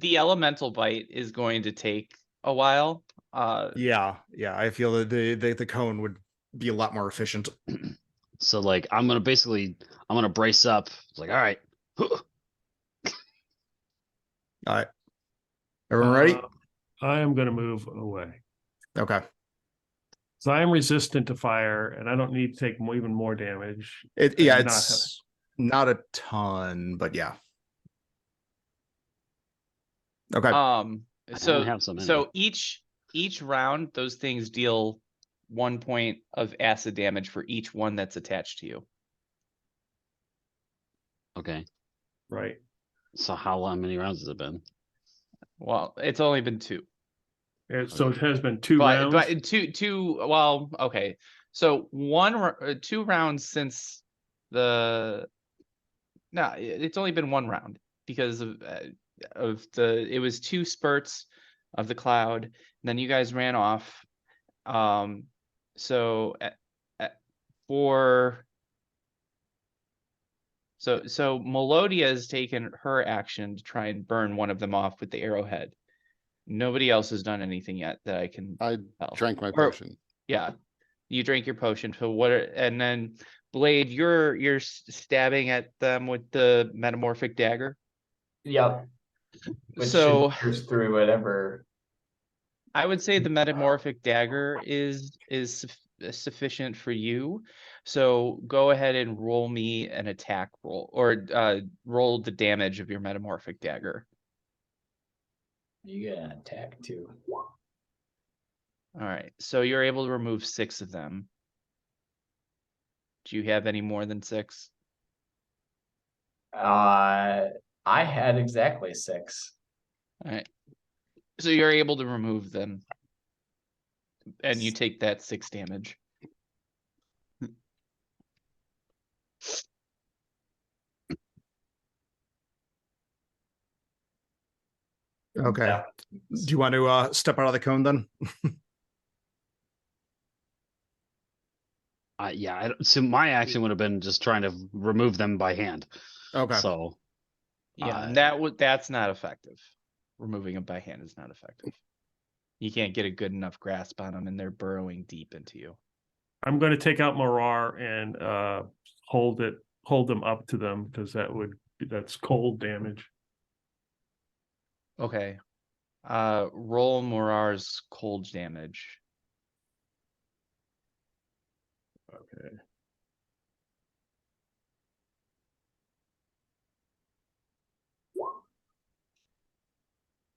The elemental bite is going to take a while. Yeah, I feel that the cone would be a lot more efficient. So like I'm gonna brace up. It's like, all right. All right. Everyone ready? I am gonna move away. Okay. So I am resistant to fire, and I don't need to take even more damage. Yeah, and it's not a ton, but yeah. Okay. don't have so many. So each round, those things deal 1 point of acid damage for each one that's attached to you. Okay. Right. So how many rounds has it been? Well, it's only been 2. So it has been 2 rounds. But two. Well, okay. So 2 rounds since the. No, it's only been 1 round because of it was 2 spurts of the cloud. And then you guys ran off. So So Melodia has taken her action to try and burn one of them off with the arrowhead. Nobody else has done anything yet that I can I tell. drank my potion. Yeah, you drank your potion. So and then Blade, you're stabbing at them with the metamorphic dagger. Yep. Which So should pierce through whatever. I would say the metamorphic dagger is sufficient for you. So go ahead and roll me an attack roll, or roll the damage of your metamorphic dagger. You get an attack too. All right, so you're able to remove 6 of them. Do you have any more than 6? I had exactly 6. All right, so you're able to remove them, and you take that 6 damage. Okay. Yeah. Do you want to step out of the cone then? Yeah. So my action would have been just trying to remove them by hand. Okay. So Yeah, and that's not effective. Removing them by hand is not effective. You can't get a good enough grasp on them, and they're burrowing deep into you. I'm going to take out Marar and hold them up to them, because that's cold damage. Okay. Roll Morar's cold damage. Okay.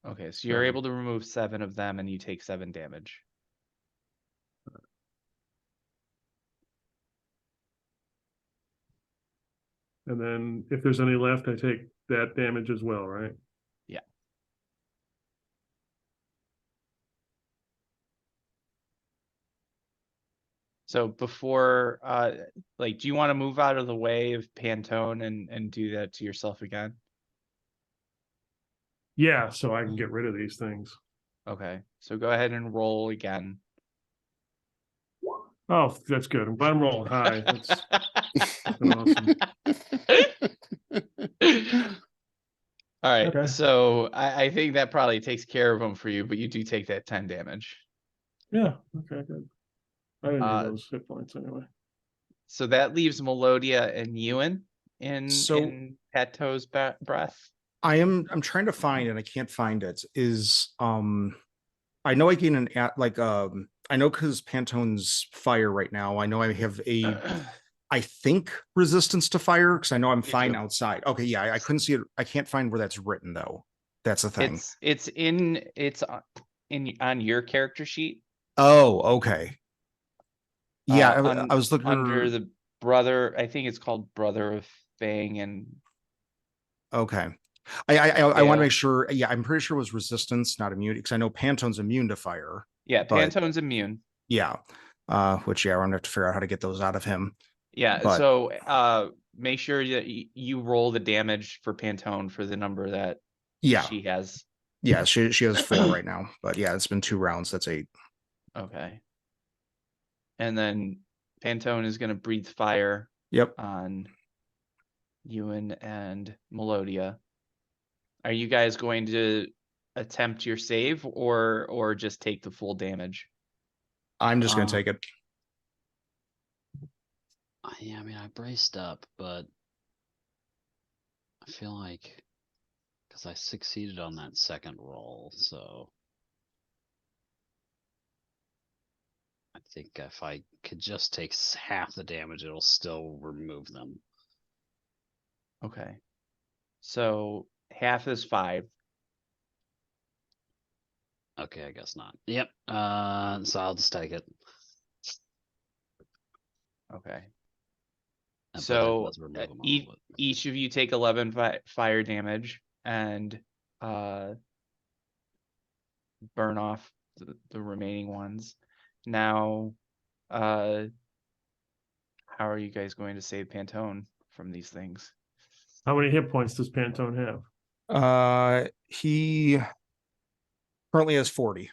Okay, so you're able to remove 7 of them, and you take 7 damage. And then if there's any left, I take that damage as well, right? Yeah. So before, do you want to move out of the way of Pantone and do that to yourself again? Yeah, so I can get rid of these things. Okay, so go ahead and roll again. Oh, that's good. I'm glad I'm rolling high. That's awesome. All right, Okay. so I think that probably takes care of them for you, but you do take that 10 damage. Yeah, okay, good. I didn't need Uh, those hit points anyway. So that leaves Melodia and Ewan in Pato's breath. I'm trying to find, and I can't find it, is I know I gain an I know because Pantone's fire right now. I know I have I think resistance to fire, because I know I'm fine outside. Okay, yeah, I couldn't see it. I can't find where that's written though. That's the thing. It's on your character sheet. Oh, okay. Yeah, I was looking under the brother. I think it's called Brother of Fang, and okay. I want to make sure. Yeah, I'm pretty sure it was resistance, not immune, because I know Pantone's immune to fire. Yeah, Pantone's immune. Yeah, which we're gonna have to figure out how to get those out of him. Yeah, so make sure that you roll the damage for Pantone for the number that she has. Yeah, she has 4 right now, but yeah, it's been 2 rounds. That's 8. Okay. And then Pantone is going to breathe fire. Yep. On Ewan and Melodia. Are you guys going to attempt your save or just take the full damage? I'm just going to take it. Yeah, I mean, I braced up, but I feel like because I succeeded on that second roll, so think if I could just take half the damage, it'll still remove them. Okay. So half is 5. Okay, I guess not. Yep. So I'll just take it. Okay. But So that does remove them a little bit. each of you take 11 fire damage and burn off the remaining ones. Now, how are you guys going to save Pantone from these things? How many hit points does Pantone have? He currently has 40.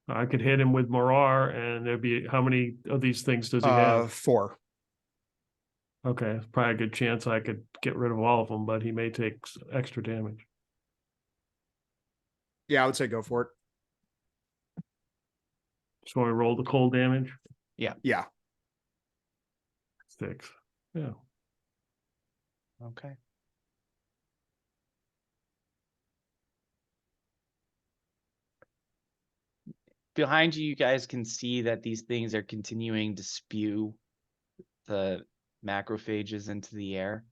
I could hit him with Morar, and there'd be how many of these things does he have? 4. Okay, probably a good chance I could get rid of all of them, but he may take extra damage. Yeah, I would say go for it. So I roll the cold damage. Yeah. 6. Yeah. Okay. Behind you, you guys can see that these things are continuing to spew the macrophages into the air,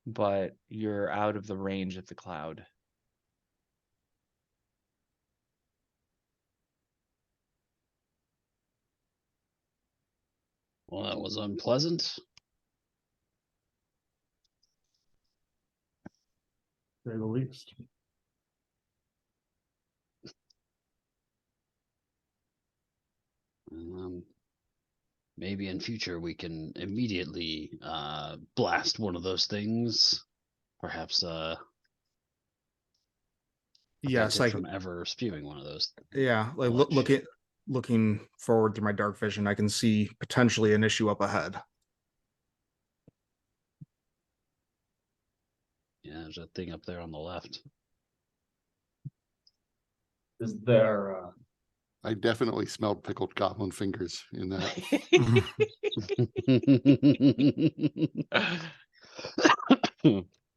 but you're out of the range of the cloud. Well, that was unpleasant. Say the least. Maybe in future we can immediately blast one of those things. Perhaps Yes, prevent it from ever spewing one of those. Yeah, like looking forward through my dark vision, I can see potentially an issue up ahead. Yeah, there's that thing up there on the left. Is there I definitely smelled pickled goblin fingers in that.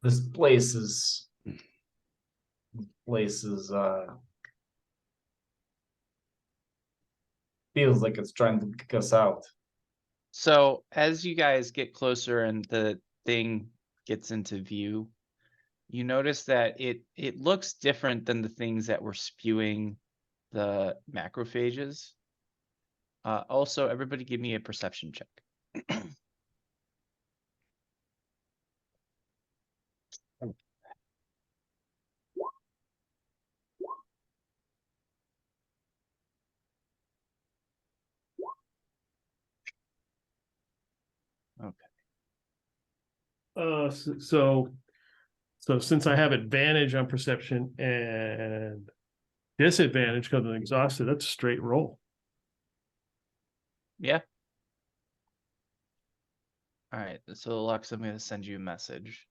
this place is feels like it's trying to kick us out. So as you guys get closer and the thing gets into view, you notice that it looks different than the things that were spewing the macrophages. Also, everybody give me a perception check. Okay. So since I have advantage on perception and disadvantage because I'm exhausted, that's a straight roll. Yeah. All right. So Lux, I'm going to send you a message.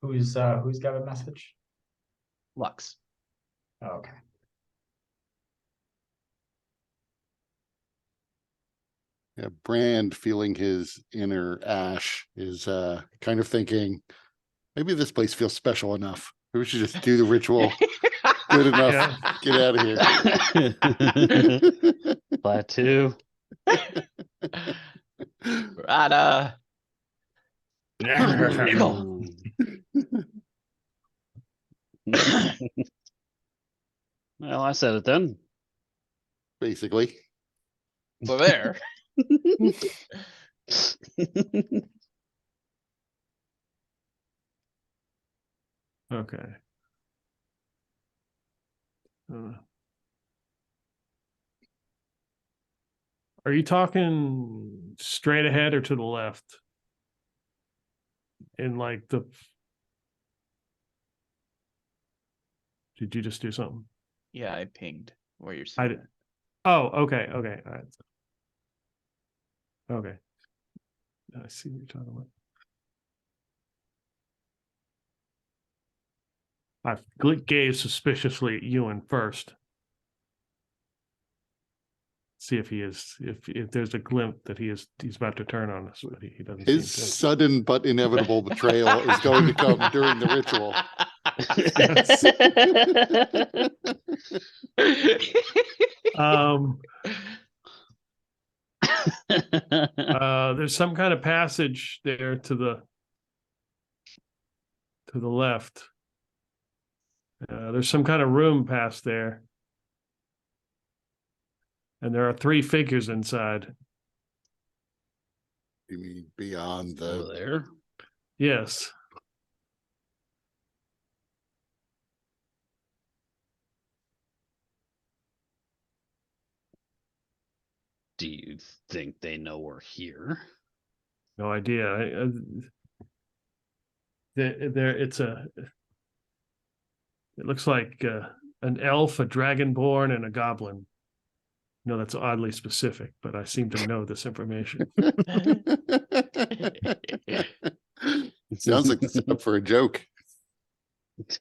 Who's got a message? Lux. Oh, okay. Yeah, Brand, feeling his inner ash, is kind of thinking, maybe this place feels special enough. Maybe we should just do the ritual. Good enough. Yeah. Get out of here. Plateau. Rada. Well, I said it then. Basically. So there. Okay. Are you talking straight ahead or to the left? In like the. Did you just do something? Yeah, I pinged where you're I seeing did. it. Oh, okay, okay, all right. Okay. I see what you're talking about. I gazed suspiciously at Ewan first. See if he is, if there's a glimpse that he's about to turn on us, but he doesn't His seem to. sudden but inevitable betrayal is going to come during the ritual. There's some kind of passage there to the left. There's some kind of room past there. And there are 3 figures inside. You mean beyond Over the there. Yes. Do you think they know we're here? No idea. It looks like an elf, a dragonborn, and a goblin. No, that's oddly specific, but I seem to know this information. Sounds like the setup for a joke.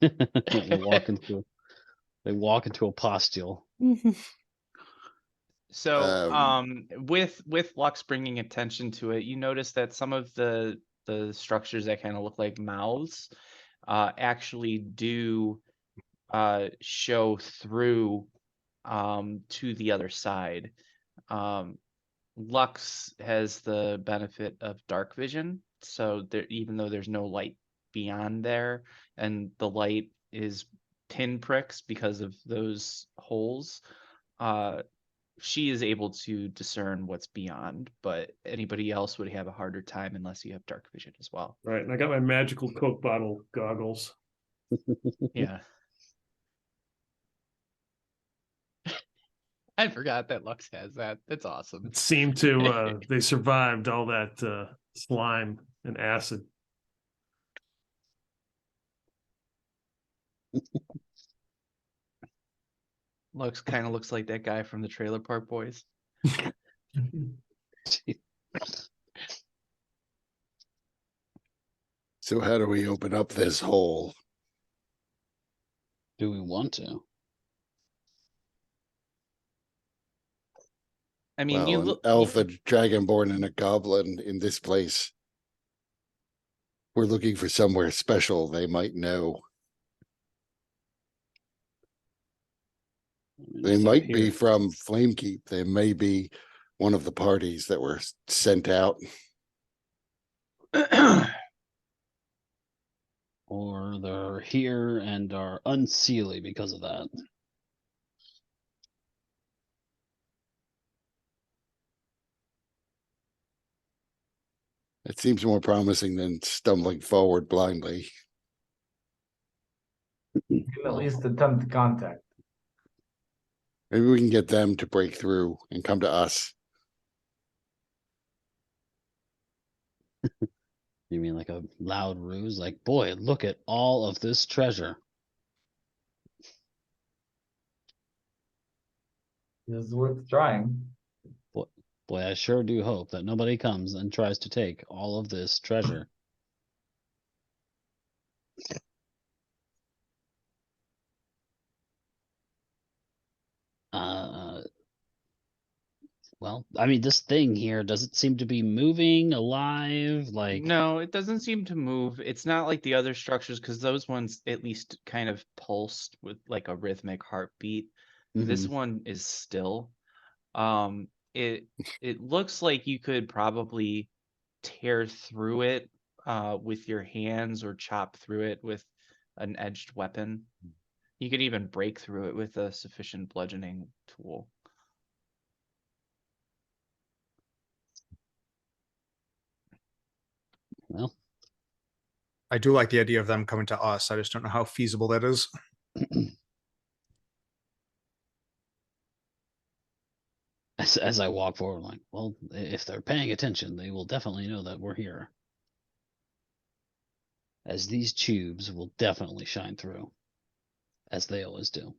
They walk into a postule. So with Lux bringing attention to it, you notice that some of the structures that kind of look like mouths actually do show through to the other side. Lux has the benefit of dark vision, so there, even though there's no light beyond there, and the light is pinpricks because of those holes, she is able to discern what's beyond, but anybody else would have a harder time unless you have dark vision as well. Right, and I got my magical Coke bottle goggles. Yeah. I forgot that Lux has that. That's awesome. It seemed to they survived all that slime and acid. Lux kind of looks like that guy from the Trailer Park Boys. So how do we open up this hole? Do we want to? I mean, Well, you an look. elf, a dragonborn, and a goblin in this place. We're looking for somewhere special they might know. They It's might up be here. from Flamekeep. They may be one of the parties that were sent out. Or they're here and are unseelie because of that. It seems more promising than stumbling forward blindly. You can at least attempt contact. Maybe we can get them to break through and come to us. You mean like a loud ruse? Like, boy, look at all of this treasure. This is worth trying. Boy, I sure do hope that nobody comes and tries to take all of this treasure. Well, I mean, this thing here, does it seem to be moving, alive? Like, No, it doesn't seem to move. It's not like the other structures because those ones at least kind of pulsed with like a rhythmic heartbeat. This mhm. one is still. Um, it it looks like you could probably tear through it with your hands or chop through it with an edged weapon. You could even break through it with a sufficient bludgeoning tool. Well, I do like the idea of them coming to us. I just don't know how feasible that is. as I walk forward, I'm like, well, if they're paying attention, they will definitely know that we're here. As these tubes will definitely shine through, as they always do.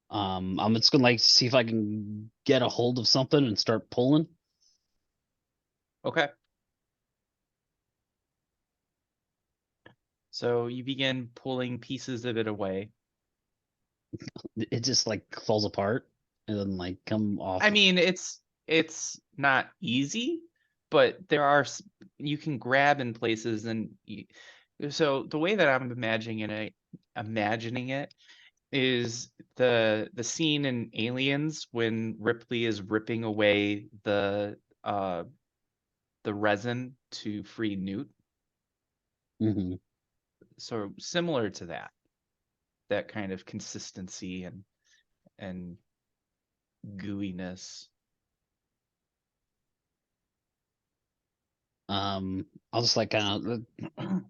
I'm just gonna like see if I can get a hold of something and start pulling. Okay. So you begin pulling pieces of it away. It just like falls apart and then like come off. I mean, it's not easy, but there are you can grab in places and so the way that I'm imagining it is the scene in Aliens when Ripley is ripping away the resin to free Newt. Mhm. So similar to that kind of consistency and gooiness. I'll just like kind of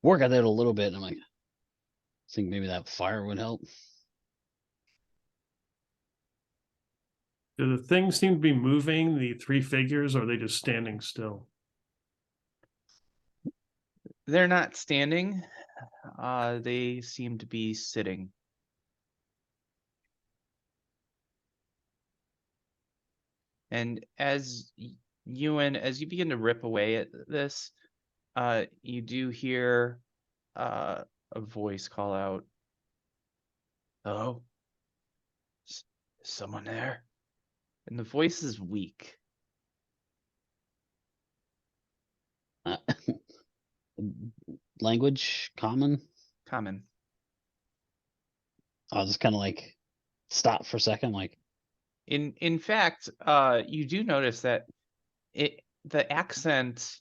work at it a little bit. And I'm like, I think maybe that fire would help. Do the things seem to be moving, the three figures, or are they just standing still? They're not standing. They seem to be sitting. And as as you begin to rip away at this, you do hear a voice call out, "Hello? Is someone there?" And the voice is weak. Uh, language common. Common. I'll just kind of like stop for a second, like. In fact, you do notice that the accent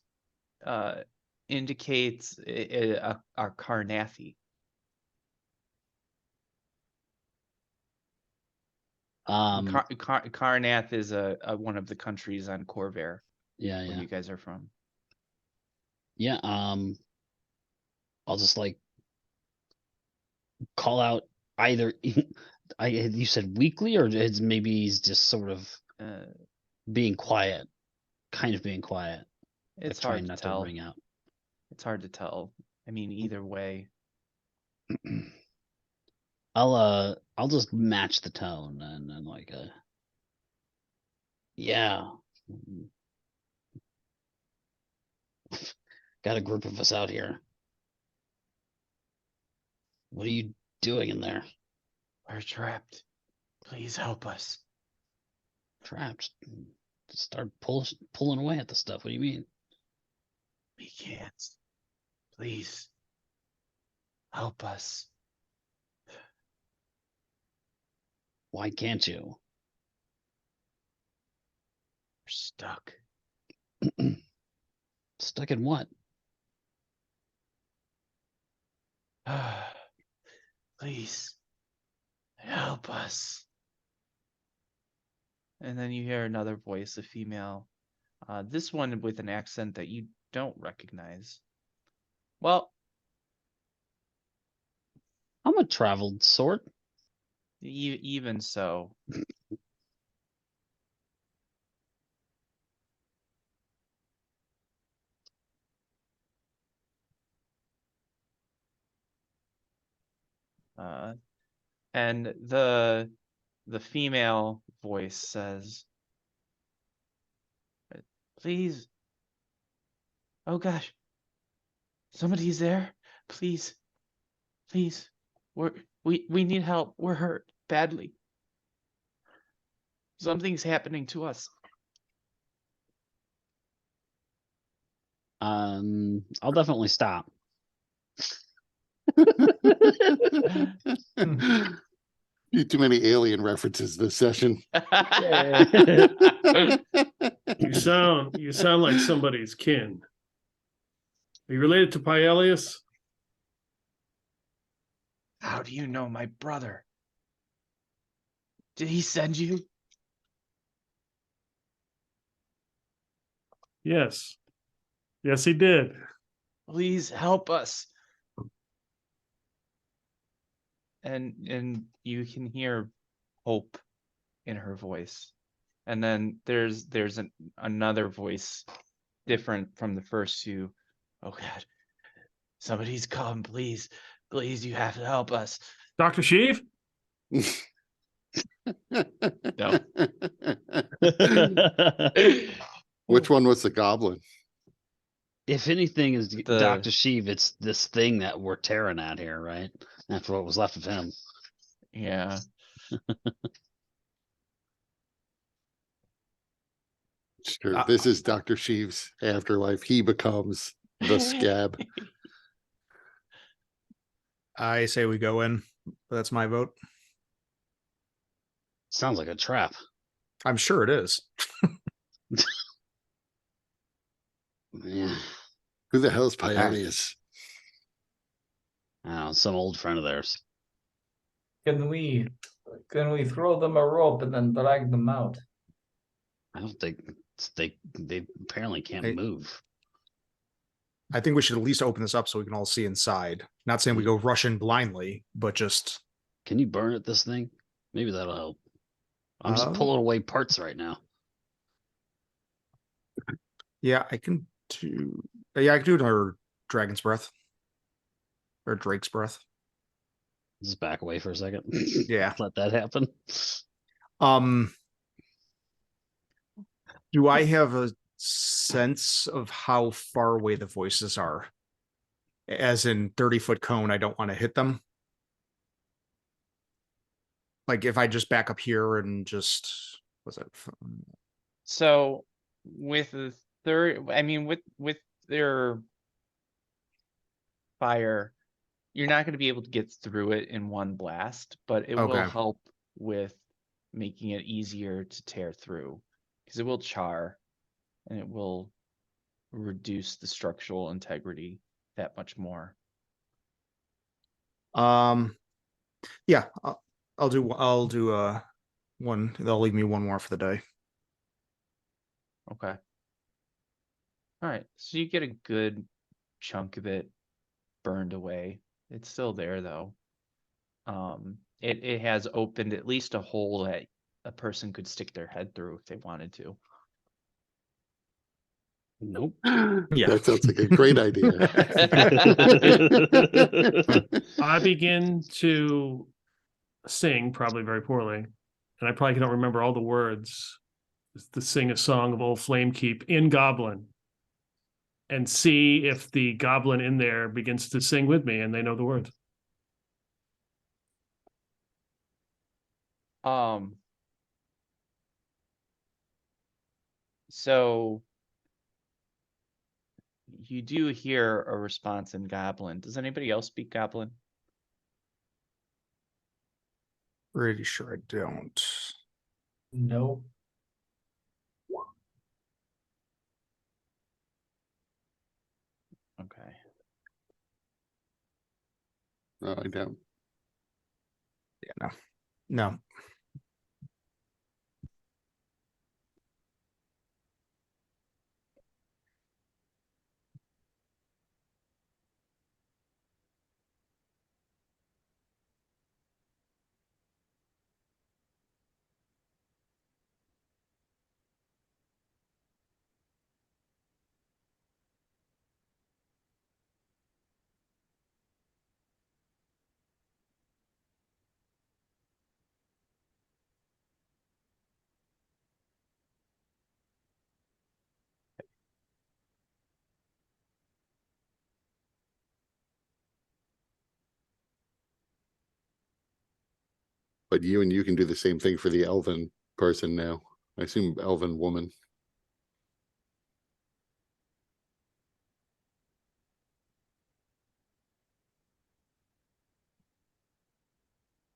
indicates a Karnathi. Karnath is a one of the countries on Corvair. Yeah, where you guys are from. Yeah, I'll just like call out either you said weekly or it's maybe he's just sort of being quiet, kind of being quiet. It's like hard to not tell. To ring out. It's hard to tell. I mean, either way. I'll just match the tone and like yeah. Got a group of us out here. What are you doing in there? We're trapped. Please help us. Trapped? Start pulling away at the stuff. What do you mean? We can't. Please. Help us. Why can't you? We're stuck. Stuck in what? Please. Help us. And then you hear another voice, a female. This one with an accent that you don't recognize. Well, I'm a traveled sort. Even so. And the female voice says, "Please. Oh gosh. Somebody's there. Please. Please. We need help. We're hurt badly." Something's happening to us. I'll definitely stop. Too many alien references this session. You sound like somebody's kin. Are you related to Pielius? How do you know my brother? Did he send you? Yes. Yes, he did. Please help us. And you can hear hope in her voice. And then there's another voice different from the first two. Oh God, somebody's come, please. Please, you have to help us. Dr. Sheev? No. Which one was the goblin? If anything is The- Dr. Sheev, it's this thing that we're tearing at here, right? After what was left of him. Yeah. Sure. This is Dr. Sheev's afterlife. He becomes the scab. I say we go in. That's my vote. Sounds like a trap. I'm sure it is. Yeah. Who the hell is Pielius? I don't know, some old friend of theirs. Can we throw them a rope and then drag them out? I don't think they apparently can't Hey. move. I think we should at least open this up so we can all see inside. Not saying we go rush in blindly, but just Can you burn at this thing? Maybe that'll help. I'm just pulling away parts right now. yeah, I can do. Yeah, I can do it under Dragon's Breath or Drake's Breath. Just back away for a second. Yeah. Let that happen. Do I have a sense of how far away the voices are? As in 30-foot cone, I don't want to hit them. Like if I just back up here and just what's that? So with the third, I mean, with their fire, you're not going to be able to get through it in one blast, but it will Okay. help with making it easier to tear through because it will char and it will reduce the structural integrity that much more. Yeah, I'll do one. They'll leave me one more for the day. Okay. All right. So you get a good chunk of it burned away. It's still there though. It has opened at least a hole that a person could stick their head through if they wanted to. Nope. Yeah. That sounds like a great idea. I begin to sing, probably very poorly, and I probably don't remember all the words, to sing a song of Old Flamekeep in Goblin and see if the goblin in there begins to sing with me and they know the words. So you do hear a response in Goblin. Does anybody else speak Goblin? Pretty sure I don't. No. Okay. No, I don't. Yeah, no. But you can do the same thing for the elven person now. I assume elven woman.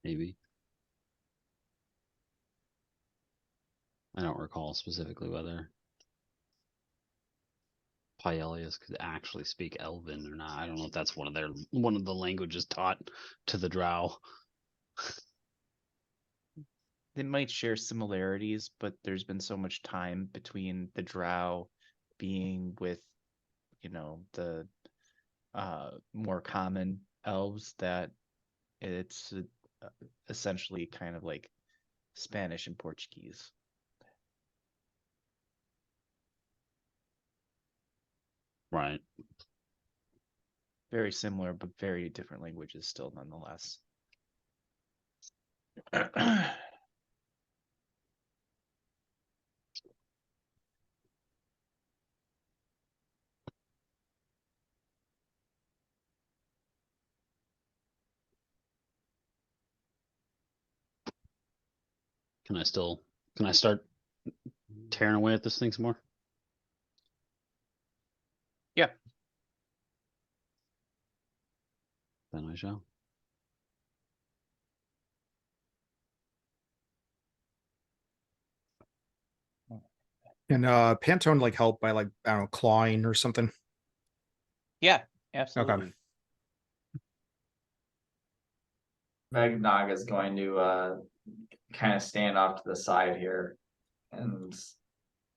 Maybe. I don't recall specifically whether Pyelius could actually speak Elven or not. I don't know if that's one of the languages taught to the Drow. They might share similarities, but there's been so much time between the Drow being with, the more common elves that it's essentially kind of like Spanish and Portuguese. Right. Very similar, but very different languages still nonetheless. Can I start tearing away at this thing some more? Yeah. Then I shall. And Pantone like help by like, I don't know, clawing or something. Yeah, absolutely. Megnog is going to kind of stand off to the side here and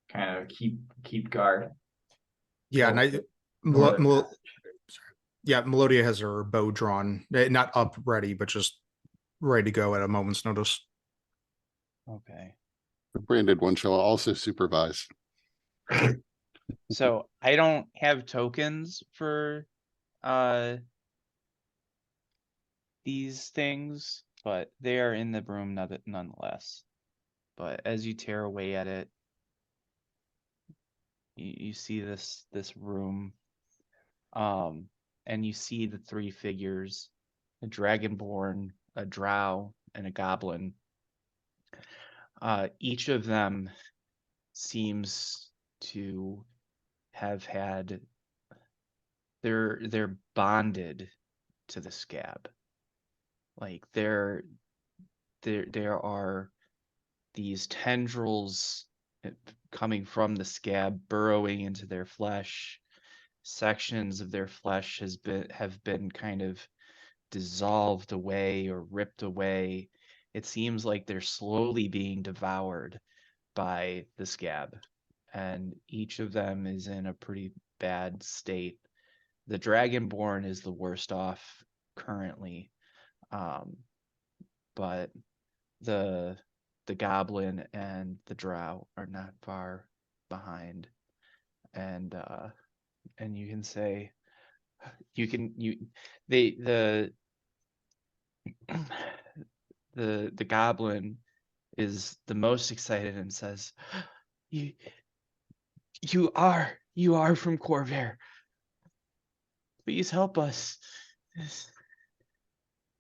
kind of keep guard. Yeah, and Melodia has her bow drawn, not up ready, but just ready to go at a moment's notice. Okay. The branded one shall also supervise. So I don't have tokens for these things, but they are in the room nonetheless. But as you tear away at it, you see this room, and you see the three figures: a dragonborn, a drow, and a goblin. Each of them seems to have had they're bonded to the scab. Like there are these tendrils coming from the scab, burrowing into their flesh. Sections of their flesh have been kind of dissolved away or ripped away. It seems like they're slowly being devoured by the scab, and each of them is in a pretty bad state. The dragonborn is the worst off currently, but the goblin and the drow are not far behind, and you can say the the goblin is the most excited and says, you are from Corvair. Please help us.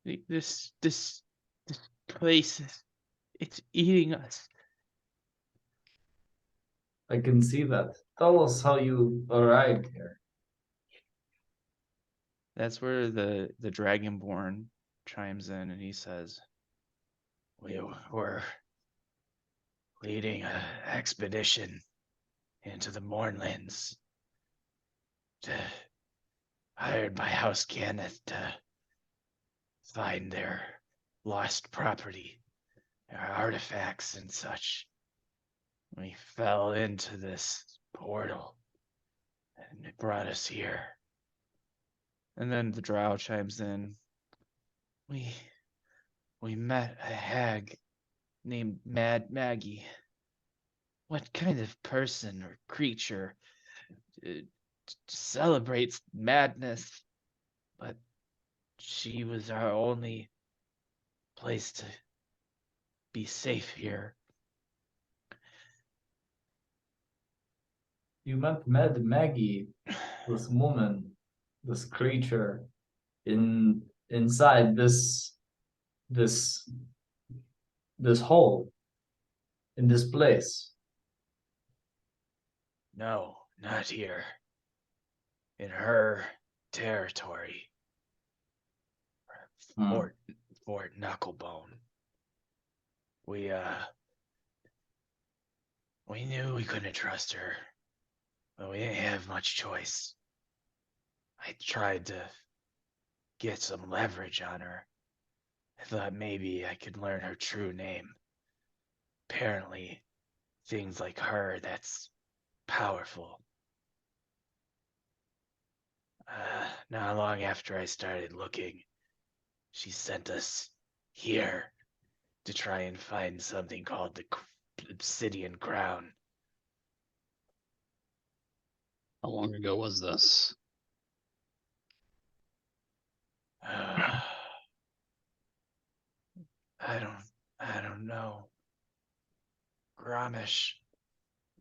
This place it's eating us. I can see that. Tell us how you arrived here. That's where the dragonborn chimes in, and he says, we were leading an expedition into the Mournlands, hired by House Kenneth to find their lost property, their artifacts and such. We fell into this portal, and it brought us here. And then the drow chimes in. We met a hag named Mad Maggie. What kind of person or creature celebrates madness? But she was our only place to be safe here. You met Mad Maggie, this woman, this creature, inside this hole. in this place? No, not here. In her territory. Hmm. Fort Knucklebone. We knew we couldn't trust her, but we didn't have much choice. I tried to get some leverage on her. I thought maybe I could learn her true name. Apparently, things like her, that's powerful. Not long after I started looking, she sent us here to try and find something called the Obsidian Crown. How long ago was this? I don't know. Gramish,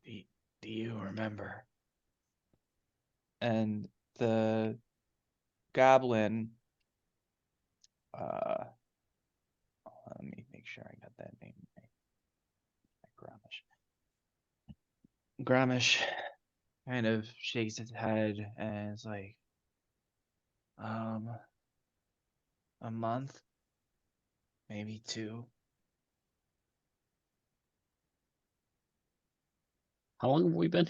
do you remember? And the goblin, let me make sure I got that name right. Gramish kind of shakes his head and is like, a month, maybe 2. How long have we been?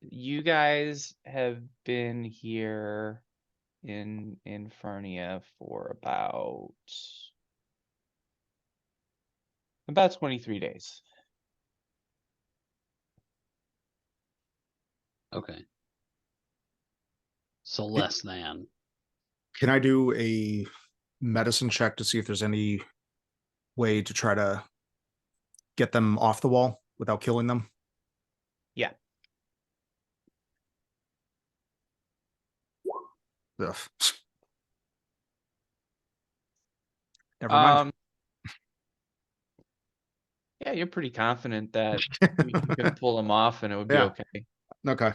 You guys have been here in Fernia for about 23 days. Okay. So less than. Can I do a medicine check to see if there's any way to try to get them off the wall without killing them? Yeah. Ugh. Never mind. Yeah, you're pretty confident that you could pull them off and it would be Yeah. okay. Okay.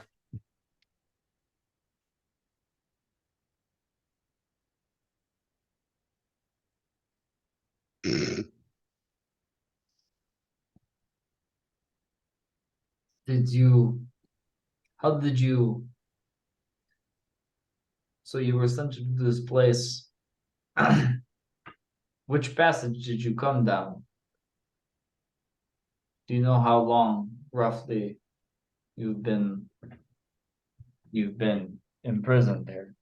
How did you, so you were sent to this place. Which passage did you come down? Do you know how long roughly you've been imprisoned there?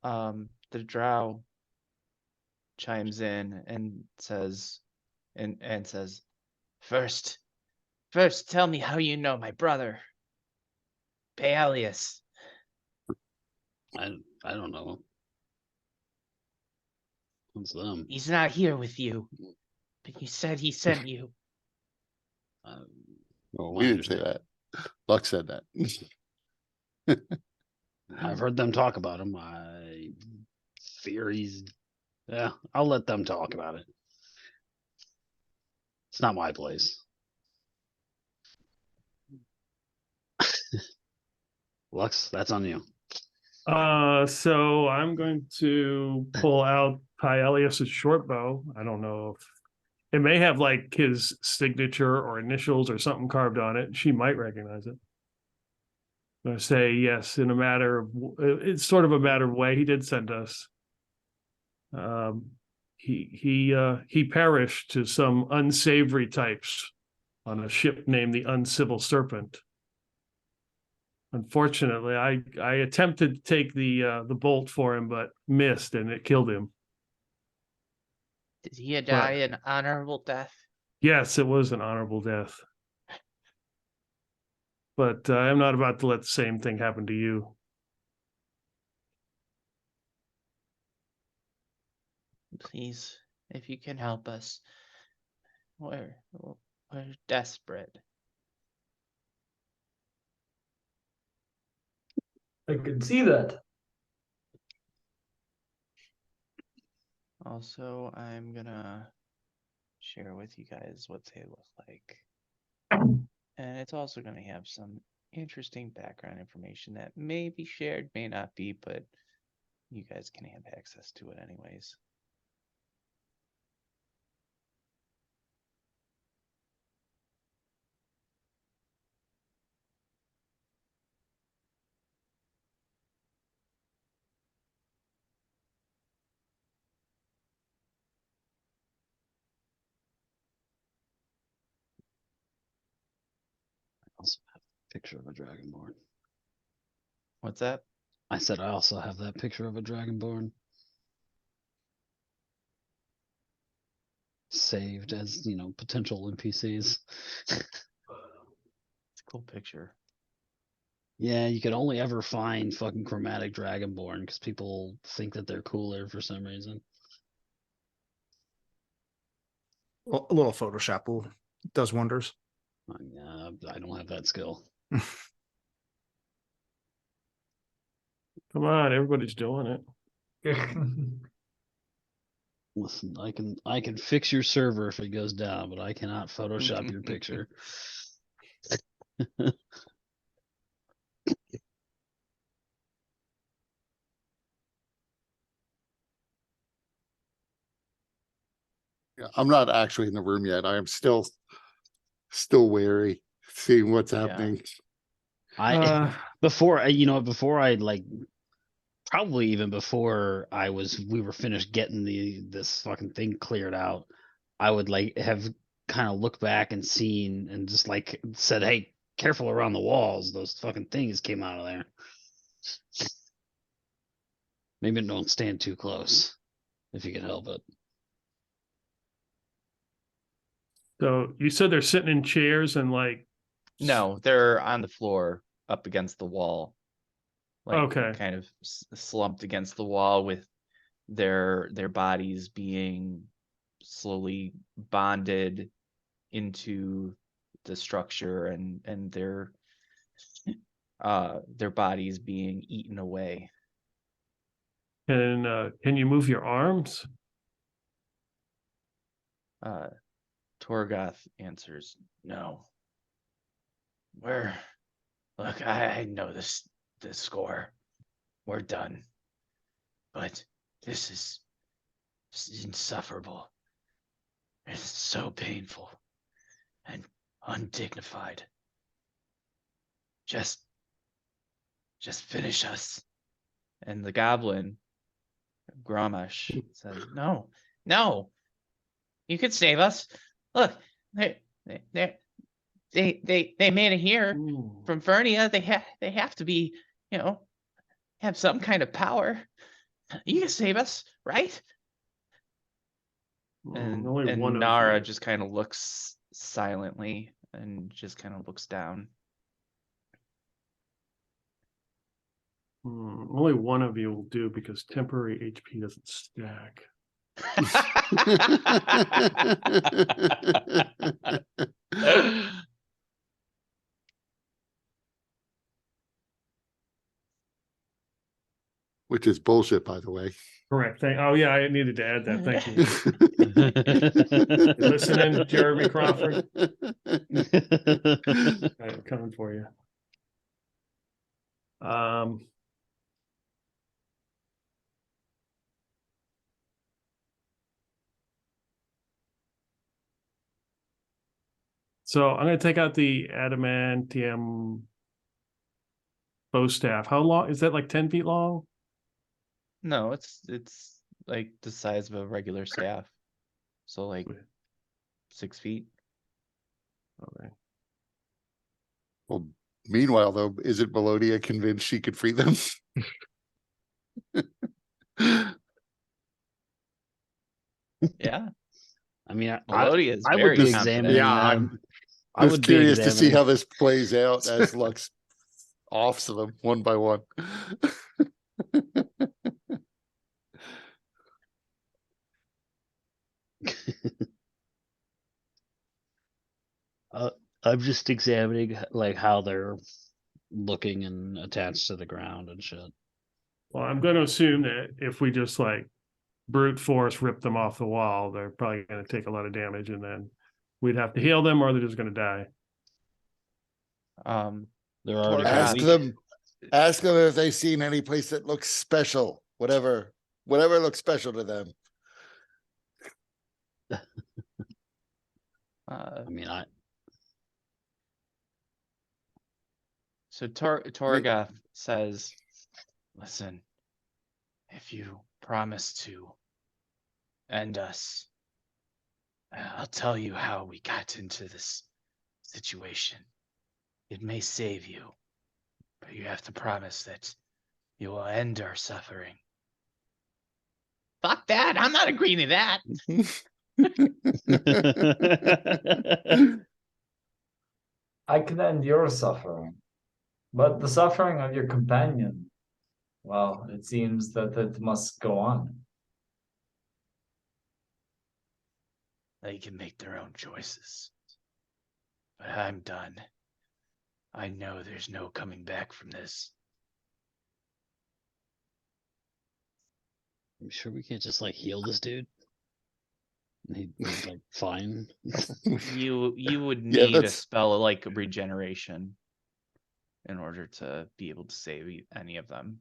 The drow chimes in and says, first tell me how you know my brother, Paelius. I don't know. What's them? He's not here with you, but you said he sent you. Well, my we didn't say understanding. that. Luck said that. I've heard them talk about him. I fear he's. Yeah, I'll let them talk about it. It's not my place. Lux, that's on you. So I'm going to pull out Paelius's short bow. I don't know if it may have like his signature or initials or something carved on it. She might recognize it. I'm going to say yes in a matter of, it's sort of a matter of way. He did send us. He perished to some unsavory types on a ship named the Uncivil Serpent. Unfortunately, I attempted to take the bolt for him, but missed, and it killed him. Did he die an honorable death? Yes, it was an honorable death. But I'm not about to let the same thing happen to you. Please, if you can help us. We're desperate. I could see that. Also, I'm gonna share with you guys what they look like. And it's also gonna have some interesting background information that may be shared, may not be, but you guys can have access to it anyways. Also have a picture of a dragonborn. What's that? I said I also have that picture of a dragonborn. Saved as, potential NPCs. It's a cool picture. Yeah, you could only ever find fucking chromatic dragonborn because people think that they're cooler for some reason. Well, a little Photoshop does wonders. I don't have that skill. Come on, everybody's doing it. Listen, I can fix your server if it goes down, but I cannot Photoshop your picture. Yeah, I'm not actually in the room yet. I am still wary, seeing what's Yeah. happening. Before I like, probably even before we were finished getting this fucking thing cleared out, I would like have kind of looked back and seen and just like said, hey, careful around the walls, those fucking things came out of there. Maybe don't stand too close if you can help it. So you said they're sitting in chairs and like. No, they're on the floor up against the wall. Like Okay. kind of slumped against the wall with their bodies being slowly bonded into the structure and their bodies being eaten away. Can you move your arms? Torgoth answers, no. Look, I know this score. We're done. But this is insufferable. It's so painful and undignified. Just finish us. And the goblin, Gramash, says, no, you could save us. Look, they made it here from Fernia. They have to be, have some kind of power. You can save us, right? And Nara just kind of looks silently and just kind of looks down. Only one of you will do because temporary HP doesn't stack. Which is bullshit, by the way. Correct. Oh yeah, I needed to add that. Thank you. Listening, Jeremy Crawford. I'm coming for you. So I'm going to take out the adamantium bow staff. How long is that? Like 10 feet long? No, it's like the size of a regular staff. So like 6 feet. Okay. Well, meanwhile, though, isn't Melodia convinced she could free them? Yeah. I mean, Melodia is I very would be confident. examining. Yeah, I was would be curious to see examining. how this plays out as Lux offs them one by one. I'm just examining like how they're looking and attached to the ground and shit. Well, I'm going to assume that if we just like brute force rip them off the wall, they're probably going to take a lot of damage, and then we'd have to heal them, or they're just going to die. They're already ask them if they've seen any place that looks special. Whatever looks special to them. I mean, So Torgoth says, listen, if you promise to end us, I'll tell you how we got into this situation. It may save you, but you have to promise that you will end our suffering. Fuck that. I'm not agreeing to that. I can end your suffering, but the suffering of your companion, well, it seems that it must go on. They can make their own choices. But I'm done. I know there's no coming back from this. I'm sure we can't just like heal this dude. And he's like fine. You would Yeah, need a that's- spell like regeneration in order to be able to save any of them.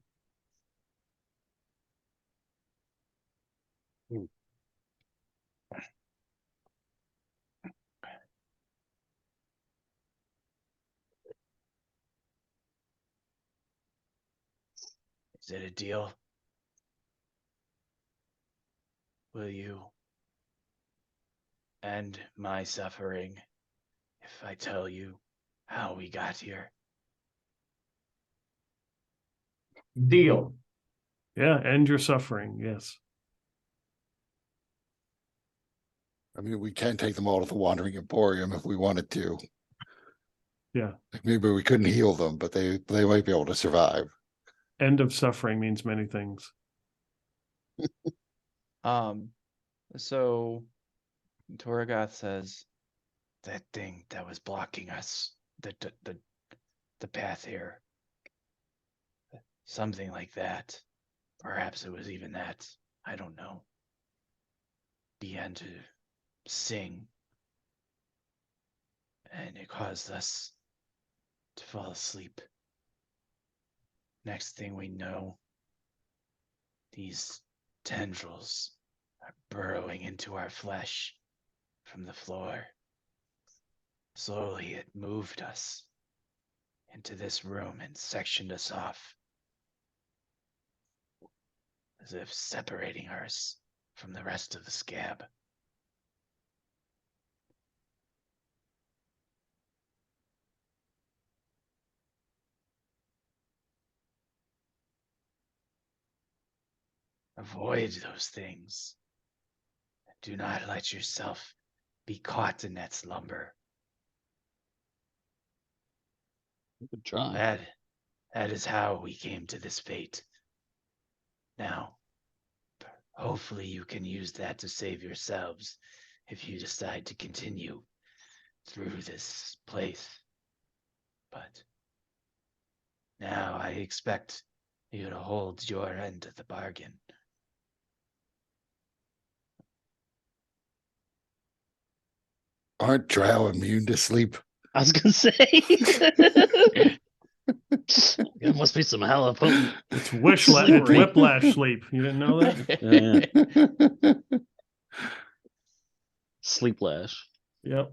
Is it a deal? Will you end my suffering if I tell you how we got here? Deal. Yeah, end your suffering. Yes. I mean, we can take them all to the Wandering Emporium if we wanted to. Yeah. Like, maybe we couldn't heal them, but they might be able to survive. End of suffering means many things. So Torgoth says that thing that was blocking us, the path here. Something like that. Perhaps it was even that. I don't know. Began to sing. And it caused us to fall asleep. Next thing we know, these tendrils are burrowing into our flesh from the floor. Slowly it moved us into this room and sectioned us off, as if separating us from the rest of the scab. Avoid those things. Do not let yourself be caught in that slumber. Good try. That is how we came to this fate. Now, hopefully you can use that to save yourselves if you decide to continue through this place. But now I expect you to hold your end of the bargain. Aren't drow immune to sleep? I was gonna say it must be some hella potent. It's Slippery. whiplash sleep. You didn't know that? Yeah. Sleeplash. Yep.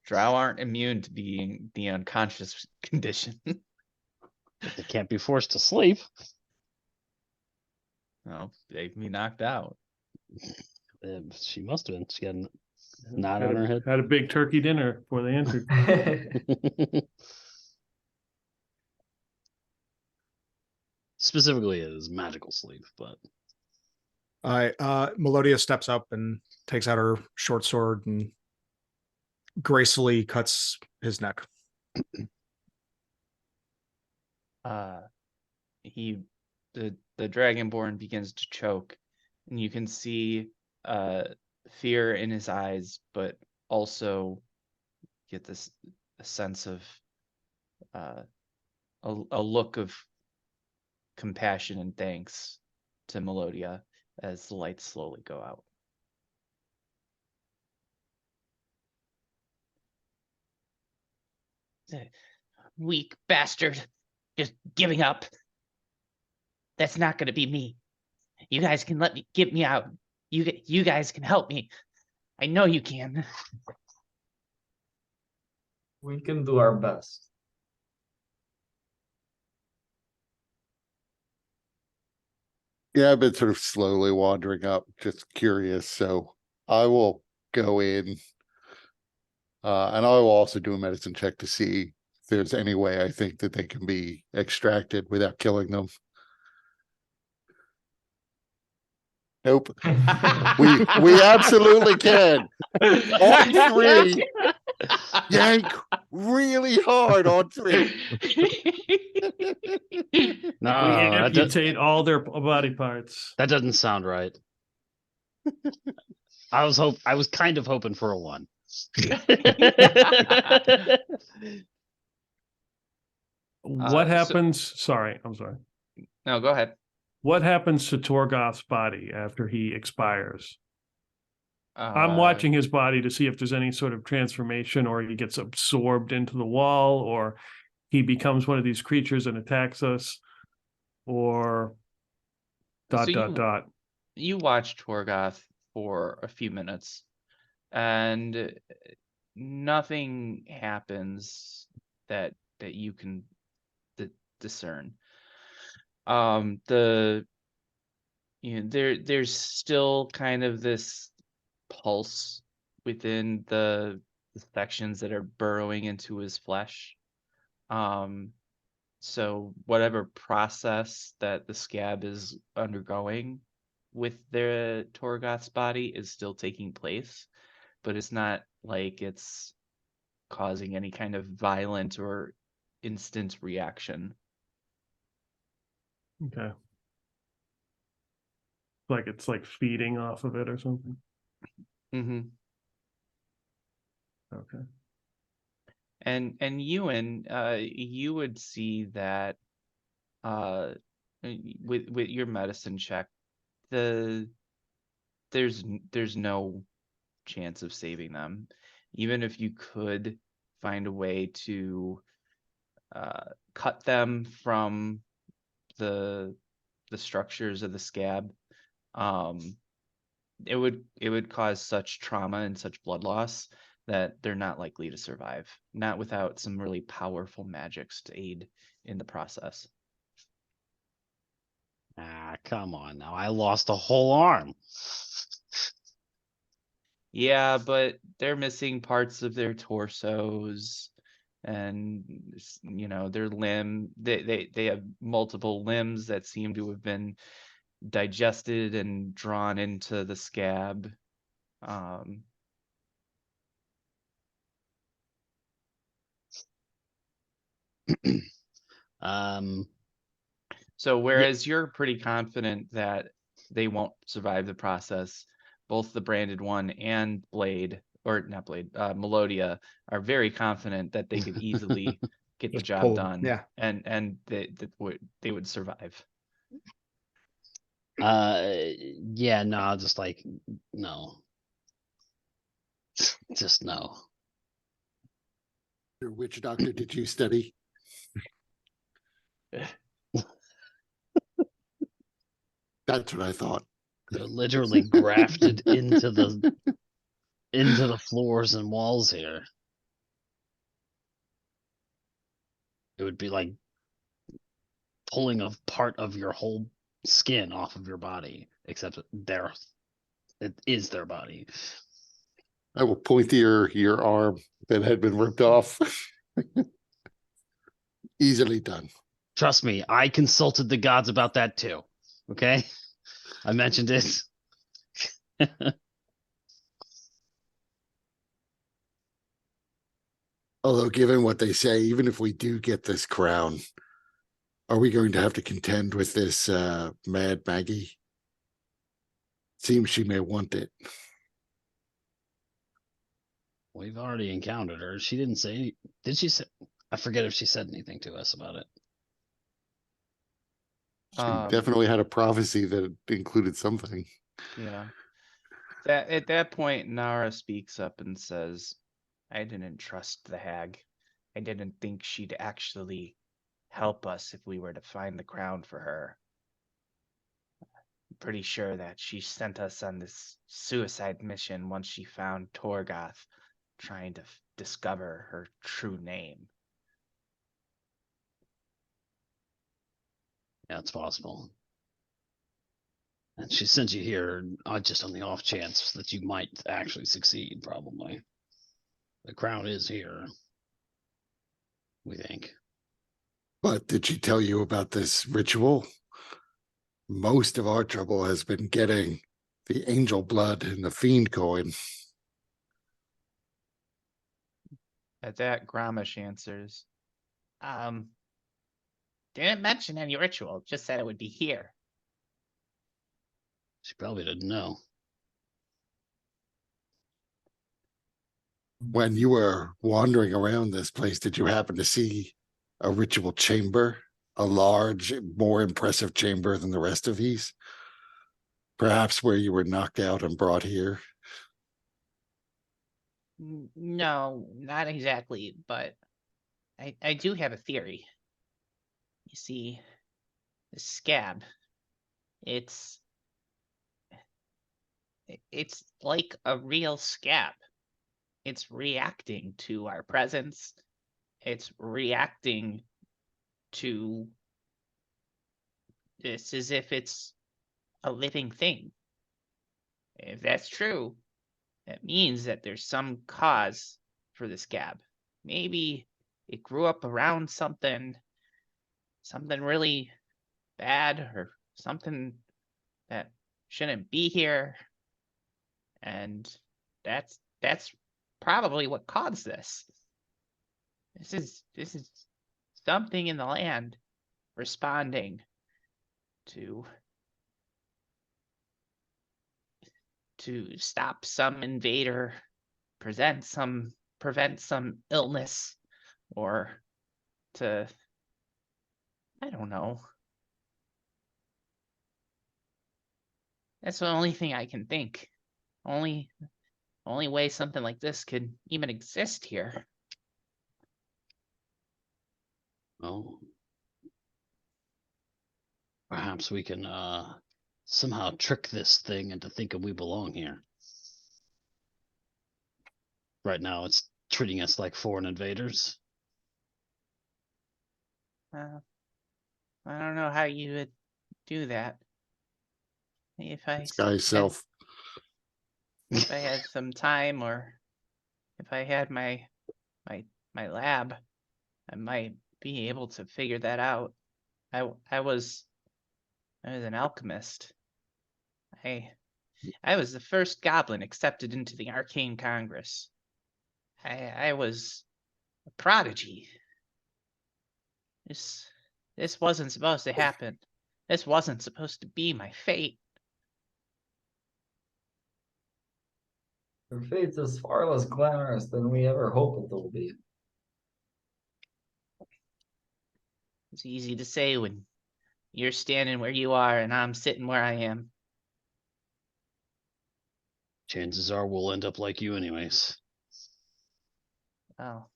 Drow aren't immune to being the unconscious condition. They can't be forced to sleep. No, they'd be knocked out. She must have been. She had a knot on her head. Had a big turkey dinner before they entered. Specifically, it is magical sleep, but Melodia steps up and takes out her short sword and gracefully cuts his neck. The Dragonborn begins to choke, and you can see fear in his eyes, but also get a sense of a look of compassion and thanks to Melodia as the lights slowly go out. Weak bastard, just giving up. That's not going to be me. You guys can get me out. You guys can help me. I know you can. We can do our best. Yeah, I've been sort of slowly wandering up, just curious. So I will go in, and I will also do a medicine check to see there's any way I think that they can be extracted without killing them. Nope. We absolutely can. On 3, yank really hard on 3. No, We amputate all their body parts. that doesn't sound right. I was kind of hoping for a 1. What So- happens? Sorry, I'm sorry. No, go ahead. What happens to Torgoth's body after he expires? I'm Uh, watching his body to see if there's any sort of transformation, or he gets absorbed into the wall, or he becomes one of these creatures and attacks us, or dot So dot you- dot. You watch Torgoth for a few minutes, and nothing happens that you can discern. There's still kind of this pulse within the sections that are burrowing into his flesh. So whatever process that the scab is undergoing with the Torgoth's body is still taking place, but it's not like it's causing any kind of violent or instant reaction. Okay. Like it's like feeding off of it or something. Mm-hmm. Okay. And Ewan, you would see that with your medicine check, there's no chance of saving them. Even if you could find a way to cut them from the structures of the scab, it would cause such trauma and such blood loss that they're not likely to survive, not without some really powerful magics to aid in the process. Ah, come on now. I lost a whole arm. Yeah, but they're missing parts of their torsos and their limb. They have multiple limbs that seem to have been digested and drawn into the scab. So whereas you're pretty confident that they won't survive the process, both the branded one and Blade, or not Blade, Melodia, are very confident that they could easily get the Just job pull 'em, done. yeah. And they would survive. Yeah, no, just like no. Just no. Which doctor did you study? That's what I thought. They're literally grafted into the floors and walls here. It would be like pulling a part of your whole skin off of your body, except it is their body. I will point to your arm that had been ripped off. Easily done. Trust me, I consulted the gods about that too. Okay? I mentioned it. Although, given what they say, even if we do get this crown, are we going to have to contend with this Mad Maggie? Seems she may want it. We've already encountered her. She didn't say. Did she say? I forget if she said anything to us about it. She definitely had a prophecy that included something. Yeah. At that point, Nara speaks up and says, "I didn't trust the hag. I didn't think she'd actually help us if we were to find the crown for her. I'm pretty sure that she sent us on this suicide mission once she found Torgoth, trying to discover her true name." Yeah, it's possible. And she sent you here just on the off chance that you might actually succeed, probably. The crown is here. we think. But did she tell you about this ritual? Most of our trouble has been getting the angel blood and the fiend coin. At that, Gramish answers, didn't mention any ritual, just said it would be here. She probably didn't know. When you were wandering around this place, did you happen to see a ritual chamber? A large, more impressive chamber than the rest of these? Perhaps where you were knocked out and brought here? No, not exactly, but I do have a theory. You see, the scab, it's like a real scab. It's reacting to our presence. It's reacting to this as if it's a living thing. If that's true, that means that there's some cause for the scab. Maybe it grew up around something really bad, or something that shouldn't be here. And that's probably what caused this. This is something in the land responding to stop some invader, prevent some illness, or to, I don't know. That's the only thing I can think. Only way something like this could even exist here. Well, perhaps we can somehow trick this thing into thinking we belong here. Right now, it's treating us like foreign invaders. I don't know how you would do that. If I had some time, or if I had my lab, I might be able to figure that out. I was an alchemist. I was the first goblin accepted into the Arcane Congress. I was a prodigy. This wasn't supposed to happen. This wasn't supposed to be my fate. Your fate is far less glamorous than we ever hoped it will be. It's easy to say when you're standing where you are and I'm sitting where I am. Chances are we'll end up like you anyways. Well,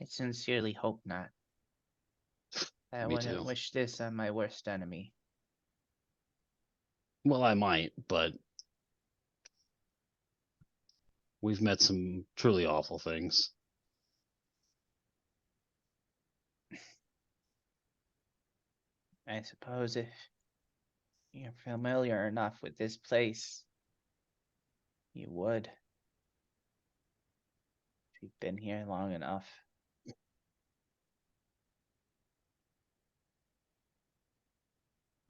I sincerely hope not. I Me wouldn't too. wish this on my worst enemy. Well, I might, but we've met some truly awful things. I suppose if you're familiar enough with this place, you would. If you've been here long enough.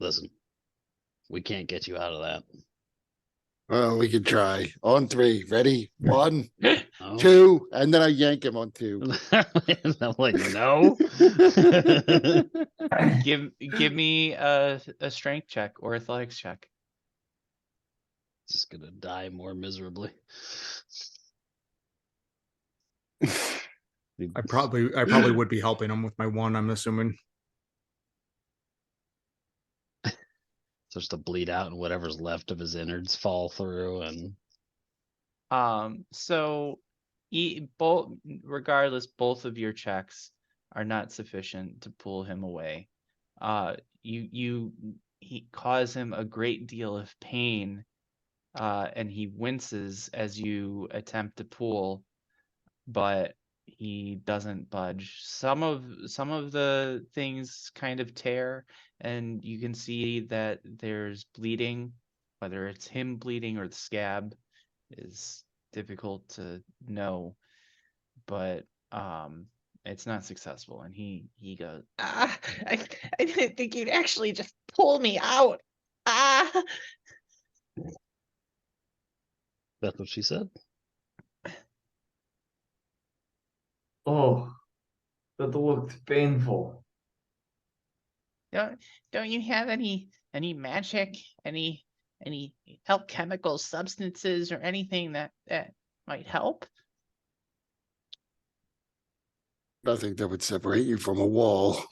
Listen, we can't get you out of that. Well, we can try. On 3. Ready? 1, Oh. 2, and then I yank him on 2. I'm like, no. Give me a strength check or athletics check. Just gonna die more miserably. I probably would be helping him with my 1, I'm assuming. Just to bleed out and whatever's left of his innards fall through. And so regardless, both of your checks are not sufficient to pull him away. He cause him a great deal of pain, and he winces as you attempt to pull, but he doesn't budge. Some of the things kind of tear, and you can see that there's bleeding. Whether it's him bleeding or the scab is difficult to know, but it's not successful, and he goes, I didn't think you'd actually just pull me out. Ah. That's what she said. Oh, that looked painful. Don't you have any magic, any alchemical substances or anything that might help? Nothing that would separate you from a wall.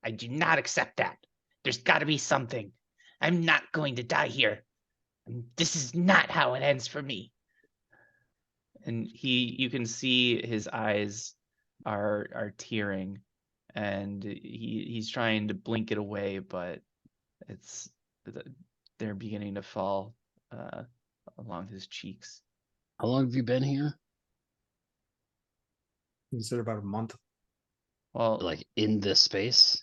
I do not accept that. There's got to be something. I'm not going to die here. This is not how it ends for me. and you can see his eyes are tearing, and he's trying to blink it away, but they're beginning to fall along his cheeks. How long have you been here? You said about a month. Well, Like in this space?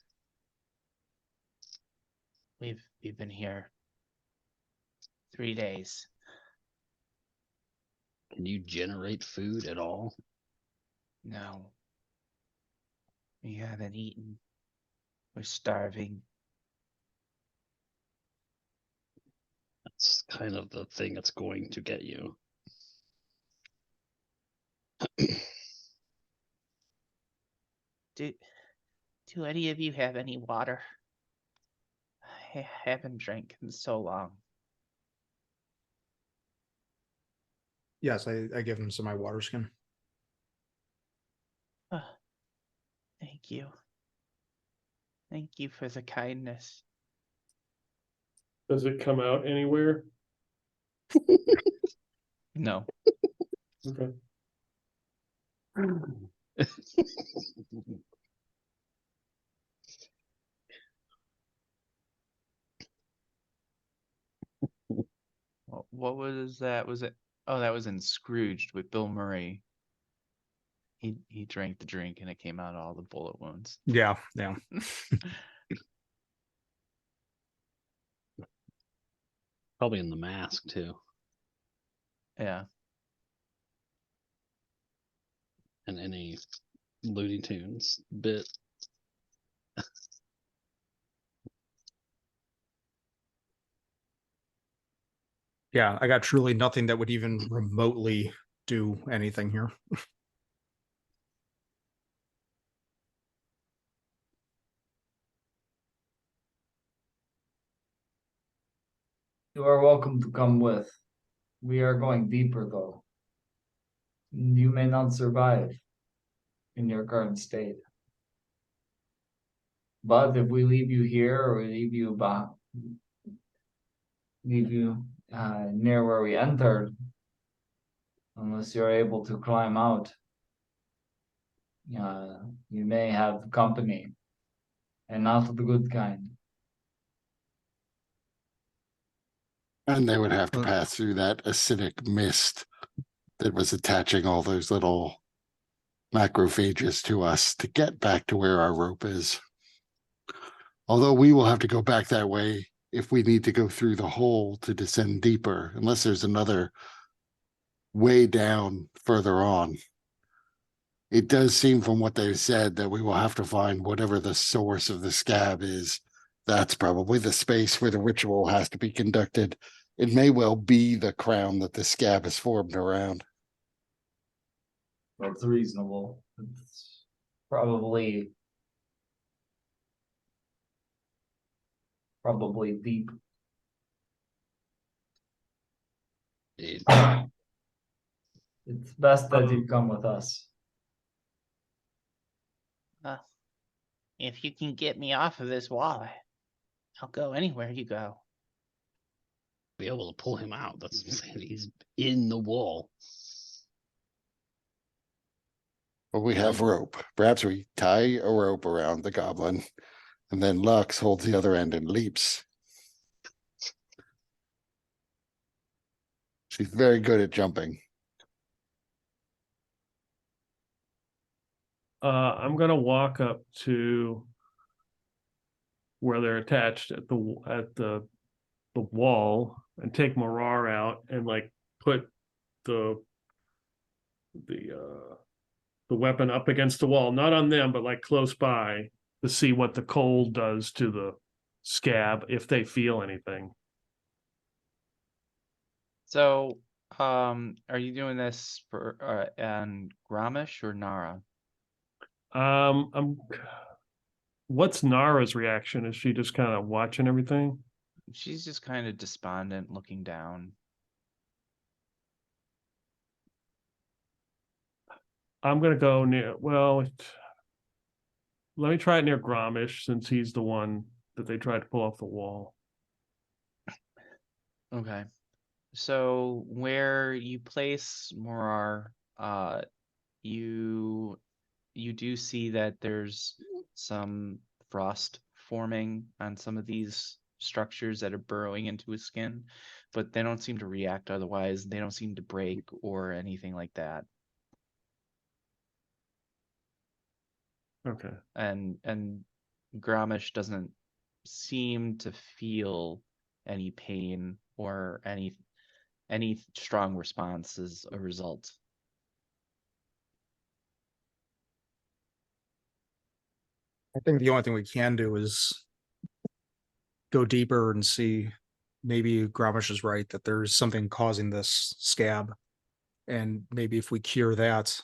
We've been here 3 days. Can you generate food at all? No. We haven't eaten. We're starving. That's kind of the thing that's going to get you. Do any of you have any water? I haven't drank in so long. Yes, I give him some of my water skin. Thank you. Thank you for the kindness. Does it come out anywhere? no. Okay. What was that? Was it? Oh, that was in Scrooged with Bill Murray. He drank the drink and it came out all the bullet wounds. Yeah. Probably in the mask too. Yeah. And any Looney Tunes bit. Yeah, I got truly nothing that would even remotely do anything here. You are welcome to come with. We are going deeper though. You may not survive in your current state. But if we leave you here or leave you near where we entered, unless you're able to climb out, you may have company, and not the good kind. And they would have to pass through that acidic mist that was attaching all those little macrophages to us to get back to where our rope is. Although we will have to go back that way if we need to go through the hole to descend deeper, unless there's another way down further on. It does seem from what they've said that we will have to find whatever the source of the scab is. That's probably the space where the ritual has to be conducted. It may well be the crown that the scab is formed around. That's reasonable. It's probably deep. It, It's best that you come with us. If you can get me off of this wall, I'll go anywhere you go. be able to pull him out. That's what I'm saying. He's in the wall. But we have rope. Perhaps we tie a rope around the goblin, and then Lux holds the other end and leaps. She's very good at jumping. I'm gonna walk up to where they're attached at the wall and take Marar out and like put the the weapon up against the wall, not on them, but like close by, to see what the cold does to the scab if they feel anything. So, are you doing this for and Gramish or Nara? What's Nara's reaction? Is she just kind of watching everything? She's just kind of despondent, looking down. I'm gonna go near. Well, let me try it near Gramish since he's the one that they tried to pull off the wall. Okay. So where you place Morar, you do see that there's some frost forming on some of these structures that are burrowing into his skin, but they don't seem to react otherwise. They don't seem to break or anything like that. Okay. And Gramish doesn't seem to feel any pain or any strong response as a result. I think the only thing we can do is go deeper and see. Maybe Gramish is right that there's something causing this scab. And maybe if we cure that,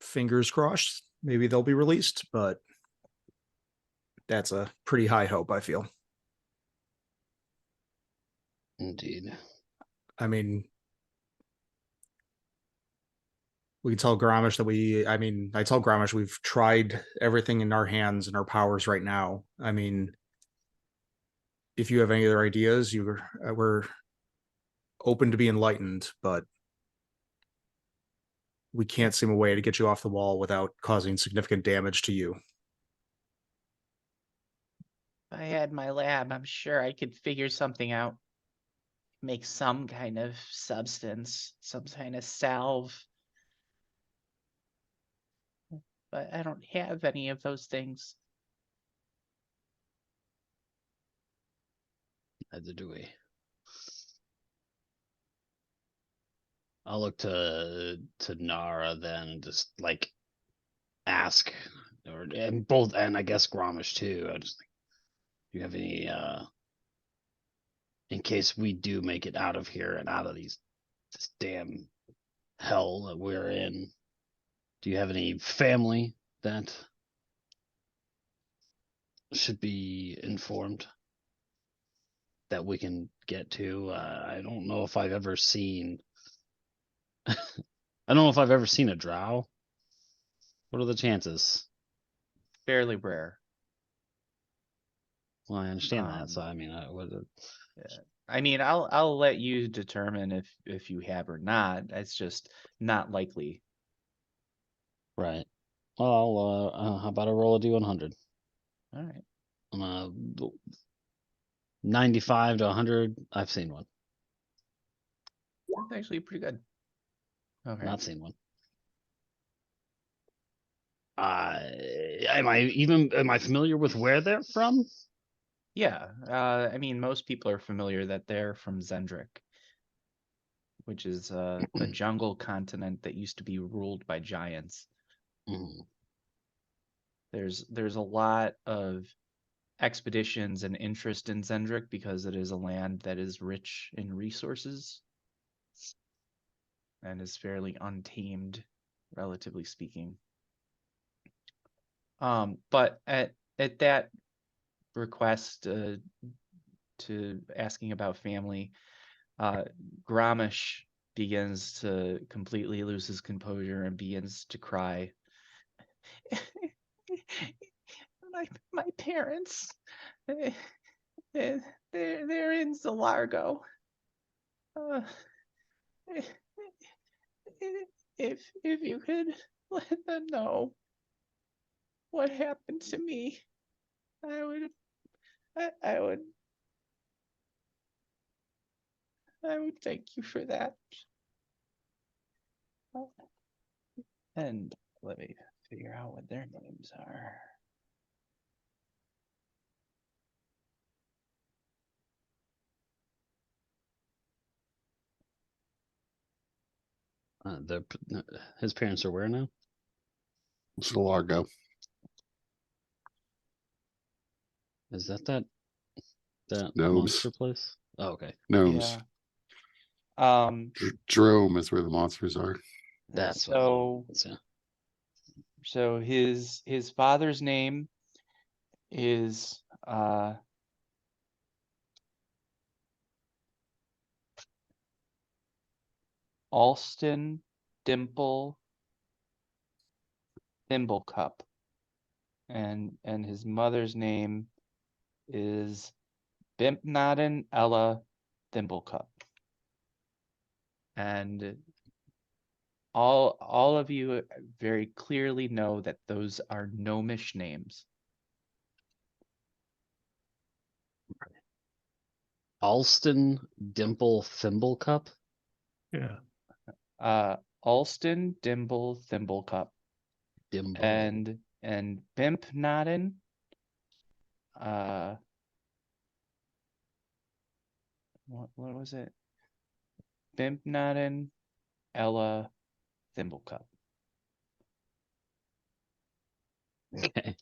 fingers crossed, maybe they'll be released, but that's a pretty high hope, I feel. Indeed. I mean, we can tell Gramish that I tell Gramish we've tried everything in our hands and our powers right now. I mean, if you have any other ideas, we're open to be enlightened, but we can't seem a way to get you off the wall without causing significant damage to you. If I had my lab, I'm sure I could figure something out. Make some kind of substance, some kind of salve. But I don't have any of those things. Neither do we. I'll look to Nara then and just like ask, and I guess Gramish too. I just like, do you have any in case we do make it out of here and out of this damn hell that we're in? Do you have any family that should be informed that we can get to? I don't know if I've ever seen. I don't know if I've ever seen a drow. What are the chances? Fairly rare. Well, I understand that. So I mean, I mean, I'll let you determine if you have or not. It's just not likely. right. Well, how about a roll a d100? All right. 95 to 100. I've seen one. That's actually pretty good. Okay. Not seen one. Am I familiar with where they're from? Yeah. I mean, most people are familiar that they're from Zendrick, which is a jungle continent that used to be ruled by giants. Mm. There's a lot of expeditions and interest in Zendrick because it is a land that is rich in resources and is fairly untamed, relatively speaking. But at that request to asking about family, Gramish begins to completely lose his composure and begins to cry. My parents, they're in Zalargo. If you could let them know what happened to me, I would thank you for that. And let me figure out what their names are. His parents are where now? Largo. Is that Gnomes. monster place? Oh, okay. Gnomes. Yeah. Jerome is where the monsters are. That's so. What yeah. So his father's name is Alston Dimple Thimblecup, and his mother's name is Bimpnaden Ella Thimblecup. And all of you very clearly know that those are gnomish names. Alston Dimple Thimblecup? Yeah. Alston Dimble Thimblecup. Dimble. And Bimpnaden what was it? Bimpnaden Ella Thimblecup. Okay.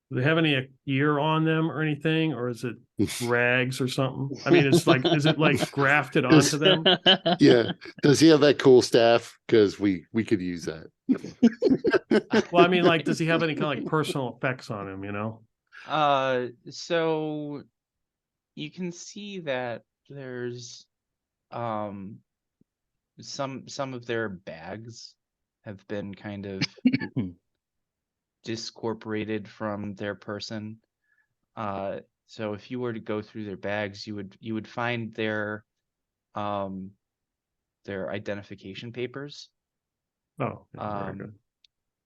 Do they have any year on them or anything, or is it rags or something? I mean, it's like, is it like grafted onto them? Yeah. Does he have that cool staff? Because we could use that. Well, I mean, like, does he have any kind of like personal effects on him, you know? So you can see that there's some of their bags have been kind of discorporated from their person. So if you were to go through their bags, you would find their identification papers. Oh, yeah, very good.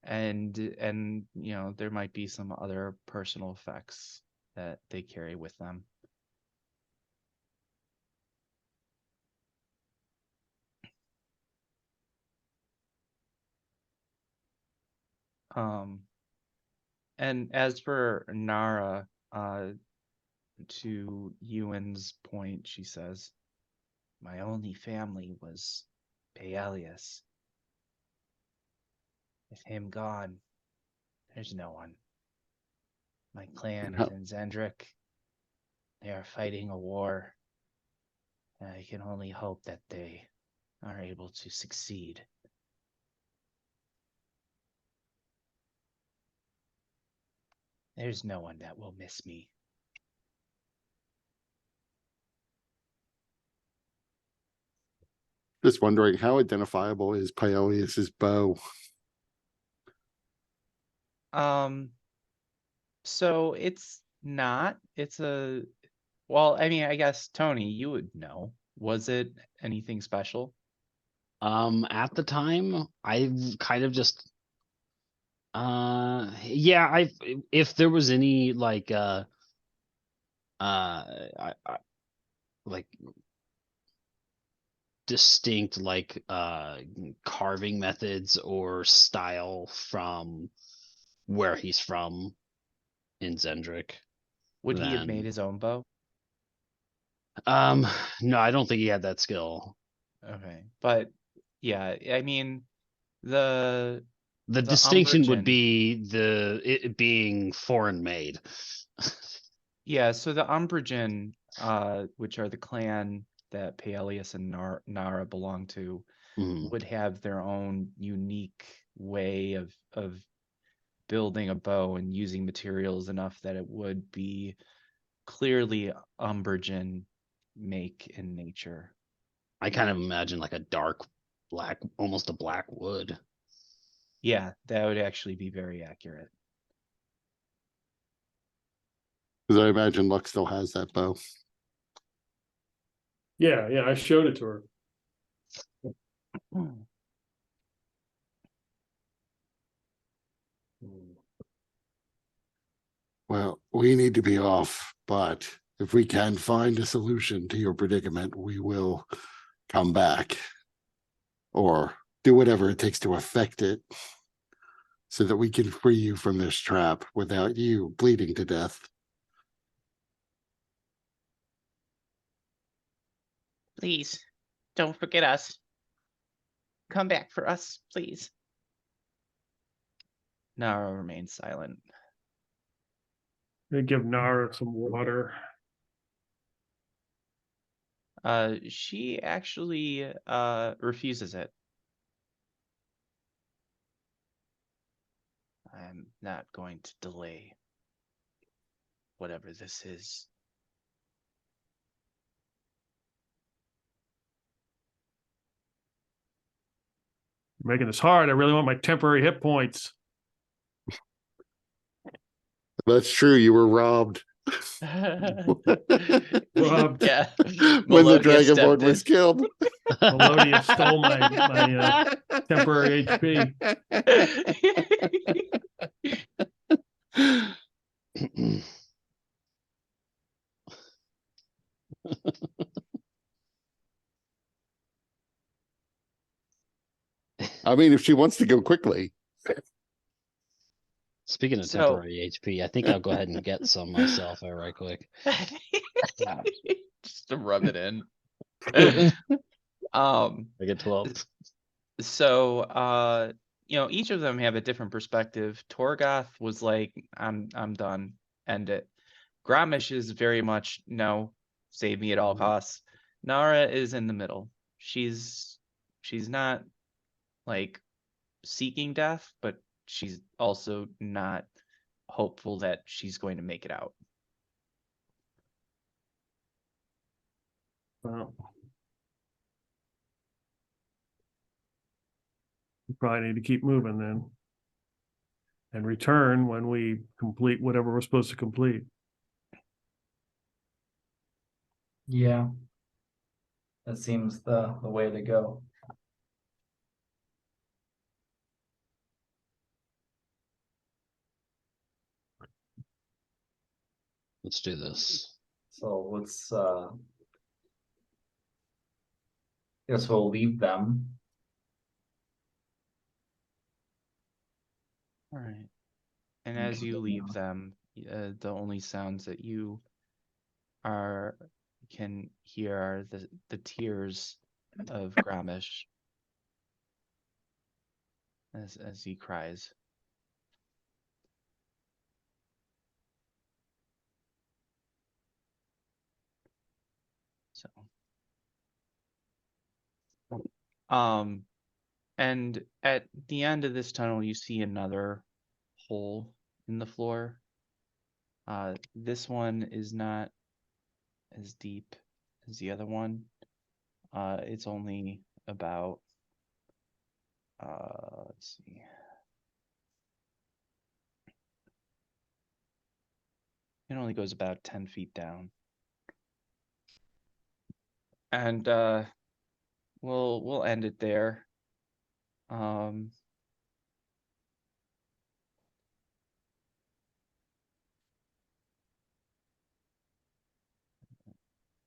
And you know, there might be some other personal effects that they carry with them. And as for Nara, to Ewan's point, she says, "My only family was Paelius. With him gone, there's no one. My clan is in Zendrick. They are fighting a war, and I can only hope that they are able to succeed." There's no one that will miss me. Just wondering, how identifiable is Paelius's bow? So it's not. Well, I mean, I guess Tony, you would know. Was it anything special? At the time, I've kind of just yeah, if there was any like like distinct like carving methods or style from where he's from in Zendrick. Would he have made his own bow? No, I don't think he had that skill. Okay. But yeah, I mean the distinction would Umbrigen- be it being foreign made. Yeah, so the Umbrigen, which are the clan that Paelius and Nara belong to, would have their own unique way of building a bow and using materials enough that it would be clearly Umbrigen make in nature. I kind of imagine like a dark black, almost a black wood. Yeah, that would actually be very accurate. Because I imagine Luck still has that bow. Yeah, I showed it to her. Well, we need to be off, but if we can find a solution to your predicament, we will come back or do whatever it takes to affect it so that we can free you from this trap without you bleeding to death. Please, don't forget us. Come back for us, please. Nara remains silent. They give Nara some water. She actually refuses it. I'm not going to delay whatever this is. You're making this hard. I really want my temporary hit points. That's true. You were robbed. Robbed. Yeah. When the Melodia Dragonborn stepped was in. killed. Melodia stole my temporary HP. I mean, if she wants to go quickly. Speaking of So- temporary HP, I think I'll go ahead and get some myself right quick. Just to rub it in. I get 12. So each of them have a different perspective. Torgoth was like, I'm done. End it. Grommish is very much no, save me at all costs. Nara is in the middle. She's not like seeking death, but she's also not hopeful that she's going to make it out. Well, we probably need to keep moving then. And return when we complete whatever we're supposed to complete. Yeah. That seems the way to go. Let's do this. So let's guess we'll leave them. All right. And as you leave them, the only sounds that you can hear are the tears of Grommish as he cries. So, and at the end of this tunnel, you see another hole in the floor. This one is not as deep as the other one. It's only about, let's see. It only goes about 10 feet down. And we'll end it there.